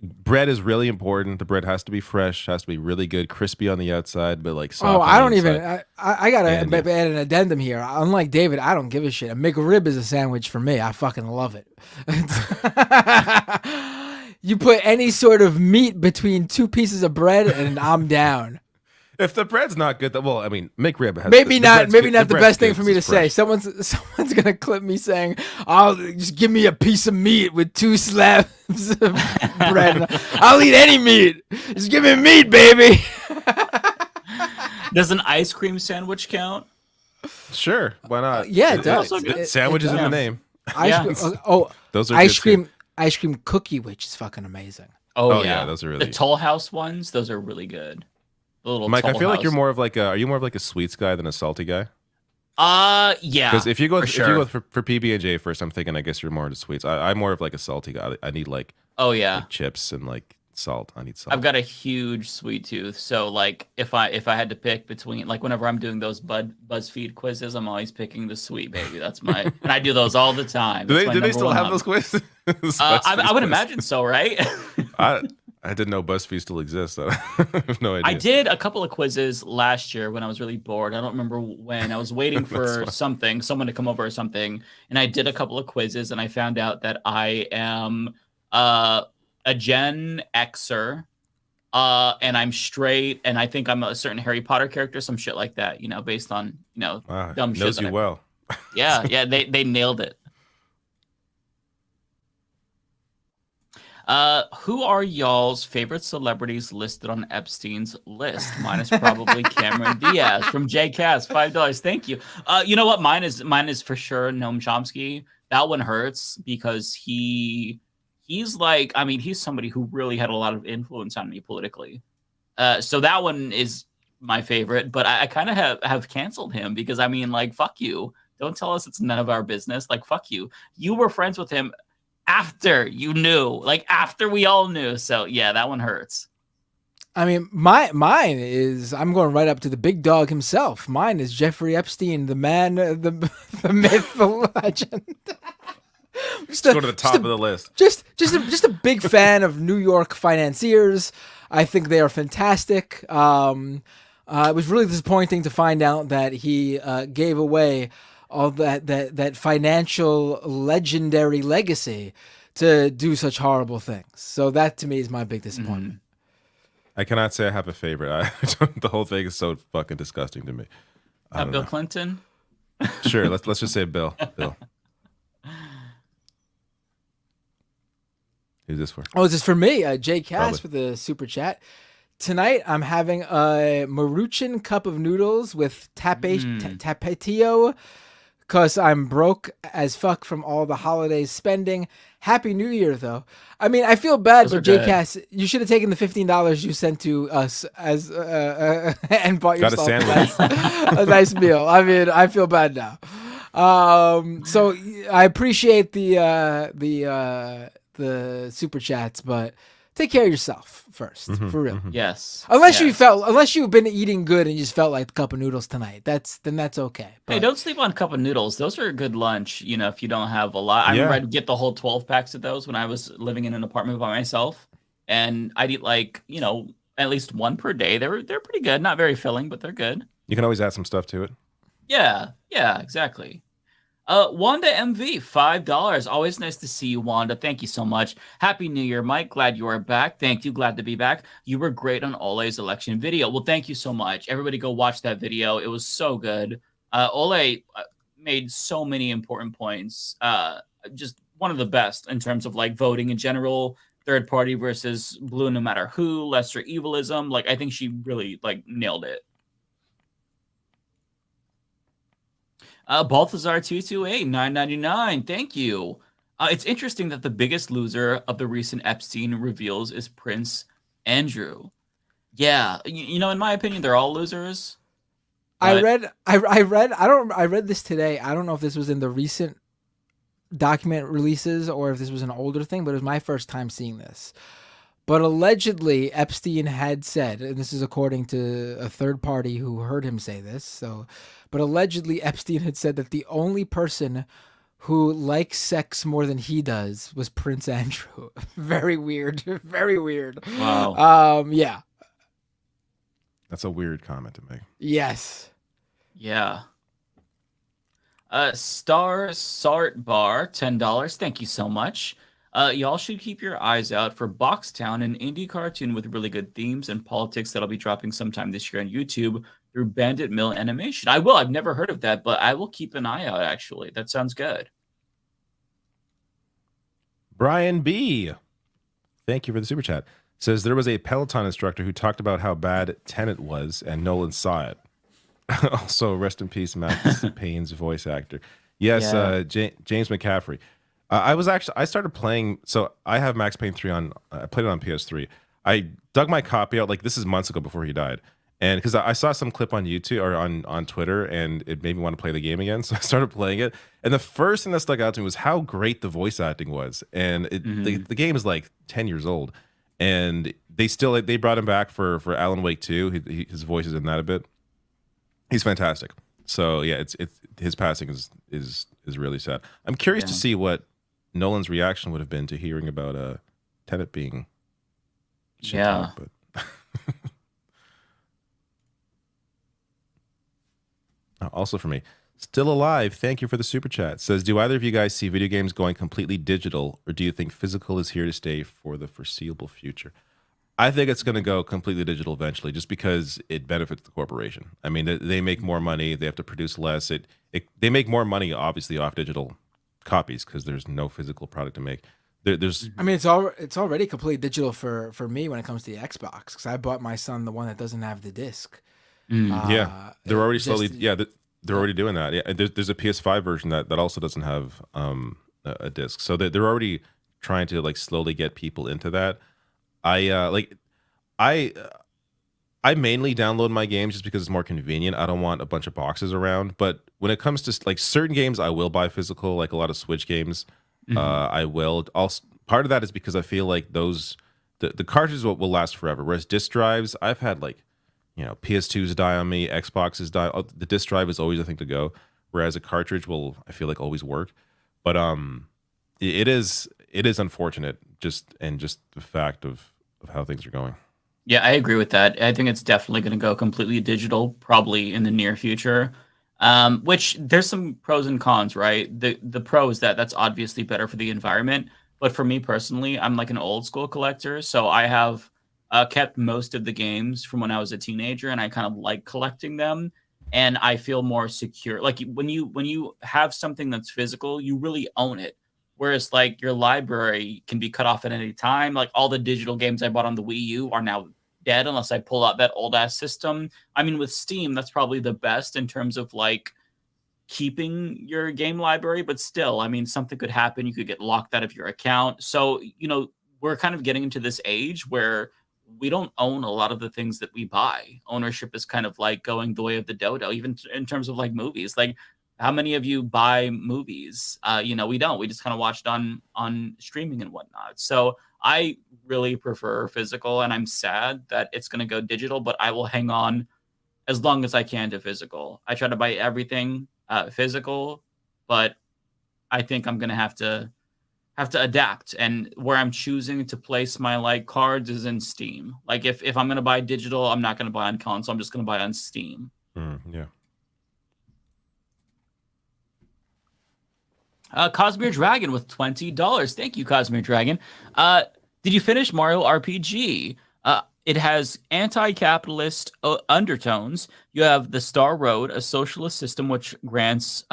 Bread is really important. The bread has to be fresh, has to be really good, crispy on the outside, but like soft. Oh, on I the don't inside. even. I gotta add an addendum here. Unlike David, I don't give a shit. A McRib is a sandwich for me. I fucking love it. You put any sort of meat between two pieces of bread, and I'm down. If the bread's not good, well, I mean, McRib has maybe not the bread's best thing good, for me to it's fresh. say. Someone's gonna clip me saying, "I'll just give me a piece of meat with 2 slabs of bread. I'll eat any meat. Just give me meat, baby." Does an ice cream sandwich count? Sure, why not? Yeah, it does. Sandwiches in the name. Those are ice good cream. too. Ice cream cookie, which is fucking amazing. Oh yeah, those are really the Toll House ones. Those are really good. The little Mike, I Toll feel like House. you're more of like are you more of like a sweets guy than a salty guy? Yeah. Because if you go sure. for PB&J first, I'm thinking I guess you're more into sweets. I'm more of like a salty guy. I need like like chips and like salt. I need salt. I've got a huge sweet tooth, so like if I had to pick between, like whenever I'm doing those BuzzFeed quizzes, I'm always picking the sweet, baby. That's my and I do those all the time. Do they still have those quizzes? I would imagine so, right? I didn't know BuzzFeed still exists. I have no idea. I did a couple of quizzes last year when I was really bored. I don't remember when. I was waiting for someone to come over or something, and I did a couple of quizzes, and I found out that I am a Gen Xer, and I'm straight, and I think I'm a certain Harry Potter character, some shit like that, based on dumb shit. Knows you well. Yeah, they nailed it. Who are y'all's favorite celebrities listed on Epstein's list? Mine is probably Cameron Diaz from JCast. $5. Thank you. You know what? Mine is for sure Noam Chomsky. That one hurts because he's like, I mean, he's somebody who really had a lot of influence on me politically. So that one is my favorite, but I kind of have canceled him because I mean, like, fuck you. Don't tell us it's none of our business. Like, fuck you. You were friends with him after you knew, like after we all knew. So yeah, that one hurts. I mean, mine is, I'm going right up to the big dog himself. Mine is Jeffrey Epstein, the man, the myth, the legend. Go to the top of the list. Just a big fan of New York financiers. I think they are fantastic. It was really disappointing to find out that he gave away all that financial legendary legacy to do such horrible things. So that to me is my big disappointment. I cannot say I have a favorite. The whole thing is so fucking disgusting to me. Bill Clinton? Sure, let's just say Bill. Who's this for? Oh, this is for me. Jay Cass with the super chat. Tonight, I'm having a Maruchan cup of noodles with tapatio because I'm broke as fuck from all the holidays spending. Happy New Year, though. I mean, I feel bad for Jay Cass. You should have taken the $15 you sent to us as and bought yourself a nice meal. I mean, I feel bad now. So I appreciate the super chats, but take care of yourself first, for real. Yes. Unless you've been eating good and you just felt like a cup of noodles tonight, then that's okay. But hey, don't sleep on cup of noodles. Those are a good lunch, if you don't have a lot. I remember I'd get the whole 12 packs of those when I was living in an apartment by myself, and I'd eat like, at least one per day. They're pretty good. Not very filling, but they're good. You can always add some stuff to it. Yeah, exactly. Wanda MV, $5. Always nice to see you, Wanda. Thank you so much. Happy New Year, Mike. Glad you are back. Thank you. Glad to be back. You were great on Ole's election video. Well, thank you so much. Everybody go watch that video. It was so good. Ole made so many important points. Just one of the best in terms of like voting in general, third party versus blue no matter who, lesser evilism. Like, I think she really like nailed it. Balthazar 228 $9.99. Thank you. It's interesting that the biggest loser of the recent Epstein reveals is Prince Andrew. Yeah, in my opinion, they're all losers. I read this today. I don't know if this was in the recent document releases or if this was an older thing, but it was my first time seeing this. But allegedly, Epstein had said, and this is according to a third party who heard him say this, but allegedly Epstein had said that the only person who likes sex more than he does was Prince Andrew. Very weird. Very weird. Wow. Yeah. That's a weird comment to make. Yes. Yeah. Star Sart Bar, $10. Thank you so much. Y'all should keep your eyes out for Boxtown, an indie cartoon with really good themes and politics that'll be dropping sometime this year on YouTube through Bandit Mill Animation. I will. I've never heard of that, but I will keep an eye out, actually. That sounds good. Brian B. Thank you for the super chat. Says there was a Peloton instructor who talked about how bad Tenet was, and Nolan saw it. Also, rest in peace, Max Payne's voice actor. Yes, Yeah. James McCaffrey. I started playing. So I have Max Payne 3 on. I played it on PS3. I dug my copy out. Like, this is months ago before he died, and because I saw some clip on YouTube or on Twitter, and it made me want to play the game again. So I started playing it, and the first thing that stuck out to me was how great the voice acting was. And the game is like 10 years old, and they brought him back for Alan Wake 2. His voice is in that a bit. He's fantastic. So yeah, it's his passing is really sad. I'm curious to see what Nolan's reaction would have been to hearing about Tenet being shit talk, but also for me, still alive. Thank you for the super chat. Says, do either of you guys see video games going completely digital, or do you think physical is here to stay for the foreseeable future? I think it's going to go completely digital eventually, just because it benefits the corporation. I mean, they make more money. They have to produce less. They make more money, obviously, off digital copies because there's no physical product to make. I mean, it's already completely digital for me when it comes to the Xbox, because I bought my son the one that doesn't have the disc. Yeah, they're already slowly. They're already doing that. Yeah, there's a PS5 version that also doesn't have a disc, so they're already trying to like slowly get people into that. I mainly download my games just because it's more convenient. I don't want a bunch of boxes around. But when it comes to like certain games, I will buy physical, like a lot of Switch games. I will. Also, part of that is because I feel like the cartridges will last forever. Whereas disc drives, I've had like, PS2s die on me, Xboxes die. The disc drive is always a thing to go. Whereas a cartridge will, I feel like, always work. But it is unfortunate just the fact of how things are going. Yeah, I agree with that. I think it's definitely going to go completely digital, probably in the near future. Which there's some pros and cons, right? The pro is that's obviously better for the environment. But for me personally, I'm like an old school collector, so I have kept most of the games from when I was a teenager, and I kind of like collecting them, and I feel more secure. Like when you have something that's physical, you really own it. Whereas like your library can be cut off at any time. Like all the digital games I bought on the Wii U are now dead unless I pull out that old ass system. I mean, with Steam, that's probably the best in terms of like keeping your game library, but still, I mean, something could happen. You could get locked out of your account. So, we're kind of getting into this age where we don't own a lot of the things that we buy. Ownership is kind of like going the way of the dodo, even in terms of like movies. Like, how many of you buy movies? We don't. We just kind of watched on streaming and whatnot. So I really prefer physical, and I'm sad that it's going to go digital, but I will hang on as long as I can to physical. I try to buy everything physical, but I think I'm going to have to adapt. And where I'm choosing to place my like cards is in Steam. Like if I'm going to buy digital, I'm not going to buy on console. I'm just going to buy on Steam. Yeah. Cosmere Dragon with $20. Thank you, Cosmere Dragon. Did you finish Mario RPG? It has anti-capitalist undertones. You have the Star Road, a socialist system which grants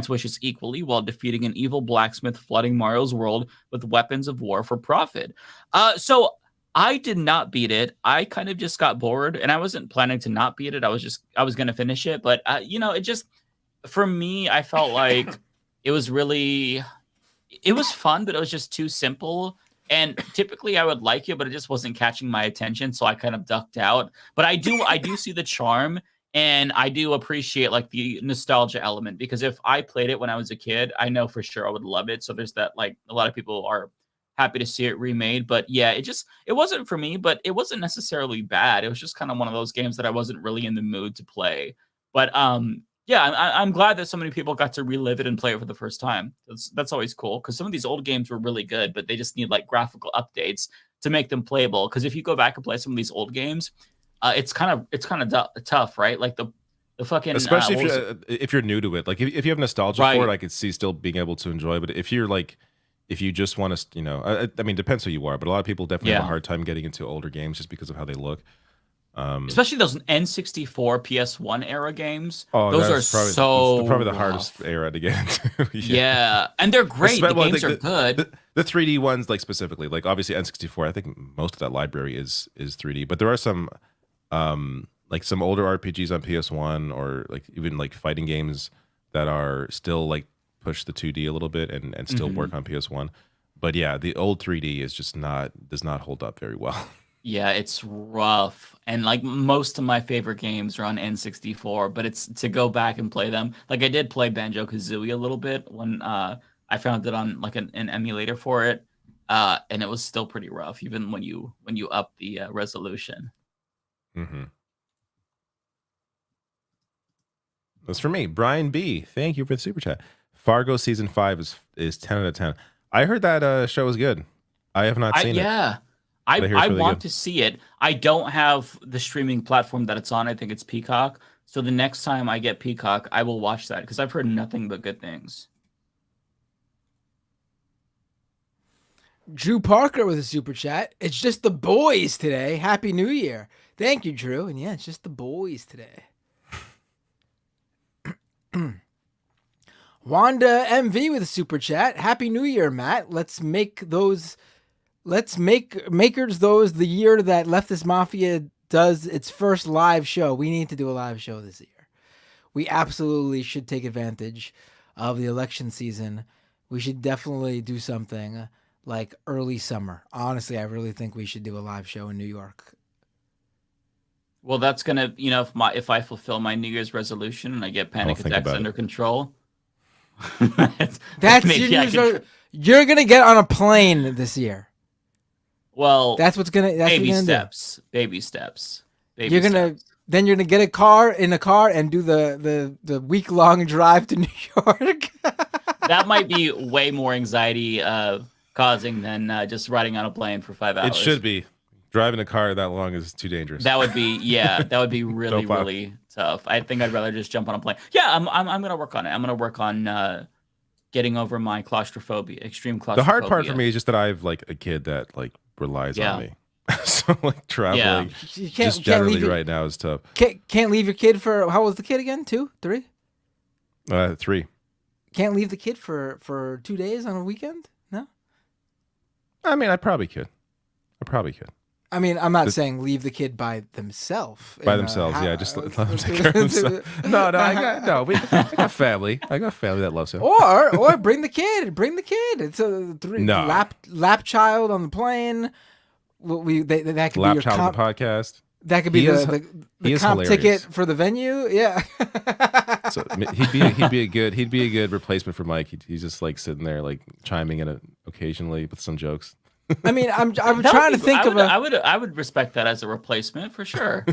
wishes equally while defeating an evil blacksmith flooding Mario's world with weapons of war for profit. So I did not beat it. I kind of just got bored, and I wasn't planning to not beat it. I was going to finish it, but it just, for me, I felt like it was fun, but it was just too simple. And typically I would like it, but it just wasn't catching my attention, so I kind of ducked out. But I do see the charm, and I do appreciate like the nostalgia element, because if I played it when I was a kid, I know for sure I would love it. So there's that, like, a lot of people are happy to see it remade. But yeah, it wasn't for me, but it wasn't necessarily bad. It was just kind of one of those games that I wasn't really in the mood to play. But yeah, I'm glad that so many people got to relive it and play it for the first time. That's always cool, because some of these old games were really good, but they just need like graphical updates to make them playable. Because if you go back and play some of these old games, it's kind of tough, right? Like the fucking, especially if you're new to it. Like if you have nostalgia for it, I could see still being able to enjoy. But if you're like, if you just want to, I mean, depends who you are, but a lot of people definitely have a hard time getting into older games just because of how they look. Especially those N64, PS1 era games. Oh, those are probably the hardest era to get into. Yeah, and they're great. The games are good. The 3D ones, like specifically, like obviously N64. I think most of that library is 3D, but there are some, like some older RPGs on PS1 or like even like fighting games that are still like push the 2D a little bit and still work on PS1. But yeah, the old 3D is just does not hold up very well. Yeah, it's rough. And like most of my favorite games are on N64, but it's to go back and play them. Like I did play Banjo-Kazooie a little bit when I found it on like an emulator for it. And it was still pretty rough, even when you up the resolution. Mm-hmm. That's for me. Brian B. Thank you for the super chat. Fargo season 5 is 10 out of 10. I heard that show is good. I have not seen it. Yeah. I want to see it. I don't have the streaming platform that it's on. I think it's Peacock. So the next time I get Peacock, I will watch that because I've heard nothing but good things. Drew Parker with a super chat. It's just the boys today. Happy New Year. Thank you, Drew. And yeah, it's just the boys today. Wanda MV with a super chat. Happy New Year, Matt. Let's make makers those the year that Leftist Mafia does its first live show. We need to do a live show this year. We absolutely should take advantage of the election season. We should definitely do something like early summer. Honestly, I really think we should do a live show in New York. Well, that's gonna, if I fulfill my New Year's resolution and I get panic attacks under control. That's you're gonna get on a plane this year. Well, that's what's gonna. That's baby what you're gonna steps. Baby steps. You're gonna get a car and do the week-long drive to New York. That might be way more anxiety causing than just riding on a plane for 5 hours. It should be. Driving a car that long is too dangerous. That would be really really tough. I think I'd rather just jump on a plane. Yeah, I'm gonna work on it. I'm gonna work on getting over my claustrophobia, extreme claustrophobia. The hard part for me is just that I have like a kid that like relies on me. So like traveling just generally right now is tough. Can't leave your kid for, how old was the kid again? 2, 3? 3. Can't leave the kid for 2 days on a weekend? No? I mean, I probably could. I mean, I'm not saying leave the kid by themselves. Yeah. Just let them take care of themselves. No, I got family. I got family that loves him. Or bring the kid. It's a lap child on the plane. That could lap be your child on the podcast. That could be the comp ticket for the venue. Yeah. So he'd be a good replacement for Mike. He's just like sitting there like chiming in occasionally with some jokes. I mean, I'm trying to think of I would respect that as a replacement for sure.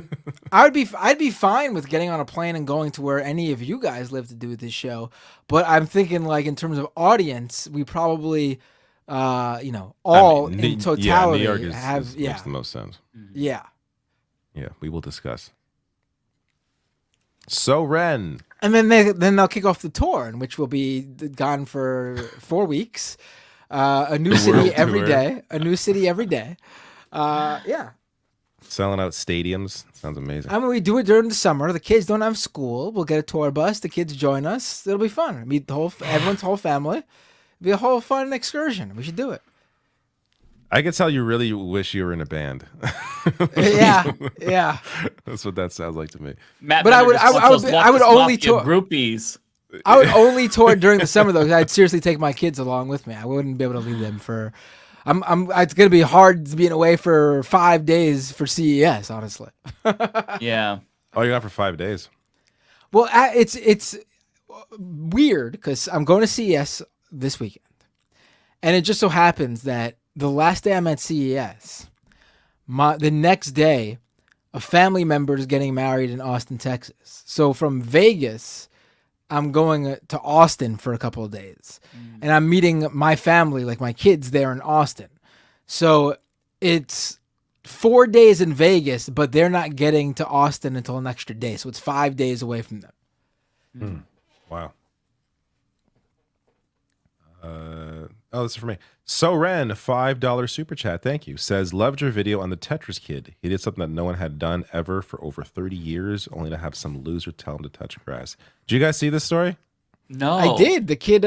I'd be fine with getting on a plane and going to where any of you guys live to do this show, but I'm thinking like in terms of audience, we probably in totality New York makes the most sense. Yeah. Yeah, we will discuss. So Ren. And then they'll kick off the tour, in which will be gone for 4 weeks. A new city every day. A new city every day. Yeah. Selling out stadiums. Sounds amazing. I mean, we do it during the summer. The kids don't have school. We'll get a tour bus. The kids join us. It'll be fun. Meet everyone's whole family. It'll be a whole fun excursion. We should do it. I could tell you really wish you were in a band. Yeah. That's what that sounds like to me. Matt, but I would only tour groupies. I would only tour during the summer though, because I'd seriously take my kids along with me. I wouldn't be able to leave them for. It's gonna be hard being away for 5 days for CES, honestly. Yeah. Oh, you're out for 5 days. Well, it's weird because I'm going to CES this weekend, and it just so happens that the last day I'm at CES, the next day, a family member is getting married in Austin, Texas. So from Vegas, I'm going to Austin for a couple of days, and I'm meeting my family, like my kids there in Austin. So it's 4 days in Vegas, but they're not getting to Austin until an extra day. So it's 5 days away from them. Wow. Oh, this is for me. So Ren, $5 super chat. Thank you. Says, loved your video on the Tetris kid. He did something that no one had done ever for over 30 years, only to have some loser tell him to touch grass. Did you guys see this story? No, I did. The kid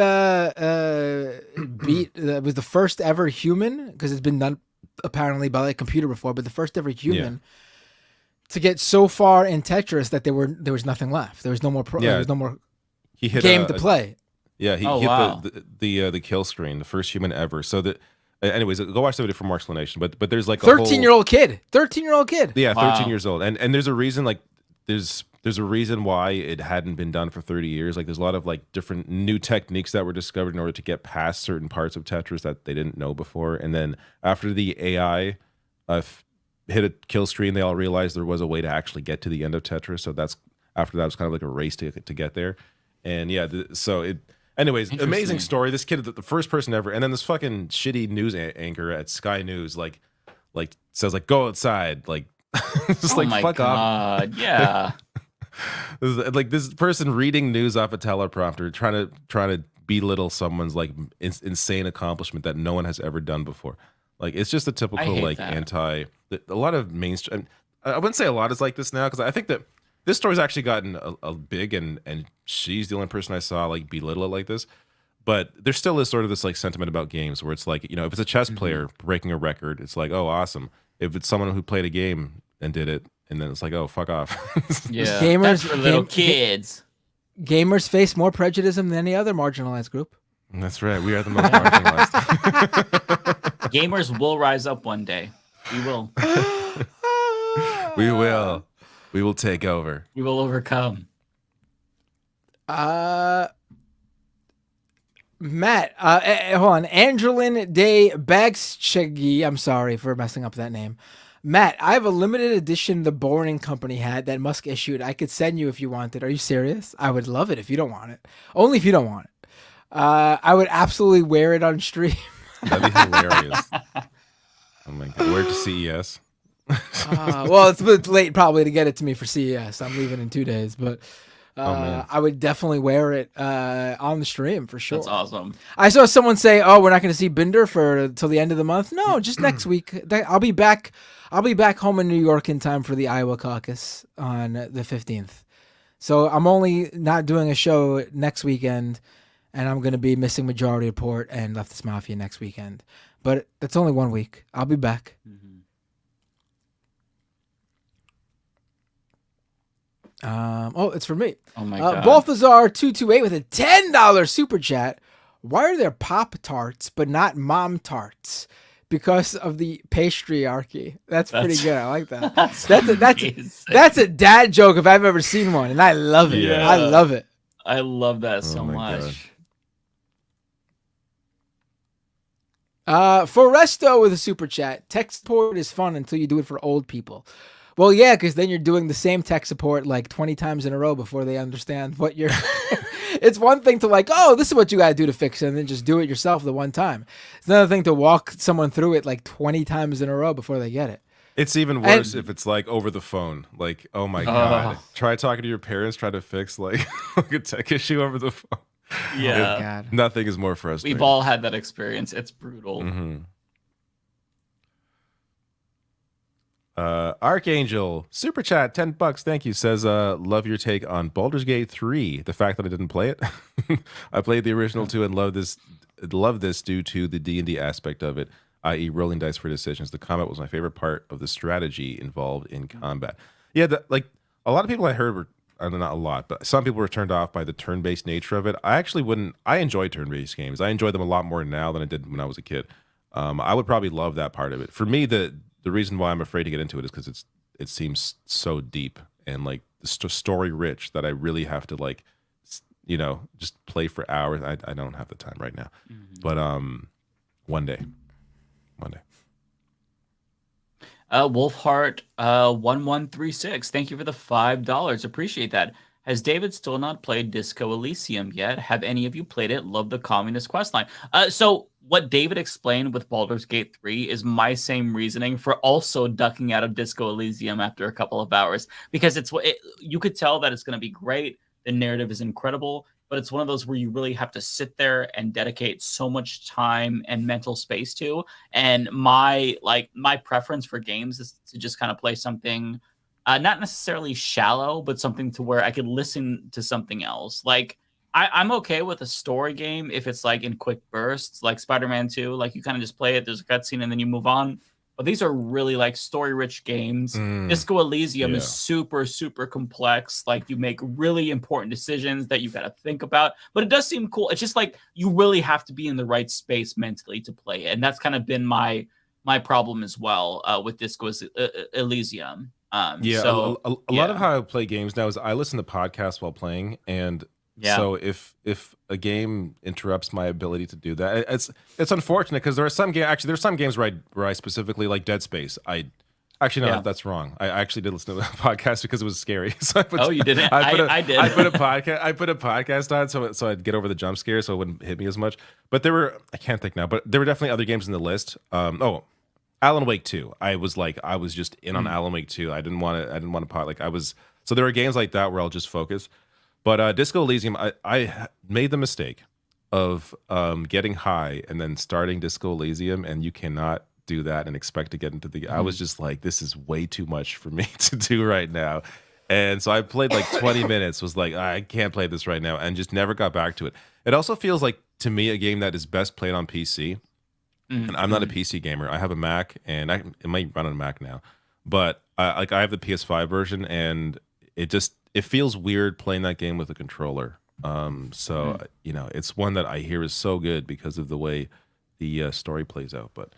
beat was the first ever human, because it's been done apparently by a computer before, but the first ever human to get so far in Tetris that there was nothing left. There was no more there was no more he hit game to play. Yeah, he hit the kill screen, the first human ever. So that, anyways, go watch the video for more explanation. But there's like a 13-year-old kid. 13-year-old kid. Yeah, 13 years old, and there's a reason. Like there's a reason why it hadn't been done for 30 years. Like there's a lot of like different new techniques that were discovered in order to get past certain parts of Tetris that they didn't know before. And then after the AI hit a kill screen, they all realized there was a way to actually get to the end of Tetris. So after that was kind of like a race to get there. And yeah, anyways, amazing story. This kid, the first person ever, and then this fucking shitty news anchor at Sky News, like says like go outside, like just like fuck off. Yeah. Like this person reading news off a teleprompter, trying to belittle someone's like insane accomplishment that no one has ever done before. Like it's just a typical like a lot of mainstream. I wouldn't say a lot is like this now, because I think that this story's actually gotten a big, and she's the only person I saw like belittle it like this. But there still is sort of this like sentiment about games where it's like, if it's a chess player breaking a record, it's like, oh, awesome. If it's someone who played a game and did it, and then it's like, oh, fuck off. Yeah, that's for little kids. Gamers face more prejudice than any other marginalized group. That's right. We are the most marginalized. Gamers will rise up one day. We will. We will. We will take over. We will overcome. Matt, hold on. Angelin de Bagschegi. I'm sorry for messing up that name. Matt, I have a limited edition The Boring Company hat that Musk issued. I could send you if you wanted. Are you serious? I would love it if you don't want it. Only if you don't want it. I would absolutely wear it on stream. That'd be hilarious. Oh my God. Wear it to CES. Well, it's a bit late probably to get it to me for CES. I'm leaving in 2 days, but I would definitely wear it on the stream for sure. That's awesome. I saw someone say, "Oh, we're not going to see Binder till the end of the month." No, just next week. I'll be back. I'll be back home in New York in time for the Iowa caucus on the 15th. So I'm only not doing a show next weekend, and I'm going to be missing Majority Report and Leftist Mafia next weekend. But that's only 1 week. I'll be back. It's for me. Oh my God. Balthazar228 with a $10 super chat. Why are there Pop-Tarts but not Mom Tarts? Because of the patriarchy. That's pretty good. I like that. That's a dad joke if I've ever seen one, and I love it. Yeah. I love it. I love that so much. Foresto with a super chat. Tech support is fun until you do it for old people. Well, yeah, because then you're doing the same tech support like 20 times in a row before they understand what you're... It's one thing to like, oh, this is what you got to do to fix it, and then just do it yourself the one time. It's another thing to walk someone through it like 20 times in a row before they get it. It's even worse if it's like over the phone. Like, oh my God. Try talking to your parents, try to fix like a tech issue over the phone. Yeah. Oh, God. Nothing is more frustrating. We've all had that experience. It's brutal. Mm-hmm. Archangel super chat $10. Thank you. Says love your take on Baldur's Gate 3. The fact that I didn't play it. I played the original 2 and love this due to the D&D aspect of it, i.e. rolling dice for decisions. The combat was my favorite part of the strategy involved in combat. Yeah, like a lot of people I heard were, not a lot, but some people were turned off by the turn-based nature of it. I actually wouldn't. I enjoy turn-based games. I enjoy them a lot more now than I did when I was a kid. I would probably love that part of it. For me, the reason why I'm afraid to get into it is because it seems so deep and like story rich that I really have to like, just play for hours. I don't have the time right now, but one day. Wolfheart 1136. Thank you for the $5. Appreciate that. Has David still not played Disco Elysium yet? Have any of you played it? Love the communist questline. So what David explained with Baldur's Gate 3 is my same reasoning for also ducking out of Disco Elysium after a couple of hours, because you could tell that it's going to be great. The narrative is incredible, but it's one of those where you really have to sit there and dedicate so much time and mental space to. And my preference for games is to just kind of play something not necessarily shallow, but something to where I could listen to something else. Like I'm okay with a story game if it's like in quick bursts, like Spider-Man 2. Like you kind of just play it, there's a cutscene, and then you move on. But these are really like story-rich games. Disco Elysium is super, super complex. Like you make really important decisions that you got to think about. But it does seem cool. It's just like you really have to be in the right space mentally to play it, and that's kind of been my problem as well with Disco Elysium. So a lot of how I play games now is I listen to podcasts while playing, and so if a game interrupts my ability to do that, it's unfortunate because there's some games where I specifically like Dead Space. That's wrong. I actually did listen to the podcast because it was scary. So you didn't? I did. I put a podcast on so I'd get over the jump scare so it wouldn't hit me as much. But I can't think now, but there were definitely other games in the list. Alan Wake 2. I was just in on Alan Wake 2. I didn't want to so there were games like that where I'll just focus. But Disco Elysium, I made the mistake of getting high and then starting Disco Elysium, and you cannot do that and expect to get into the I was just like, this is way too much for me to do right now. And so I played like 20 minutes, was like, I can't play this right now, and just never got back to it. It also feels like, to me, a game that is best played on PC. And I'm not a PC gamer. I have a Mac, and it might run on a Mac now. But I have the PS5 version, and it feels weird playing that game with a controller. It's one that I hear is so good because of the way the story plays out. But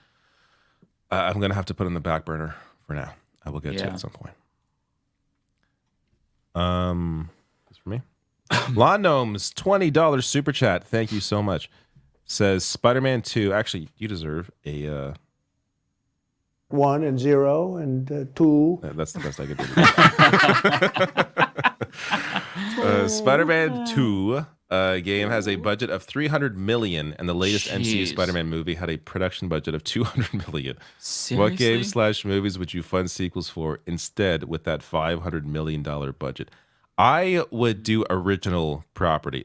I'm going to have to put it on the back burner for now. I will get to it at some point. That's for me. Lawn Gnomes, $20 super chat. Thank you so much. Says Spider-Man 2. Actually, you deserve a 1 and 0 and 2. That's the best I could do. Spider-Man 2 game has a budget of $300 million, and the latest MCU Spider-Man movie had a production budget of $200 million. Seriously? What games / movies would you fund sequels for instead with that $500 million budget? I would do original property.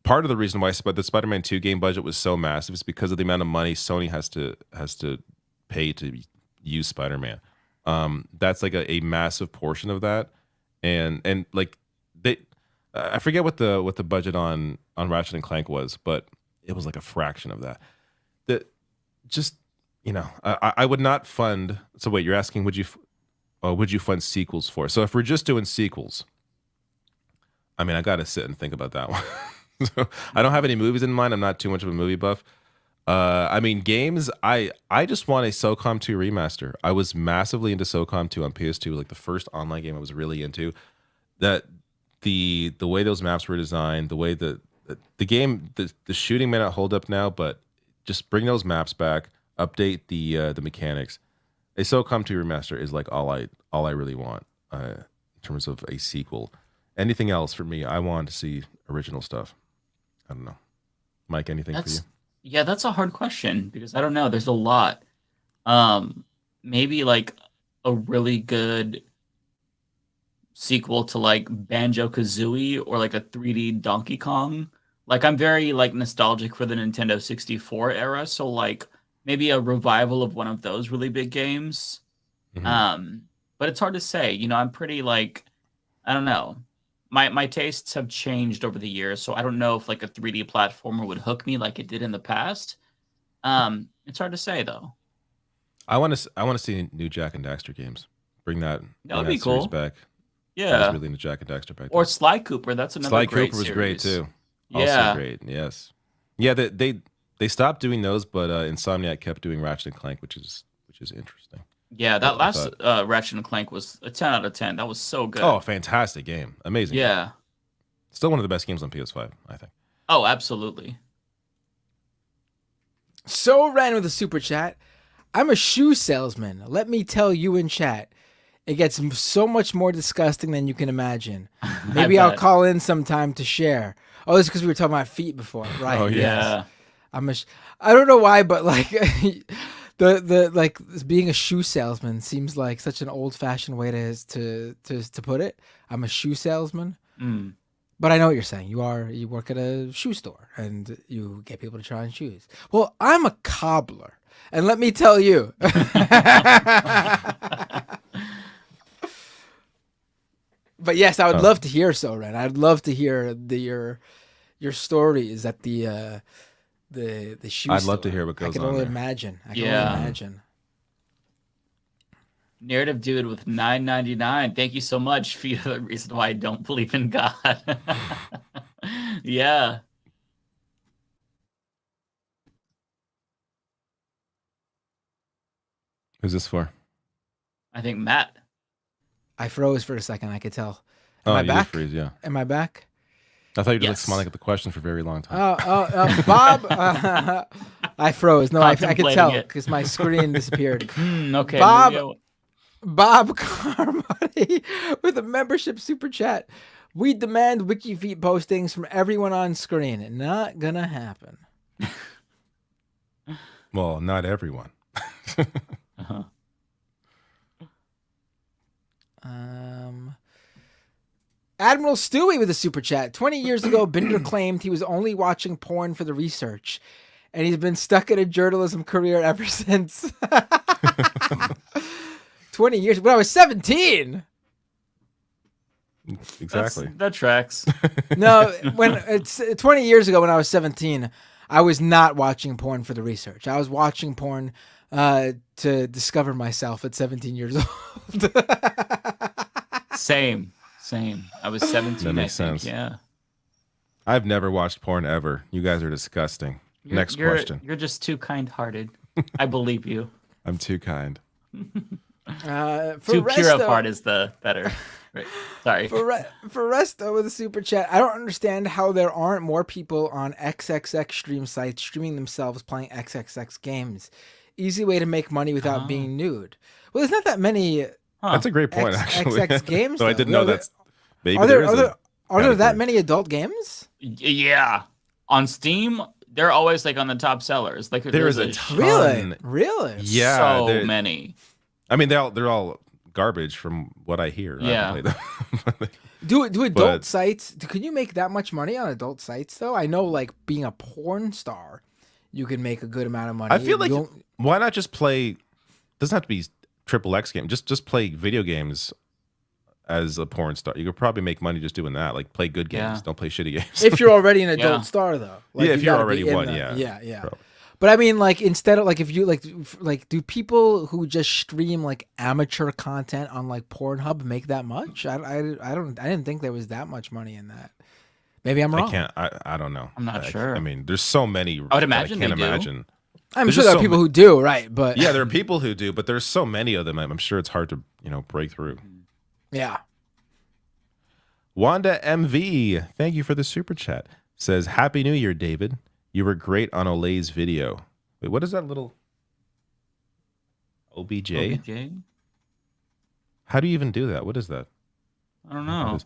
Part of the reason why the Spider-Man 2 game budget was so massive is because of the amount of money Sony has to pay to use Spider-Man. That's like a massive portion of that, and like I forget what the budget on Ratchet and Clank was, but it was like a fraction of that. I would not fund. So wait, you're asking would you fund sequels for? So if we're just doing sequels, I mean, I got to sit and think about that one. So I don't have any movies in mind. I'm not too much of a movie buff. Games, I just want a SOCOM 2 remaster. I was massively into SOCOM 2 on PS2. It was like the first online game I was really into. That the way those maps were designed, the way the game, the shooting may not hold up now, but just bring those maps back, update the mechanics. A SOCOM 2 remaster is like all I really want in terms of a sequel. Anything else for me, I want to see original stuff. I don't know. Mike, anything for you? Yeah, that's a hard question because I don't know. There's a lot. Maybe like a really good sequel to like Banjo-Kazooie or like a 3D Donkey Kong. Like I'm very like nostalgic for the Nintendo 64 era, so like maybe a revival of one of those really big games. But it's hard to say. I'm pretty like, I don't know. My tastes have changed over the years, so I don't know if like a 3D platformer would hook me like it did in the past. It's hard to say though. I want to see new Jak and Daxter games. Bring that would be cool. Back. Yeah, I was really into Jak and Daxter back then. Or Sly Cooper. That's another. Sly great Cooper was series. great too. Yeah, also great. Yes. Yeah, they stopped doing those, but Insomniac kept doing Ratchet and Clank, which is interesting. Yeah, that last Ratchet and Clank was a 10 out of 10. That was so good. Oh, fantastic game. Amazing. Yeah. Game. Still one of the best games on PS5, I think. Oh, absolutely. So ran with a super chat. I'm a shoe salesman. Let me tell you in chat. It gets so much more disgusting than you can imagine. Maybe I'll call in sometime to share. Oh, this is because we were talking about feet before, right? Oh, yeah. I don't know why, but like the being a shoe salesman seems like such an old fashioned way to put it. I'm a shoe salesman. But I know what you're saying. You work at a shoe store and you get people to try on shoes. Well, I'm a cobbler, and let me tell you. But yes, I would love to hear so, Ren. I'd love to hear your stories at the shoe I'd store. love to hear what goes on. I can only there. imagine. I can only imagine. Narrative Dude with $9.99. Thank you so much for the reason why I don't believe in God. Yeah. Who's this for? I think Matt. I froze for a second. I could tell. Am I you back? did freeze, yeah. Am I back? I thought you were like smiling at the question for a very long time. Bob. I froze. No, I could tell it. because my screen disappeared. Okay. Bob Carmody with a membership super chat. We demand WikiFeet postings from everyone on screen. Not gonna happen. Well, not everyone. Uh-huh. Admiral Stewie with a super chat. 20 years ago, Binder claimed he was only watching porn for the research, and he's been stuck in a journalism career ever since. 20 years. When I was 17. Exactly. That tracks. No, when it's 20 years ago when I was 17, I was not watching porn for the research. I was watching porn to discover myself at 17 years old. Same. I was 17. That makes sense. Yeah. I've never watched porn ever. You guys are disgusting. Next question. You're just too kind-hearted. I believe you. I'm too kind. Too pure of heart is the better. Right. Sorry. For Resto with a super chat, I don't understand how there aren't more people on XXX stream sites streaming themselves playing XXX games. Easy way to make money without being nude. Well, there's not that many. That's a great point, actually. XX games. So I didn't know that's. Maybe are there that many adult games? Yeah. On Steam, they're always like on the top sellers. Like there's a ton. Really? Yeah. So many. I mean, they're all garbage from what I hear. Yeah. Do adult sites? Can you make that much money on adult sites though? I know, like being a porn star, you can make a good amount of money. I feel like why not just play? Doesn't have to be XXX game. Just play video games as a porn star. You could probably make money just doing that. Like play good games. Yeah. Don't play shitty games. If you're already an adult star though. Like, yeah, if you're already in one, yeah. Probably. But I mean, like, instead of like, if you like, do people who just stream like amateur content on like Pornhub make that much? I didn't think there was that much money in that. Maybe I'm wrong. I don't know. I'm not sure. I mean, there's so many. I would imagine I can't imagine. I'm sure there are people who do, right? But yeah, there are people who do, but there's so many of them. I'm sure it's hard to break through. Yeah. Wanda MV, thank you for the super chat. Says, Happy New Year, David. You were great on Olay's video. Wait, what is that little OBJ? How do you even do that? What is that? I don't know.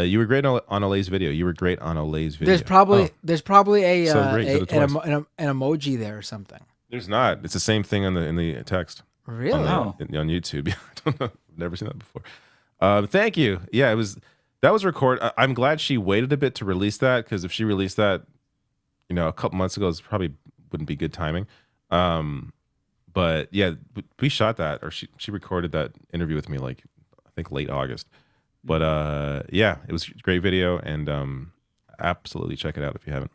You were great on Olay's video. You were great on Olay's video. There's probably an emoji there or something. There's not. It's the same thing in the text. Really? On YouTube. I don't know. I've never seen that before. Thank you. Yeah, that was recorded. I'm glad she waited a bit to release that, because if she released that, a couple months ago, it probably wouldn't be good timing. But yeah, we shot that, or she recorded that interview with me, like I think late August. But yeah, it was a great video, and absolutely check it out if you haven't.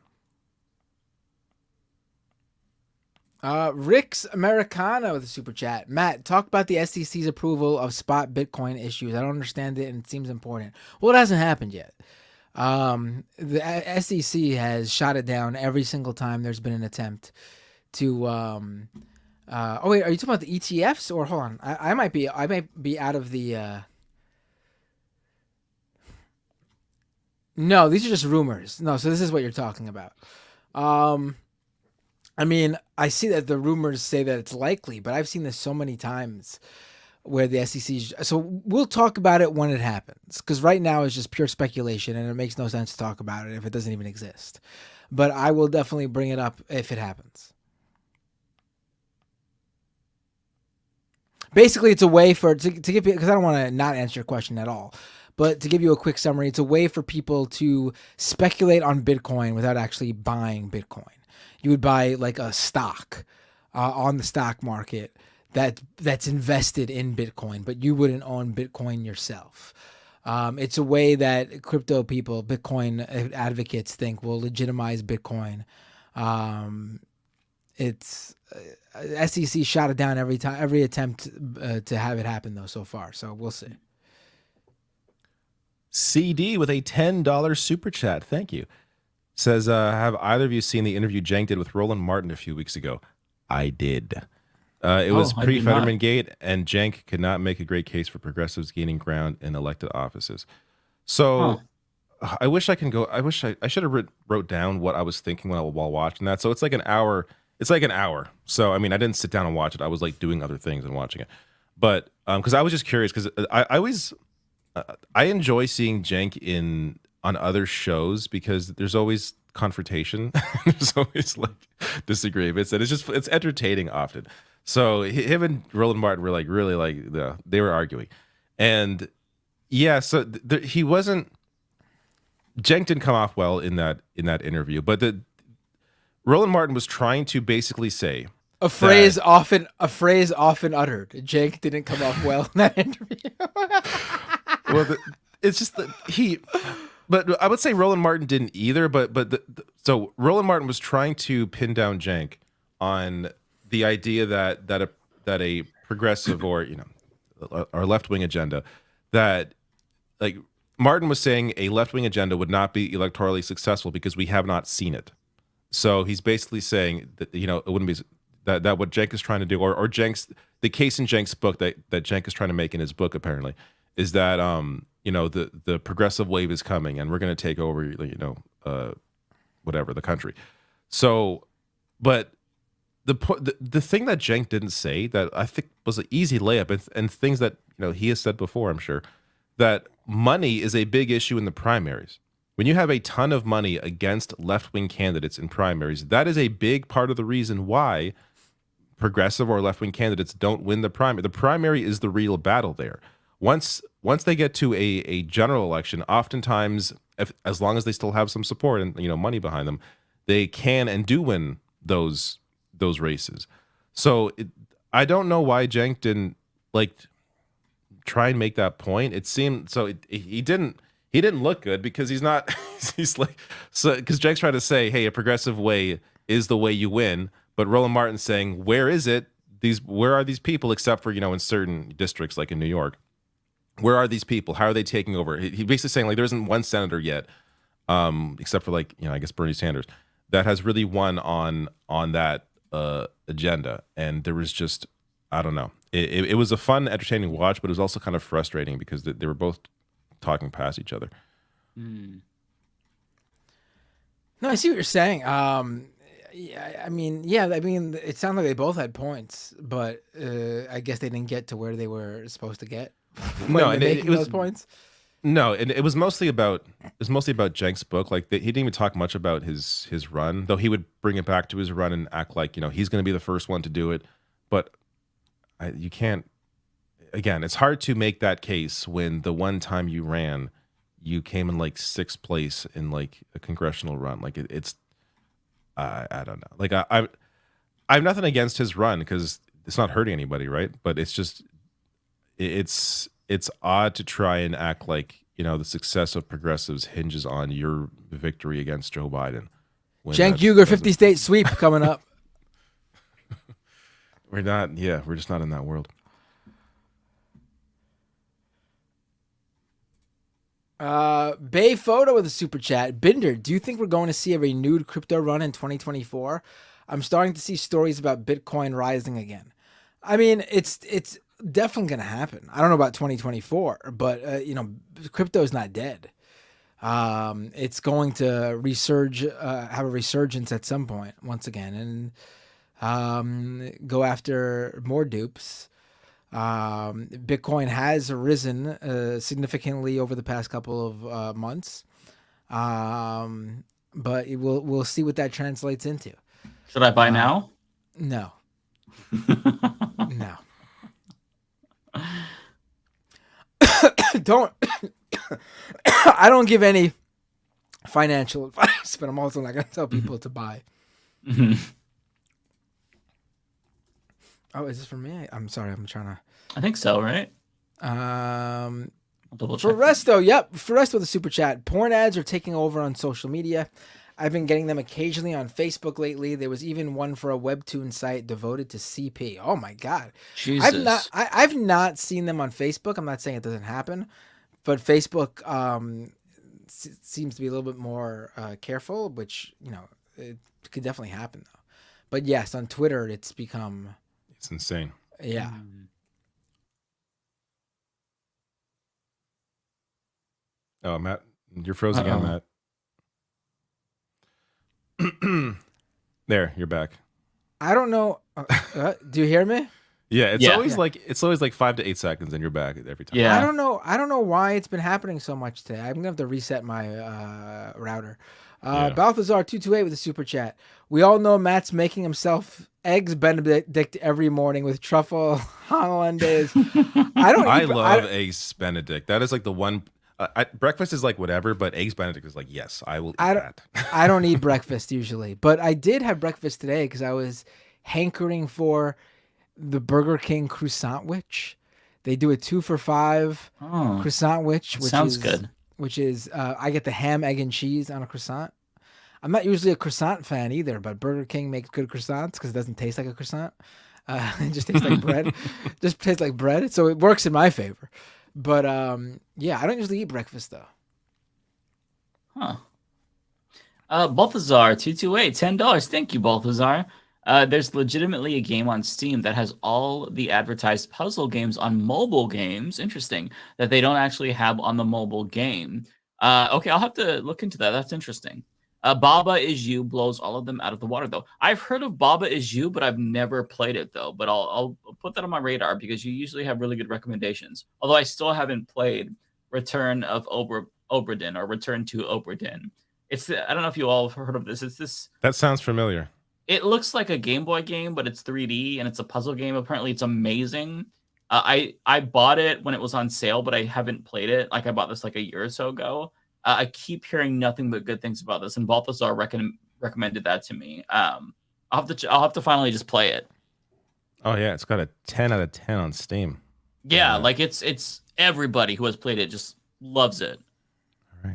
Rick's Americana with a super chat. Matt, talk about the SEC's approval of spot Bitcoin issues. I don't understand it, and it seems important. Well, it hasn't happened yet. The SEC has shot it down every single time there's been an attempt to. Oh wait, are you talking about the ETFs, or hold on? I might be out of the. No, these are just rumors. No, so this is what you're talking about. I mean, I see that the rumors say that it's likely, but I've seen this so many times where the SEC. So we'll talk about it when it happens, because right now it's just pure speculation, and it makes no sense to talk about it if it doesn't even exist. But I will definitely bring it up if it happens. Basically, it's a way to give, because I don't want to not answer your question at all, But to give you a quick summary, it's a way for people to speculate on Bitcoin without actually buying Bitcoin. You would buy like a stock on the stock market that's invested in Bitcoin, but you wouldn't own Bitcoin yourself. It's a way that crypto people, Bitcoin advocates, think will legitimize Bitcoin. It's SEC shot it down every attempt to have it happen though so far. So we'll see. CD with a $10 super chat. Thank you. Says, have either of you seen the interview Cenk did with Roland Martin a few weeks ago? I did. It was pre-Fetterman Gate, and Cenk could not make a great case for progressives gaining ground in elected offices. So I wish I can go. I wish I should have wrote down what I was thinking while watching that. So it's like an hour. It's like an hour. So I mean, I didn't sit down and watch it. I was like doing other things and watching it. But because I was just curious, because I always I enjoy seeing Cenk on other shows because there's always confrontation. There's always like disagreements, and it's entertaining often. So him and Roland Martin were like really like they were arguing, and yeah, so he wasn't. Cenk didn't come off well in that interview, but Roland Martin was trying to basically say a phrase often uttered. Cenk didn't come off well in that interview. Well, it's just that but I would say Roland Martin didn't either. So Roland Martin was trying to pin down Cenk on the idea that a progressive or left wing agenda, that like Martin was saying a left wing agenda would not be electorally successful because we have not seen it. So he's basically saying that it wouldn't be that what Cenk is trying to do, or the case in Cenk's book that Cenk is trying to make in his book apparently is that the progressive wave is coming and we're going to take over whatever the country. So, but the thing that Cenk didn't say that I think was an easy layup and things that he has said before, I'm sure, that money is a big issue in the primaries. When you have a ton of money against left-wing candidates in primaries, that is a big part of the reason why progressive or left-wing candidates don't win the primary. The primary is the real battle there. Once they get to a general election, oftentimes, as long as they still have some support and money behind them, they can and do win those races. So I don't know why Cenk didn't try and make that point. It seemed so he didn't look good because he's not because Cenk's trying to say, hey, a progressive way is the way you win, but Roland Martin's saying, where is it? Where are these people, except for in certain districts like in New York? Where are these people? How are they taking over? He basically saying there isn't one senator yet, except for I guess Bernie Sanders, that has really won on that agenda. And there was just, I don't know. It was a fun, entertaining watch, but it was also kind of frustrating because they were both talking past each other. No, I see what you're saying. I mean, it sounded like they both had points, but I guess they didn't get to where they were supposed to get. No, and it was those points. No, and it was mostly about Cenk's book. Like he didn't even talk much about his run, though he would bring it back to his run and act like he's going to be the first one to do it. But you can't. Again, it's hard to make that case when the one time you ran, you came in sixth place in a congressional run. It's I don't know. I have nothing against his run because it's not hurting anybody, right? But it's just it's odd to try and act like the success of progressives hinges on your victory against Joe Biden. Cenk Uygur 50 state sweep coming up. We're just not in that world. Bay Photo with a super chat. Binder, do you think we're going to see a renewed crypto run in 2024? I'm starting to see stories about Bitcoin rising again. I mean, it's definitely going to happen. I don't know about 2024, but crypto is not dead. It's going to have a resurgence at some point once again, and go after more dupes. Bitcoin has risen significantly over the past couple of months, but we'll see what that translates into. Should I buy now? No. No. don't I don't give any financial advice, but I'm also not going to tell people to buy. Mm-hmm. Oh, is this for me? I'm sorry. I'm trying to. I think so, right? For Resto, yep. For Resto with the super chat. Porn ads are taking over on social media. I've been getting them occasionally on Facebook lately. There was even one for a webtoon site devoted to CP. Oh my god. Jesus. I've not seen them on Facebook. I'm not saying it doesn't happen, but Facebook seems to be a little bit more careful, which, you know, it could definitely happen though. But yes, on Twitter it's become It's insane. Yeah. Oh, Matt, you're frozen again, Matt. There, you're back. I don't know. Do you hear me? Yeah, it's always like 5 to 8 seconds, and you're back every time. Yeah. I don't know why it's been happening so much today. I'm gonna have to reset my router. Balthazar 228 with a super chat. We all know Matt's making himself eggs Benedict every morning with truffle hollandaise. I love eggs Benedict. That is like the one. Breakfast is like whatever, but eggs Benedict is like, yes, I will eat that. I don't eat breakfast usually, but I did have breakfast today because I was hankering for the Burger King croissant witch. They do a 2 for $5 croissant witch, which sounds good. Which is I get the ham, egg, and cheese on a croissant. I'm not usually a croissant fan either, but Burger King makes good croissants because it doesn't taste like a croissant. It just tastes like bread. Just tastes like bread, so it works in my favor. But yeah, I don't usually eat breakfast though. Balthazar 228, $10. Thank you, Balthazar. There's legitimately a game on Steam that has all the advertised puzzle games on mobile games. Interesting that they don't actually have on the mobile game. Okay, I'll have to look into that. That's interesting. Baba Is You blows all of them out of the water, though. I've heard of Baba Is You, but I've never played it, though. But I'll put that on my radar because you usually have really good recommendations. Although I still haven't played Return of Obra-Dinn or Return to Obra-Dinn. I don't know if you all have heard of this. It's this. That sounds familiar. It looks like a Game Boy game, but it's 3D and it's a puzzle game. Apparently, it's amazing. I bought it when it was on sale, but I haven't played it. Like I bought this like a year or so ago. I keep hearing nothing but good things about this, and Balthazar recommended that to me. I'll have to finally just play it. Oh yeah, it's got a 10 out of 10 on Steam. Yeah, like it's everybody who has played it just loves it. All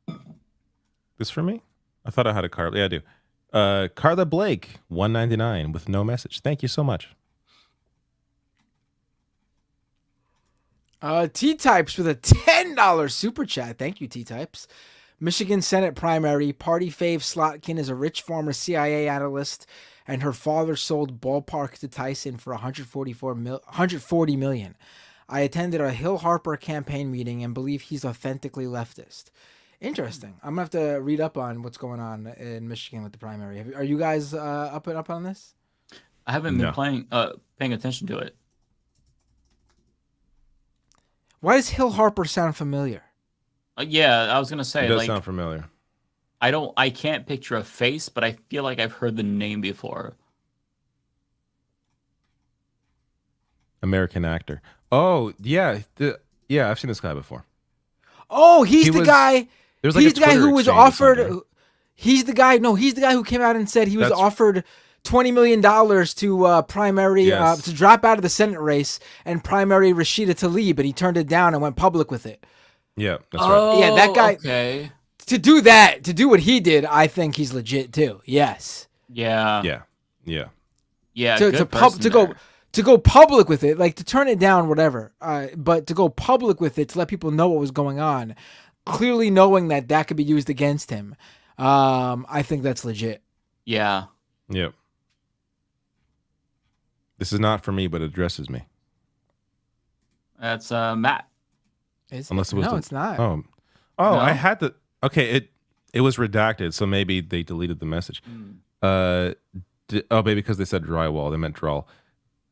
right. This for me? I thought I had a Carla. Yeah, I do. Carla Blake, $1.99 with no message. Thank you so much. T-Types with a $10 super chat. Thank you, T-Types. Michigan Senate primary. Party fave Slotkin is a rich former CIA analyst, and her father sold ballpark to Tyson for $140 million. I attended a Hill Harper campaign meeting and believe he's authentically leftist. Interesting. I'm going to have to read up on what's going on in Michigan with the primary. Are you guys up on this? I haven't been paying attention to it. Why does Hill Harper sound familiar? Yeah, I was gonna say it does sound familiar. I can't picture a face, but I feel like I've heard the name before. American actor. Oh yeah, I've seen this guy before. Oh, he's the guy. There's like he's the guy who was offered. He's the guy. No, he's the guy who came out and said he was offered $20 million to primary to drop out of the Senate race and primary Rashida Tlaib, but he turned it down and went public with it. Yeah, that's right. Yeah, that guy. Okay. To do what he did, I think he's legit too. Yes. Yeah. Yeah. To go public with it, like to turn it down, whatever. But to go public with it to let people know what was going on, clearly knowing that could be used against him. I think that's legit. Yeah. Yep. This is not for me, but it addresses me. That's Matt. Unless it was no, it's not. Oh, No? I had to. Okay, it was redacted, so maybe they deleted the message. Maybe because they said drywall, they meant drawl.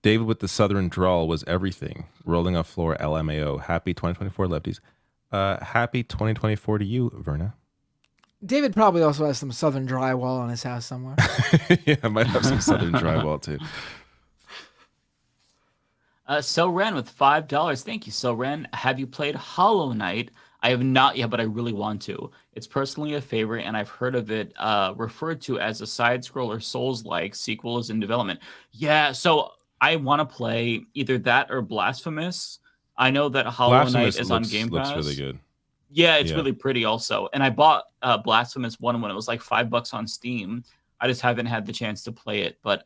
David with the southern drawl was everything. Rolling off floor, LMAO. Happy 2024, lefties. Happy 2024 to you, Verna. David probably also has some southern drywall on his house somewhere. Yeah, I might have some southern drywall too. So Ren with $5. Thank you, So Ren. Have you played Hollow Knight? I have not yet, but I really want to. It's personally a favorite, and I've heard of it referred to as a side-scroller Souls-like. Sequel is in development. Yeah, so I want to play either that or Blasphemous. I know that Hollow Knight is on Game Pass. Looks really good. Yeah, it's really pretty also. And I bought Blasphemous 1 when it was like $5 on Steam. I just haven't had the chance to play it, but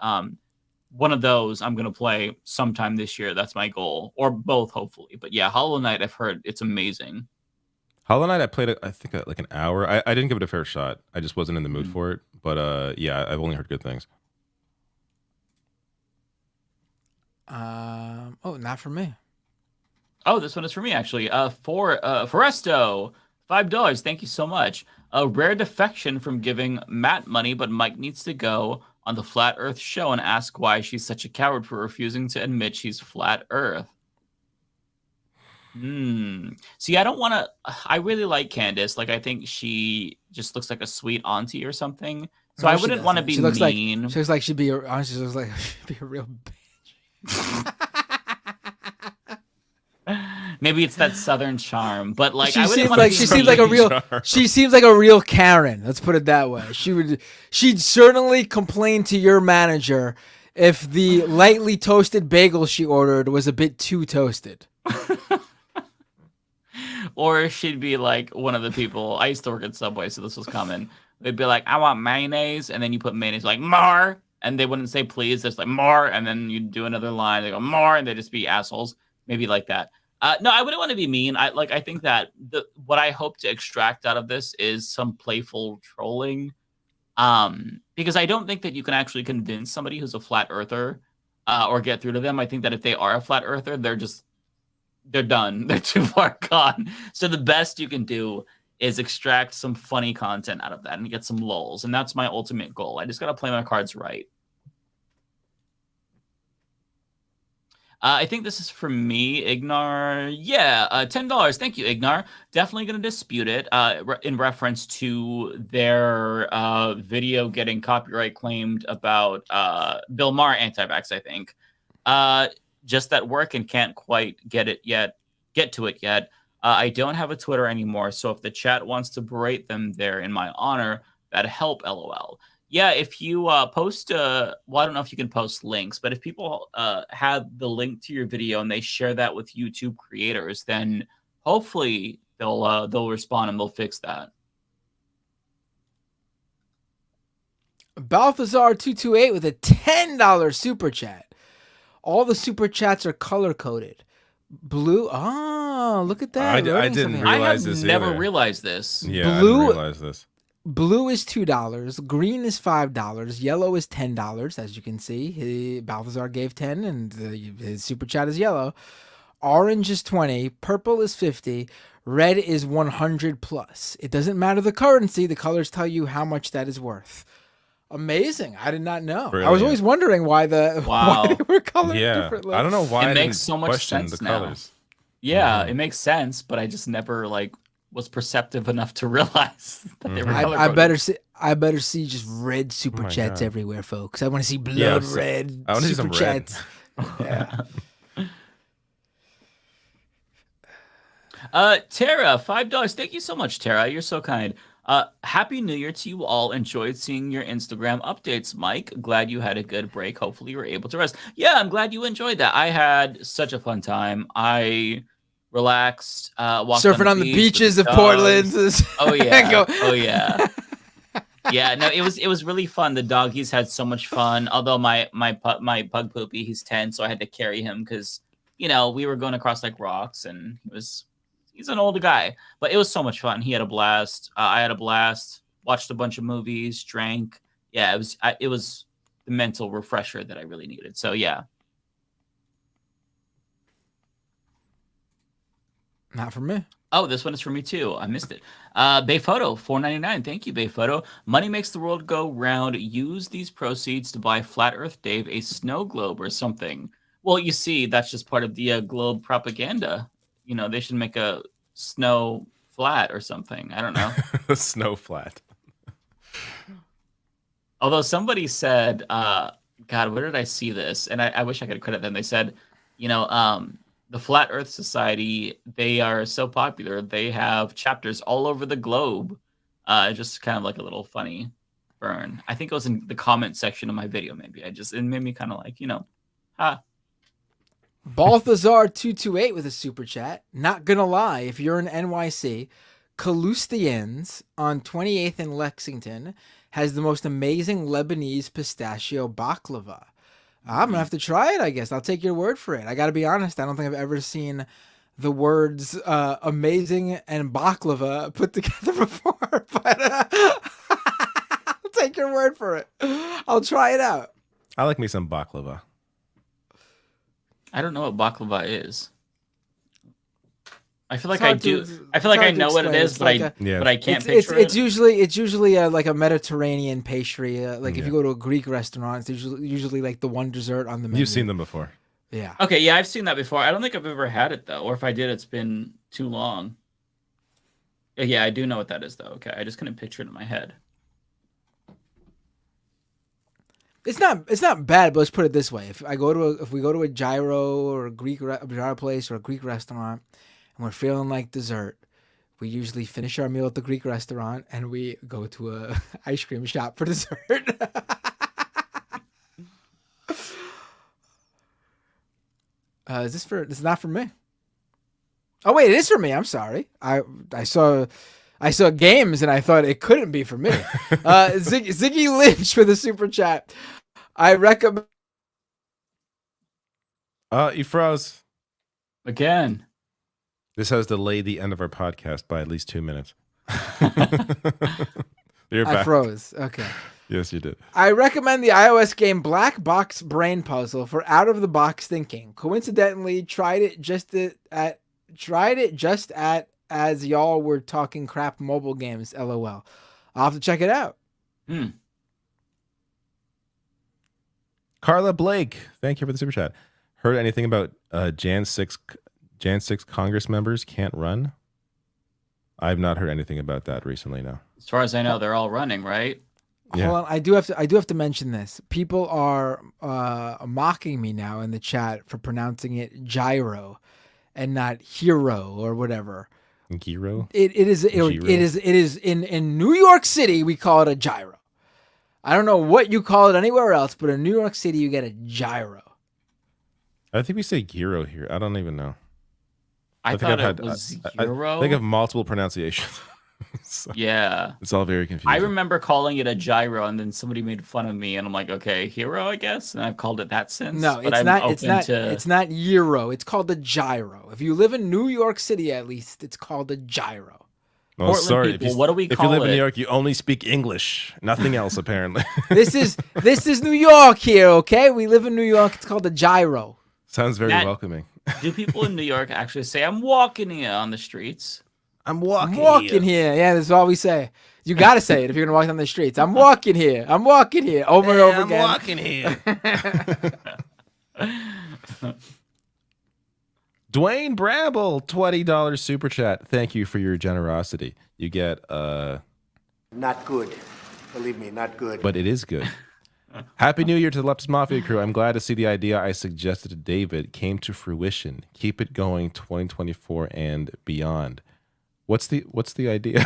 one of those I'm going to play sometime this year. That's my goal, or both, hopefully. But yeah, Hollow Knight, I've heard it's amazing. Hollow Knight, I played it, I think, like an hour. I didn't give it a fair shot. I just wasn't in the mood for it. But yeah, I've only heard good things. Oh, not for me. Oh, this one is for me, actually. Foresto, $5. Thank you so much. A rare defection from giving Matt money, but Mike needs to go on the Flat Earth show and ask why she's such a coward for refusing to admit she's Flat Earth. See, I don't want to. I really like Candace. Like, I think she just looks like a sweet auntie or something. So I wouldn't want to be mean. She looks like she'd be. Honestly, she looks like she'd be a real bitch. Maybe it's that Southern charm, but like she I wouldn't seems want like to. She seems like a real. She seems like a real Karen. Let's put it that way. She'd certainly complain to your manager if the lightly toasted bagel she ordered was a bit too toasted. Or she'd be like one of the people. I used to work at Subway, so this was common. They'd be like, "I want mayonnaise," and then you put mayonnaise, like more, and they wouldn't say please. It's like more, and then you do another line. They go more, and they just be assholes. Maybe like that. No, I wouldn't want to be mean. I think that what I hope to extract out of this is some playful trolling, because I don't think that you can actually convince somebody who's a flat earther or get through to them. I think that if they are a flat earther, they're done. They're too far gone. So the best you can do is extract some funny content out of that and get some lulz. And that's my ultimate goal. I just got to play my cards right. I think this is for me, Ignar. Yeah, $10. Thank you, Ignar. Definitely going to dispute it in reference to their video getting copyright claimed about Bill Maher anti-vax, I think. Just at work and can't quite get to it yet. I don't have a Twitter anymore, so if the chat wants to berate them there in my honor, that'd help, LOL. Yeah, if you post, well, I don't know if you can post links, but if people have the link to your video and they share that with YouTube creators, then hopefully they'll respond and they'll fix that. Balthazar228 with a $10 super chat. All the super chats are color coded. Blue. Oh, look at that. I didn't realize this. I have never realized this. Yeah, I didn't realize this. Blue is $2. Green is $5. Yellow is $10. As you can see, Balthazar gave 10, and his super chat is yellow. Orange is 20. Purple is 50. Red is 100 plus. It doesn't matter the currency. The colors tell you how much that is worth. Amazing. I did not know. Brilliant. I was always wondering why they were colored differently. I don't know why it makes so much sense now. Colors. Yeah, it makes sense, but I just never was perceptive enough to realize that they were color coded. I better see just red super chats everywhere, folks. I want to see blood red I want to see some chats. Red. Yeah. Tara, $5. Thank you so much, Tara. You're so kind. Happy New Year to you all. Enjoyed seeing your Instagram updates, Mike. Glad you had a good break. Hopefully you were able to rest. Yeah, I'm glad you enjoyed that. I had such a fun time. I relaxed, walked surfing on the beaches of Portland. Oh yeah. Oh yeah. Yeah, no, it was really fun. The doggies had so much fun. Although my pug Poopy, he's 10, so I had to carry him because we were going across rocks, and he's an older guy, but it was so much fun. He had a blast. I had a blast. Watched a bunch of movies, drank. Yeah, it was the mental refresher that I really needed. So yeah. Not for me. Oh, this one is for me too. I missed it. Bayphoto, $4.99. Thank you, Bayphoto. Money makes the world go round. Use these proceeds to buy Flat Earth Dave a snow globe or something. Well, you see, that's just part of the globe propaganda. They should make a snow flat or something. I don't know. A snow flat. Although somebody said, God, where did I see this? And I wish I could credit them. They said, The Flat Earth Society, they are so popular. They have chapters all over the globe. Just kind of like a little funny burn. I think it was in the comment section of my video, maybe. It made me kind of like, Balthazar228 with a super chat. Not gonna lie, if you're in NYC, Kalustyan's on 28th and Lexington has the most amazing Lebanese pistachio baklava. I'm gonna have to try it, I guess. I'll take your word for it. I gotta be honest, I don't think I've ever seen the words amazing and baklava put together before, but I'll take your word for it. I'll try it out. I like me some baklava. I don't know what baklava is. I feel like I do. I feel like I know what it is, but I can't picture it. It's usually like a Mediterranean pastry. If you go to a Greek restaurant, it's usually like the one dessert on the menu. You've seen them before. Yeah. Okay, yeah, I've seen that before. I don't think I've ever had it though, or if I did, it's been too long. Yeah, I do know what that is though. Okay, I just couldn't picture it in my head. It's not bad, but let's put it this way: if we go to a gyro or a gyro place or a Greek restaurant, and we're feeling like dessert, we usually finish our meal at the Greek restaurant and we go to a ice cream shop for dessert. This is not for me. Oh wait, it is for me. I'm sorry. I saw games and I thought it couldn't be for me. Ziggy Lynch for the super chat. I recommend. You froze again. This has delayed the end of our podcast by at least 2 minutes. You're back. I froze. Okay. Yes, you did. I recommend the iOS game Black Box Brain Puzzle for out-of-the-box thinking. Coincidentally, tried it just as y'all were talking crap mobile games. LOL. I'll have to check it out. Carla Blake, thank you for the super chat. Heard anything about Jan 6 Congress members can't run? I've not heard anything about that recently. No. As far as I know, they're all running, right? Yeah. Hold on, I do have to mention this. People are mocking me now in the chat for pronouncing it gyro and not hero or whatever. Gyro? It is in New York City we call it a gyro. I don't know what you call it anywhere else, but in New York City you get a gyro. I think we say gyro here. I don't even know. I thought it was gyro. I think of multiple pronunciations. So yeah. It's all very confusing. I remember calling it a gyro, and then somebody made fun of me, and I'm like, okay, hero, I guess, and I've called it that since. No, it's not. It's not gyro. It's called the gyro. If you live in New York City, at least, it's called a gyro. Oh, sorry. People, what do we call it? If you live in New York, you only speak English, nothing else, apparently. This is New York here, okay? We live in New York. It's called a gyro. Sounds very welcoming. Do people in New York actually say, "I'm walking here on the streets"? I'm walking here. Yeah, that's all we say. You got to say it if you're going to walk down the streets. I'm walking here. I'm walking here. Over and over again. I'm walking here. Dwayne Bramble, $20 super chat. Thank you for your generosity. You get Not good. Believe me, not good. But it is good. Happy New Year to the Leftist Mafia crew. I'm glad to see the idea I suggested to David came to fruition. Keep it going 2024 and beyond. What's the idea?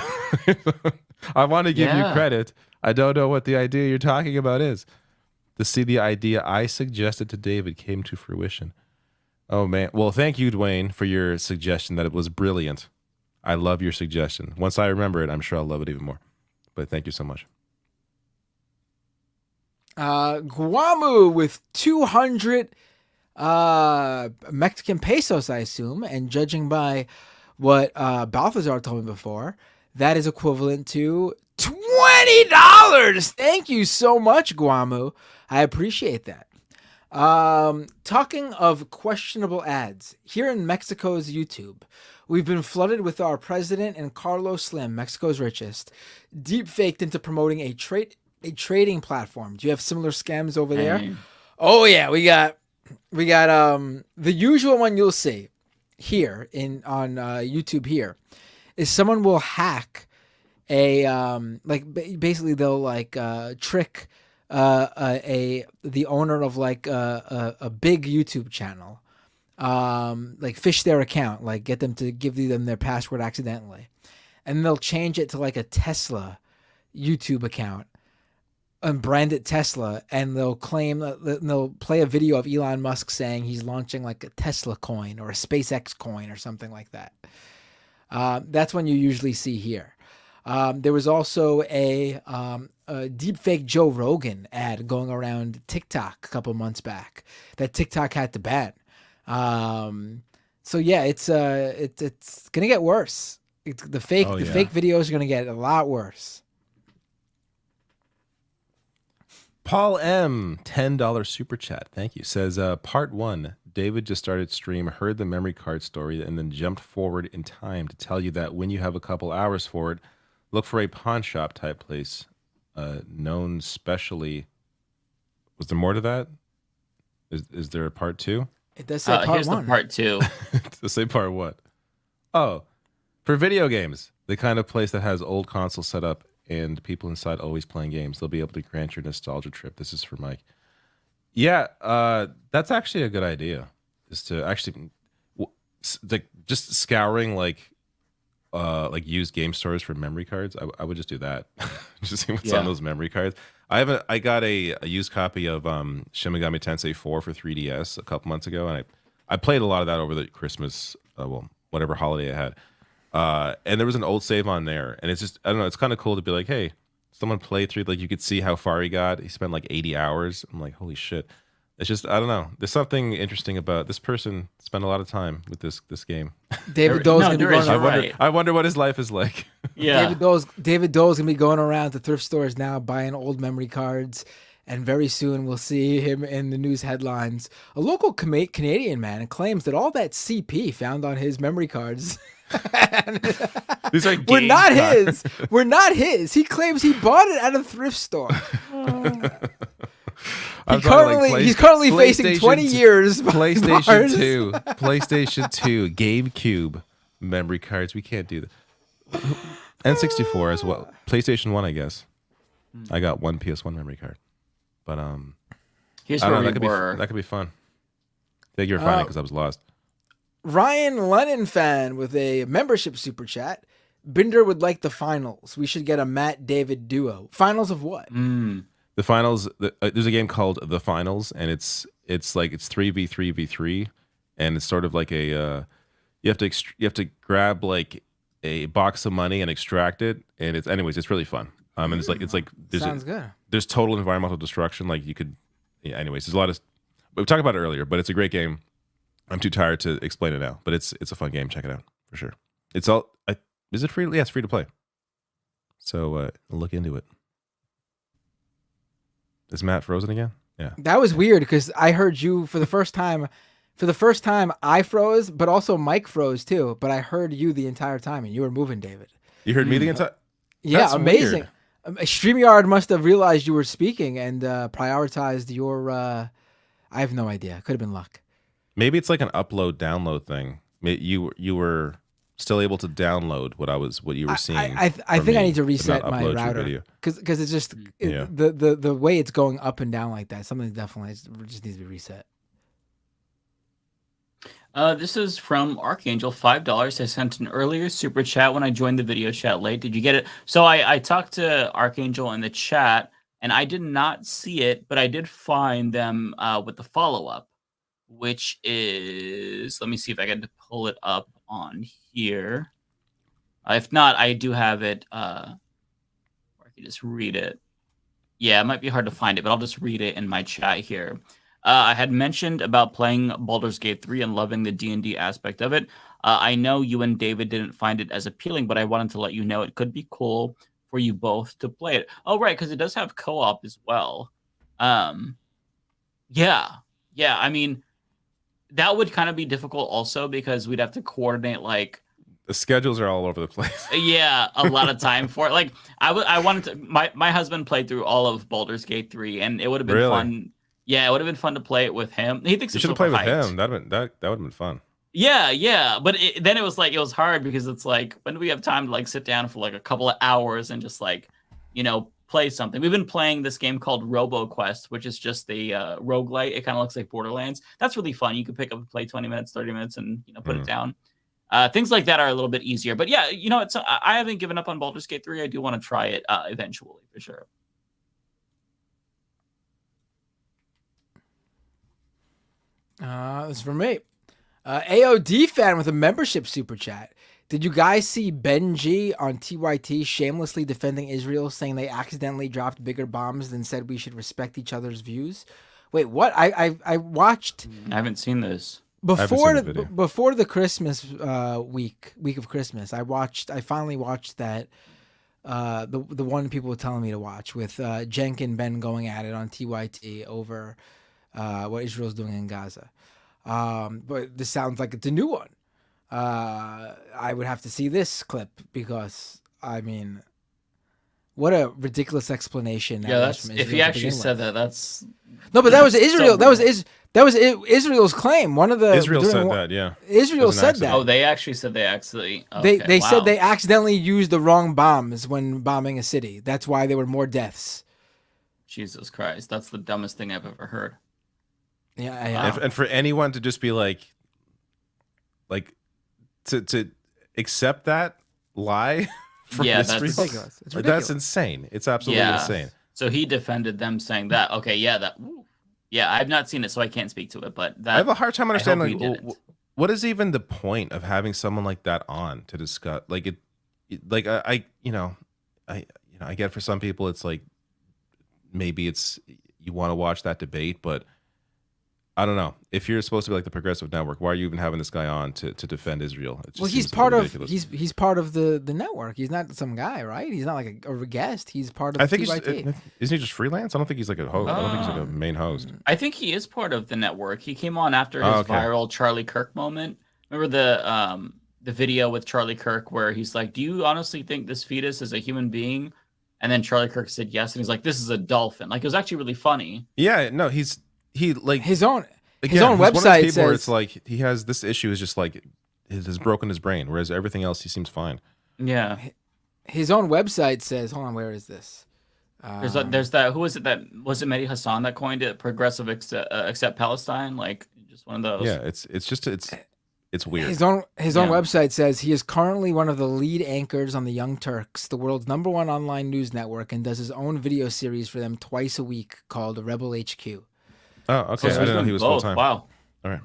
I want to give you credit. I don't know what the idea you're talking about is. To see the idea I suggested to David came to fruition. Oh, man. Well, thank you, Dwayne, for your suggestion that it was brilliant. I love your suggestion. Once I remember it, I'm sure I'll love it even more. But thank you so much. Guamu with 200 Mexican pesos, I assume, and judging by what Balthazar told me before, that is equivalent to $20. Thank you so much, Guamu. I appreciate that. Talking of questionable ads, here in Mexico's YouTube, we've been flooded with our president and Carlos Slim, Mexico's richest, deep faked into promoting a trading platform. Do you have similar scams over there? Oh yeah, we got the usual one you'll see here on YouTube here is someone will hack a basically they'll trick the owner of a big YouTube channel like phish their account, like get them to give them their password accidentally, and they'll change it to like a Tesla YouTube account and brand it Tesla, and they'll claim they'll play a video of Elon Musk saying he's launching like a Tesla coin or a SpaceX coin or something like that. That's when you usually see here. There was also a deepfake Joe Rogan ad going around TikTok a couple months back that TikTok had to ban. So yeah, it's gonna get worse. The fake videos are gonna get a lot worse. Paul M, $10 super chat. Thank you. Says, part 1, David just started stream, heard the memory card story, and then jumped forward in time to tell you that when you have a couple hours for it, look for a pawn shop type place, known specially. Was there more to that? Is there a part 2? It does say part 1. The part 2. Does it say part what? Oh, for video games, the kind of place that has old consoles set up and people inside always playing games. They'll be able to grant your nostalgia trip. This is for Mike. Yeah, that's actually a good idea. Is to actually just scouring like used game stores for memory cards. I would just do that. Just see what's on those memory cards. I got a used copy of Shin Megami Tensei 4 for 3DS a couple months ago, and I played a lot of that over the Christmas, whatever holiday I had. And there was an old save on there, and it's just, I don't know, it's kind of cool to be like, hey, someone played through, like you could see how far he got. He spent like 80 hours. I'm like, holy shit. It's just, I don't know. There's something interesting about this person spent a lot of time with this game. David Dole's gonna be going around. I wonder what his life is like. Yeah. David Dole's gonna be going around to thrift stores now buying old memory cards. And very soon we'll see him in the news headlines. A local Canadian man claims that all that CP found on his memory cards These are We're not his. We're not his. He claims he bought it at a thrift store. He's currently facing 20 years. PlayStation 2, PlayStation 2, GameCube memory cards. We can't do that. N64 as well. PlayStation 1, I guess. I got one PS1 memory card. But here's where that could be fun. I think you're finding because I was lost. Ryan Lennon fan with a membership super chat. Binder would like the finals. We should get a Matt David duo. Finals of what? The finals. There's a game called The Finals, and it's 3v3v3, and it's sort of like a you have to grab like a box of money and extract it, and it's really fun. And it's like sounds good. There's total environmental destruction. Like you could, anyways, there's a lot of. We talked about it earlier, but it's a great game. I'm too tired to explain it now, but it's a fun game. Check it out for sure. It's all. Is it free? Yeah, it's free to play. So look into it. Is Matt frozen again? Yeah. That was weird because I heard you for the first time. For the first time, I froze, but also Mike froze too. But I heard you the entire time, and you were moving, David. You heard me the entire. Yeah, that's amazing. StreamYard must have realized you were speaking and prioritized your. I have no idea. Could have been luck. Maybe it's like an upload download thing. You were still able to download what you were seeing. I think I need to reset my router because it's just the way it's going up and down like that. Something definitely just needs to be reset. This is from Archangel, $5. I sent an earlier super chat when I joined the video chat late. Did you get it? So I talked to Archangel in the chat, and I did not see it, but I did find them with the follow-up, which is, let me see if I can pull it up on here. If not, I do have it, or I can just read it. Yeah, it might be hard to find it, but I'll just read it in my chat here. I had mentioned about playing Baldur's Gate 3 and loving the D&D aspect of it. I know you and David didn't find it as appealing, but I wanted to let you know it could be cool for you both to play it. Oh, right, because it does have co-op as well. Yeah. I mean, that would kind of be difficult also because we'd have to coordinate like the schedules are all over the place. Yeah, a lot of time for it. Like I wanted to. My husband played through all of Baldur's Gate 3, and it would have been fun. Yeah, it would have been fun to play it with him. He thinks you should have played with him. That would have been fun. Yeah. But then it was hard because it's like, when do we have time to like sit down for like a couple of hours and just like play something. We've been playing this game called RoboQuest, which is just a roguelite. It kind of looks like Borderlands. That's really fun. You can pick up and play 20 minutes, 30 minutes, and put it down. Things like that are a little bit easier. But yeah, I haven't given up on Baldur's Gate 3. I do want to try it eventually, for sure. This is for me. AOD fan with a membership super chat. Did you guys see Benji on TYT shamelessly defending Israel, saying they accidentally dropped bigger bombs than said we should respect each other's views? Wait, what? I watched. I haven't seen this. Before the Christmas week of Christmas, I finally watched that the one people were telling me to watch with Jenk and Ben going at it on TYT over what Israel's doing in Gaza. But this sounds like it's a new one. I would have to see this clip because I mean, what a ridiculous explanation. Yeah, that's if he actually said that. That's no, but that was Israel. That was Israel's claim. One of the Israel said that. Yeah, Israel said that. Oh, they actually said they accidentally. Okay, they said they accidentally used the wrong bombs when bombing a city. That's why there were more deaths. Jesus Christ, that's the dumbest thing I've ever heard. Yeah. And for anyone to just be like to accept that lie from that's Israel, ridiculous. It's ridiculous. That's insane. It's absolutely insane. So he defended them saying that. Okay, yeah, I've not seen it, so I can't speak to it. But I have a hard time understanding what is even the point of having someone like that on to discuss. I get for some people it's like maybe it's you want to watch that debate, but I don't know. If you're supposed to be like the progressive network, why are you even having this guy on to defend Israel? He's part of he's part of the network. He's not some guy, right? He's not like a guest. He's part of. I think TYT. Isn't he just freelance? I don't think he's like a host. I don't think he's like a main host. I think he is part of the network. He came on after his viral Charlie Kirk moment. Remember the video with Charlie Kirk where he's like, "Do you honestly think this fetus is a human being?" And then Charlie Kirk said yes, and he's like, "This is a dolphin." Like it was actually really funny. Yeah, no, he like his own website website one of those people says where it's like he has this issue is just like it has broken his brain, whereas everything else he seems fine. Yeah, his own website says, hold on, where is this? There's that. Who was it that was it? Mehdi Hassan that coined it? Progressive accept Palestine, like just one of those. Yeah, it's weird. His own website says he is currently one of the lead anchors on the Young Turks, the world's #1 online news network, and does his own video series for them twice a week called Rebel HQ. Oh, okay. I didn't know he was full time. Wow. All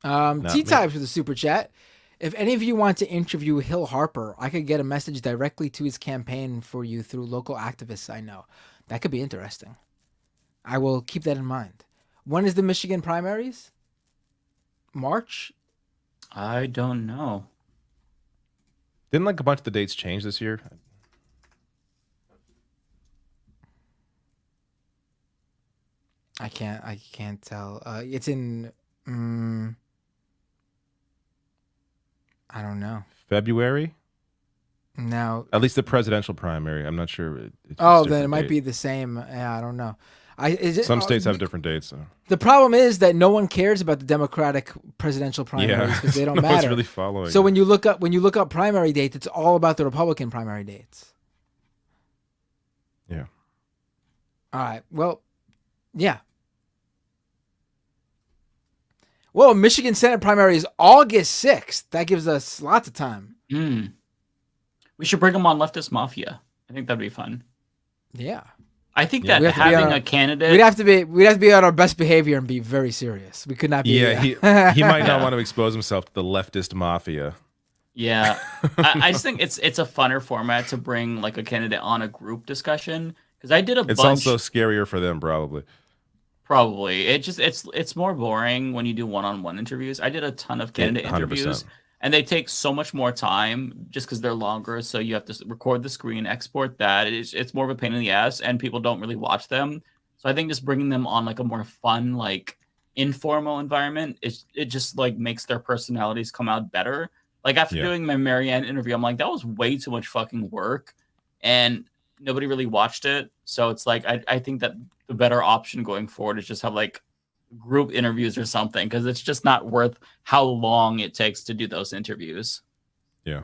right. T-Types with a super chat. If any of you want to interview Hill Harper, I could get a message directly to his campaign for you through local activists I know. That could be interesting. I will keep that in mind. When is the Michigan primaries? March? I don't know. Didn't like a bunch of the dates change this year? I can't tell. It's in I don't know. February? No. At least the presidential primary. I'm not sure. Then it might be the same. Yeah, I don't know. Some states have different dates. So. The problem is that no one cares about the Democratic presidential primaries because they don't matter. No one's really following. So when you look up primary dates, it's all about the Republican primary dates. Yeah. All right. Well, yeah. Well, Michigan Senate primary is August 6th. That gives us lots of time. We should bring them on Leftist Mafia. I think that'd be fun. Yeah. I think that having a candidate, we'd have to be on our best behavior and be very serious. We could not be. Yeah, he might not want to expose himself to the leftist mafia. Yeah, I just think it's a funner format to bring like a candidate on a group discussion because I did a bunch. It's also scarier for them, probably. Probably it's more boring when you do one-on-one interviews. I did a ton of candidate interviews. And they take so much more time just because they're longer. So you have to record the screen, export that. It's more of a pain in the ass, and people don't really watch them. So I think just bringing them on like a more fun, like informal environment, it just like makes their personalities come out better. Like after doing my Marianne interview, I'm like, that was way too much fucking work, and nobody really watched it. So it's like I think that the better option going forward is just have like group interviews or something, because it's just not worth how long it takes to do those interviews. Yeah.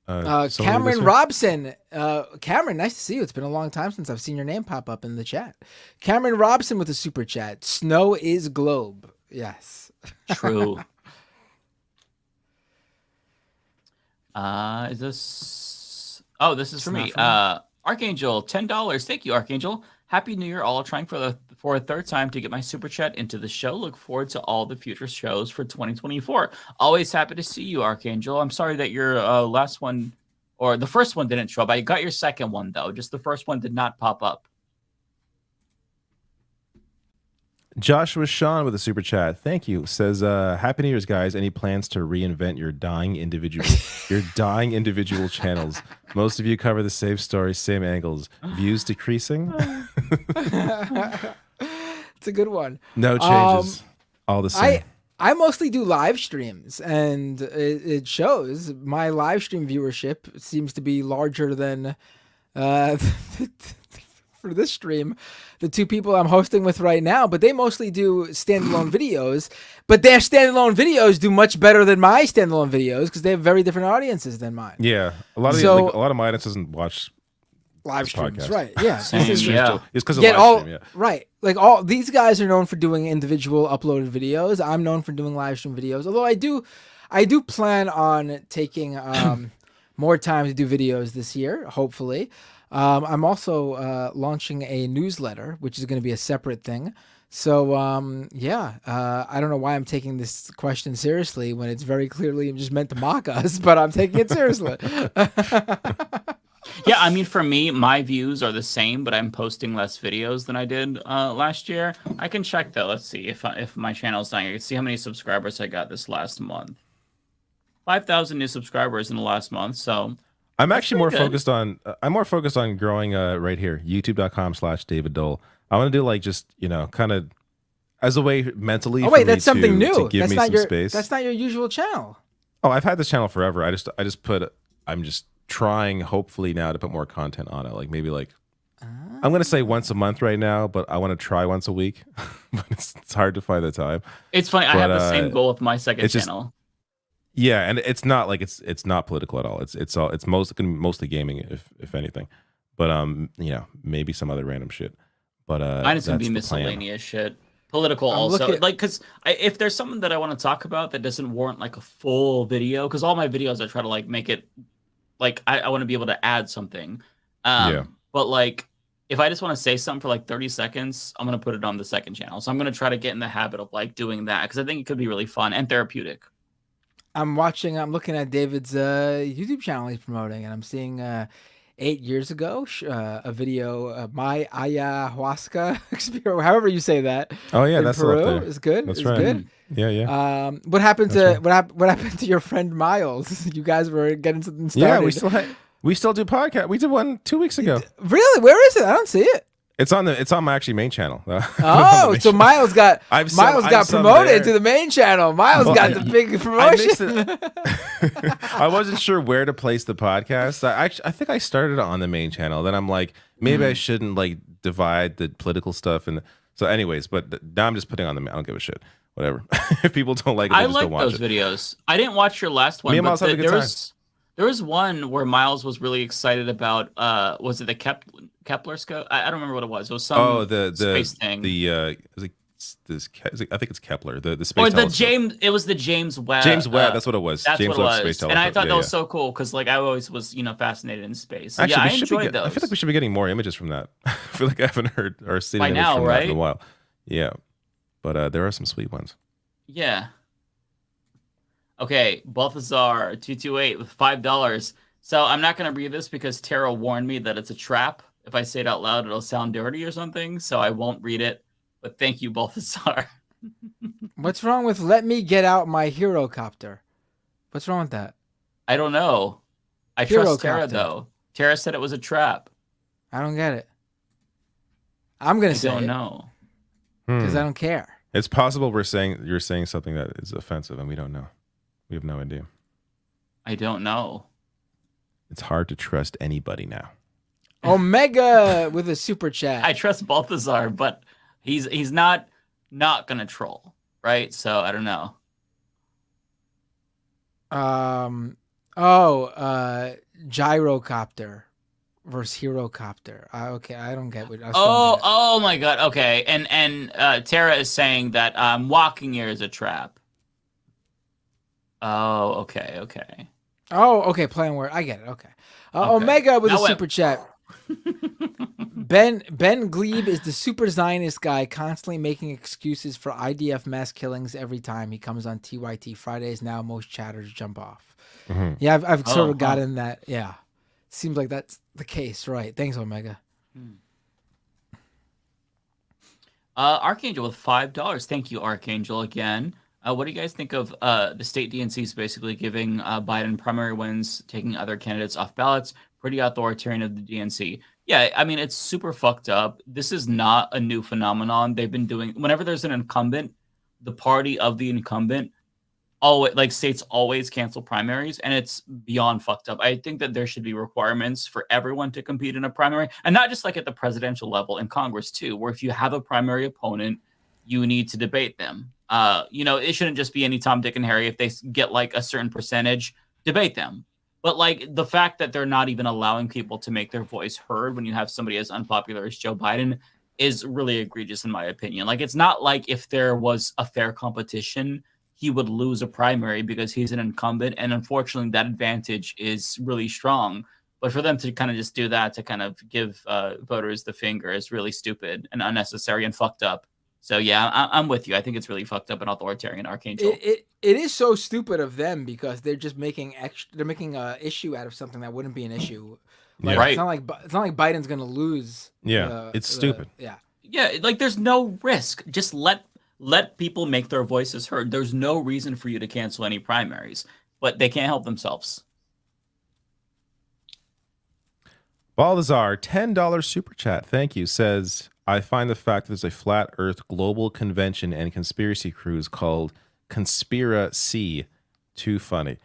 Cameron Robson. Cameron, nice to see you. It's been a long time since I've seen your name pop up in the chat. Cameron Robson with a super chat. Snow is globe. Yes. True. Is this? Oh, this is for me. Archangel, $10. Thank you, Archangel. Happy New Year, all. Trying for a third time to get my super chat into the show. Look forward to all the future shows for 2024. Always happy to see you, Archangel. I'm sorry that your last one, or the first one, didn't show up. I got your second one, though. Just the first one did not pop up. Joshua Sean with a super chat. Thank you. Says, Happy New Year's, guys. Any plans to reinvent your dying individual channels? Most of you cover the same story, same angles. Views decreasing? It's a good one. No changes. All the same. I mostly do live streams, and it shows. My live stream viewership seems to be larger than for this stream, the two people I'm hosting with right now, but they mostly do standalone videos, but their standalone videos do much better than my standalone videos because they have very different audiences than mine. Yeah. A lot of my audience doesn't watch live streams, podcast. right? Yeah. It's because of live stream, yeah. Right. Like all these guys are known for doing individual uploaded videos. I'm known for doing live stream videos. Although I do plan on taking more time to do videos this year, hopefully. I'm also launching a newsletter, which is going to be a separate thing. So, I don't know why I'm taking this question seriously when it's very clearly just meant to mock us, but I'm taking it seriously. Yeah, I mean, for me, my views are the same, but I'm posting less videos than I did last year. I can check, though. Let's see if my channel's dying. I can see how many subscribers I got this last month. 5,000 new subscribers in the last month, so... I'm actually more focused on growing right here, youtube.com/David Dole. I want to do like just, kind of as a way mentally. Oh wait, that's something new. To give that's me not some your space. That's not your usual channel. Oh, I've had this channel forever. I'm just trying hopefully now to put more content on it. Like maybe I'm going to say once a month right now, but I want to try once a week. But it's hard to find the time. It's funny. I have the same goal with my second channel. Yeah, and it's not like it's not political at all. It's mostly gaming, if anything. But maybe some other random shit. But mine is gonna be miscellaneous shit. Political also, because if there's something that I want to talk about that doesn't warrant like a full video, because all my videos I try to like make it like I want to be able to add something. But like if I just want to say something for like 30 seconds, I'm gonna put it on the second channel. So I'm gonna try to get in the habit of like doing that because I think it could be really fun and therapeutic. I'm looking at David's YouTube channel he's promoting, and I'm seeing 8 years ago a video of my ayahuasca experience, however you say that. Oh yeah, that's Peru. Up there. It's good. That's it's right. Good. Yeah. What happened what happened to your friend Miles? You guys were getting something started. Yeah, we still do podcast. We did one 2 weeks ago. Really? Where is it? I don't see it. It's on my actually main channel. Oh, so Miles got promoted to the main channel. Miles got the big promotion. I wasn't sure where to place the podcast. I think I started it on the main channel. Then I'm like, maybe I shouldn't like divide the political stuff. And so, anyways, but now I'm just putting on the. I don't give a shit. Whatever. If people don't like it, I just don't watch those videos. I didn't watch your last one. Me and Miles had a good time. There was one where Miles was really excited about. Was it the Kepler scope? I don't remember what it was. It was some space thing. I think it's Kepler. The space. Or telescope. James. It was the James Webb. James Webb. That's what it was. That's James what it Webb was. Space And I thought telescope. that was so cool because like I always was fascinated in space. So, Actually, I enjoyed those. I feel like we should be getting more images from that. I feel like I haven't heard or seen by an image now, from right? that in a while. Yeah, but there are some sweet ones. Yeah. Okay, Balthazar 228 with $5. So I'm not going to read this because Tara warned me that it's a trap. If I say it out loud, it'll sound dirty or something. So I won't read it. But thank you, Balthazar. What's wrong with let me get out my hero copter? What's wrong with that? I don't know. I trust Tara, though. Tara said it was a trap. I don't get it. I'm going to say I don't know. Because I don't care. It's possible you're saying something that is offensive and we don't know. We have no idea. I don't know. It's hard to trust anybody now. Omega with a super chat. I trust Balthazar, but He's not gonna troll, right? So I don't know. Gyrocopter versus Herocopter. Okay, I don't get what. Oh my god. Okay, and Tara is saying that walking here is a trap. Oh, okay. Oh, okay. Play on word. I get it. Okay. Omega with a super chat. Ben Glebe is the super Zionist guy constantly making excuses for IDF mass killings every time he comes on TYT Fridays. Now most chatters jump off. Mm-hmm. Yeah, I've sort of gotten that. Yeah, seems like that's the case, right? Thanks, Omega. Archangel with $5. Thank you, Archangel, again. What do you guys think of the state DNCs basically giving Biden primary wins, taking other candidates off ballots? Pretty authoritarian of the DNC. Yeah, I mean, it's super fucked up. This is not a new phenomenon. They've been doing, whenever there's an incumbent, the party of the incumbent, states always cancel primaries, and it's beyond fucked up. I think that there should be requirements for everyone to compete in a primary, and not just like at the presidential level, in Congress too, where if you have a primary opponent, you need to debate them. It shouldn't just be any Tom, Dick, and Harry. If they get like a certain percentage, debate them. But like the fact that they're not even allowing people to make their voice heard when you have somebody as unpopular as Joe Biden is really egregious in my opinion. Like, it's not like if there was a fair competition, he would lose a primary because he's an incumbent. And unfortunately, that advantage is really strong. But for them to kind of just do that to kind of give voters the finger is really stupid and unnecessary and fucked up. So yeah, I'm with you. I think it's really fucked up and authoritarian, Archangel. It is so stupid of them because they're just making they're making a issue out of something that wouldn't be an issue. Like, right. It's not like Biden's gonna lose. Yeah, it's stupid. Yeah. Like there's no risk. Just let people make their voices heard. There's no reason for you to cancel any primaries, but they can't help themselves. Balthazar, $10 super chat. Thank you. Says, I find the fact that there's a flat earth global convention and conspiracy cruise called Conspiracy too funny.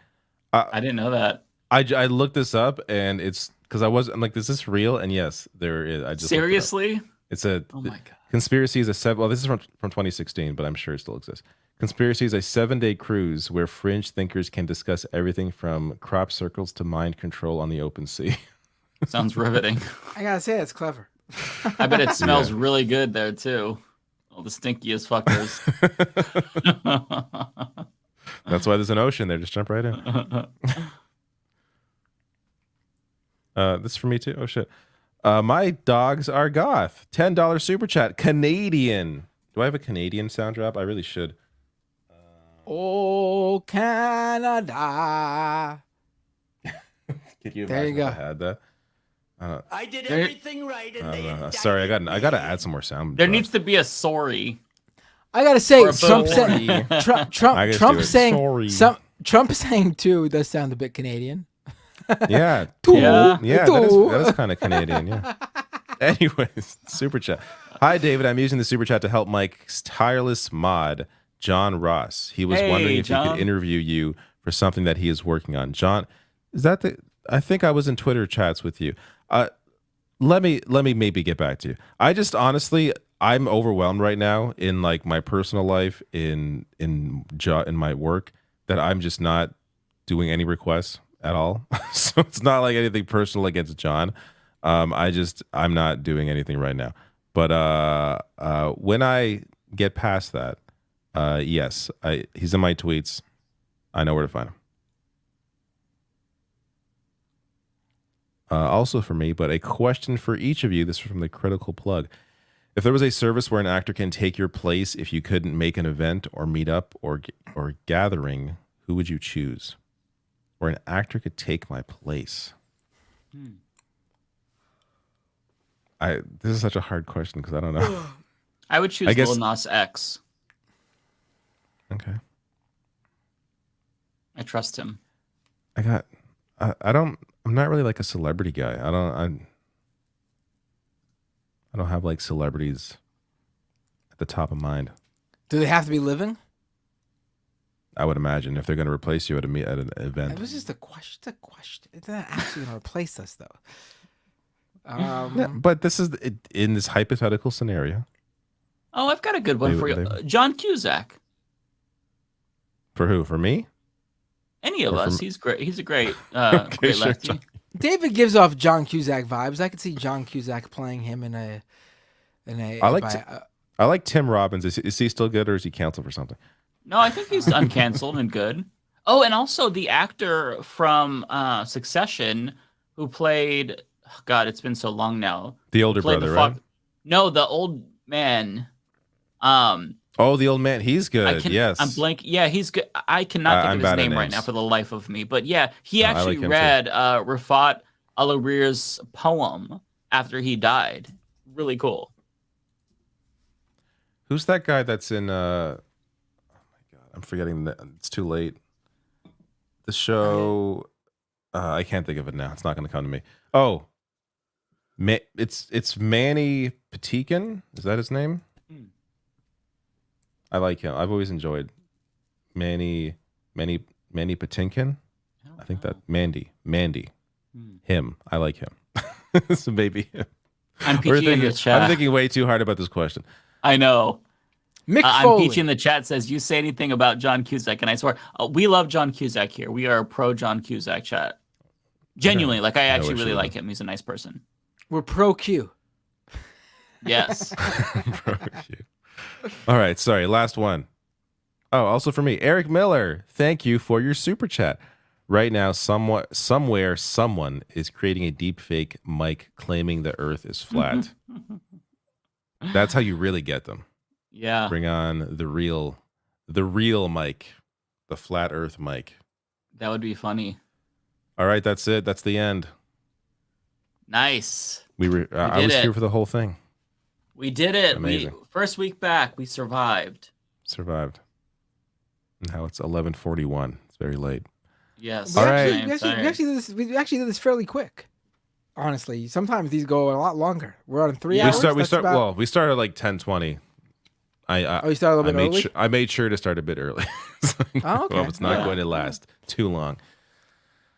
I didn't know that. I looked this up and it's because I'm like, is this real? And yes, there is. I just seriously? It's a oh my god. Conspiracy is this is from 2016, but I'm sure it still exists. Conspiracy is a 7-day cruise where fringe thinkers can discuss everything from crop circles to mind control on the open sea. Sounds riveting. I gotta say, it's clever. I bet it smells really good there too. All the stinkiest fuckers. That's why there's an ocean there. Just jump right in. This is for me too. Oh shit. My dogs are goth. $10 super chat. Canadian. Do I have a Canadian sound drop? I really should. Oh, Canada. Could you there you go. I had that. I did everything right, and they sorry, I gotta add some more sound. There needs to be a sorry. I gotta say, Trump saying too does sound a bit Canadian. Yeah, yeah, that is kind of Canadian. Yeah. Anyways, super chat. Hi, David. I'm using the super chat to help Mike's tireless mod, John Ross. He was wondering if he could interview you for something that he is working on. John, is that the? I think I was in Twitter chats with you. Let me maybe get back to you. I just honestly, I'm overwhelmed right now in like my personal life, in my work, that I'm just not doing any requests at all. So it's not like anything personal against John. I'm not doing anything right now. But when I get past that, yes, he's in my tweets. I know where to find him. Also for me, but a question for each of you. This is from the Critical Plug. If there was a service where an actor can take your place if you couldn't make an event or meet up or gathering, who would you choose? Where an actor could take my place. This is such a hard question because I don't know. I would choose Lil Nas X. Okay. I trust him. I'm not really like a celebrity guy. I don't have like celebrities at the top of mind. Do they have to be living? I would imagine if they're going to replace you at an event. It was just a question. They're not actually going to replace us, though. Yeah, but this is in this hypothetical scenario. Oh, I've got a good one for you. John Cusack. For who? For me? Any of us. He's great. He's a great, great lefty. David gives off John Cusack vibes. I could see John Cusack playing him in a. I like Tim Robbins. Is he still good or is he canceled for something? No, I think he's uncanceled and good. Oh, and also the actor from Succession who played. God, it's been so long now. The older brother, right? No, the old man. Oh, the old man. He's good. Yes. I'm blank. Yeah, he's good. I cannot think of his name right now for the life of me. But yeah, he actually read Rafat Al-Arir's poem after he died. Really cool. Who's that guy that's in oh my God, I'm forgetting that it's too late. The show I can't think of it now. It's not going to come to me. Oh. It's Manny Patinkin. Is that his name? I like him. I've always enjoyed Manny Patinkin. I think that Mandy. Him. I like him. So maybe him. I'm peachy in the chat. I'm thinking way too hard about this question. I know. Mick I'm Foley. Peachy in the chat says, you say anything about John Cusack, and I swear, we love John Cusack here. We are a pro John Cusack chat. Genuinely, like I actually really like him. He's a nice person. We're pro Q. Yes. Pro Q. All right, sorry, last one. Oh, also for me, Eric Miller, thank you for your super chat. Right now, somewhere, someone is creating a deep fake mic claiming the earth is flat. That's how you really get them. Yeah. Bring on the real mic, the flat earth mic. That would be funny. All right, that's it. That's the end. Nice. I was here for the whole thing. We did it. Amazing. First week back, we survived. And now it's 11:41. It's very late. Yes. We actually did this fairly quick. Honestly, sometimes these go a lot longer. We're on 3 hours. We started like 10:20. You started a little bit early? I made sure to start a bit early. Okay. Well, it's not going to last too long.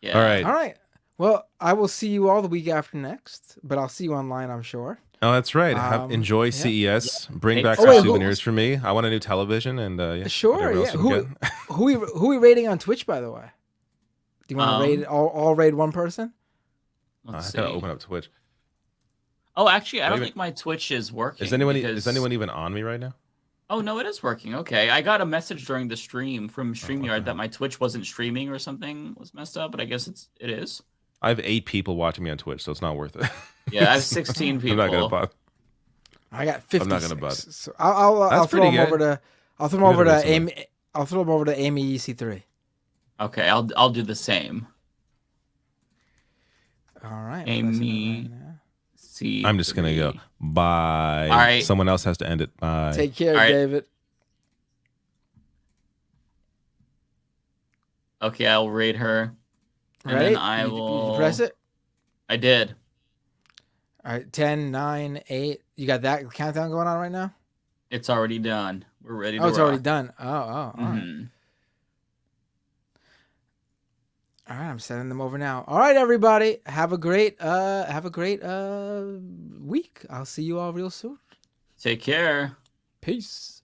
Yeah. All right. Well, I will see you all the week after next, but I'll see you online, I'm sure. Oh, that's right. Enjoy CES. Bring back some souvenirs for me. I want a new television and sure. Yeah. Who we rating on Twitch, by the way? Do you want to raid all raid one person? I gotta open up Twitch. Oh, actually, I don't think my Twitch is working. Is anyone even on me right now? Oh no, it is working. Okay, I got a message during the stream from StreamYard that my Twitch wasn't streaming or something was messed up, but I guess it is. I have 8 people watching me on Twitch, so it's not worth it. Yeah, I have 16 people. I'm not gonna bother. I got 56. I'm not gonna bother. So I'll throw them over to. I'll throw them over to Amy. I'll throw them over to Amy EC3. Okay, I'll do the same. All right, Amy. I'm just gonna go. Bye. All right. Someone else has to end it. Bye. Take care, David. Okay, I'll rate her. And Ready? then I will. You press it? I did. All right, 10, 9, 8. You got that countdown going on right now? It's already done. We're ready to it's rock. already done. Oh, all right. Mm-hmm. All right, I'm sending them over now. All right, everybody. Have a great week. I'll see you all real soon. Take care. Peace.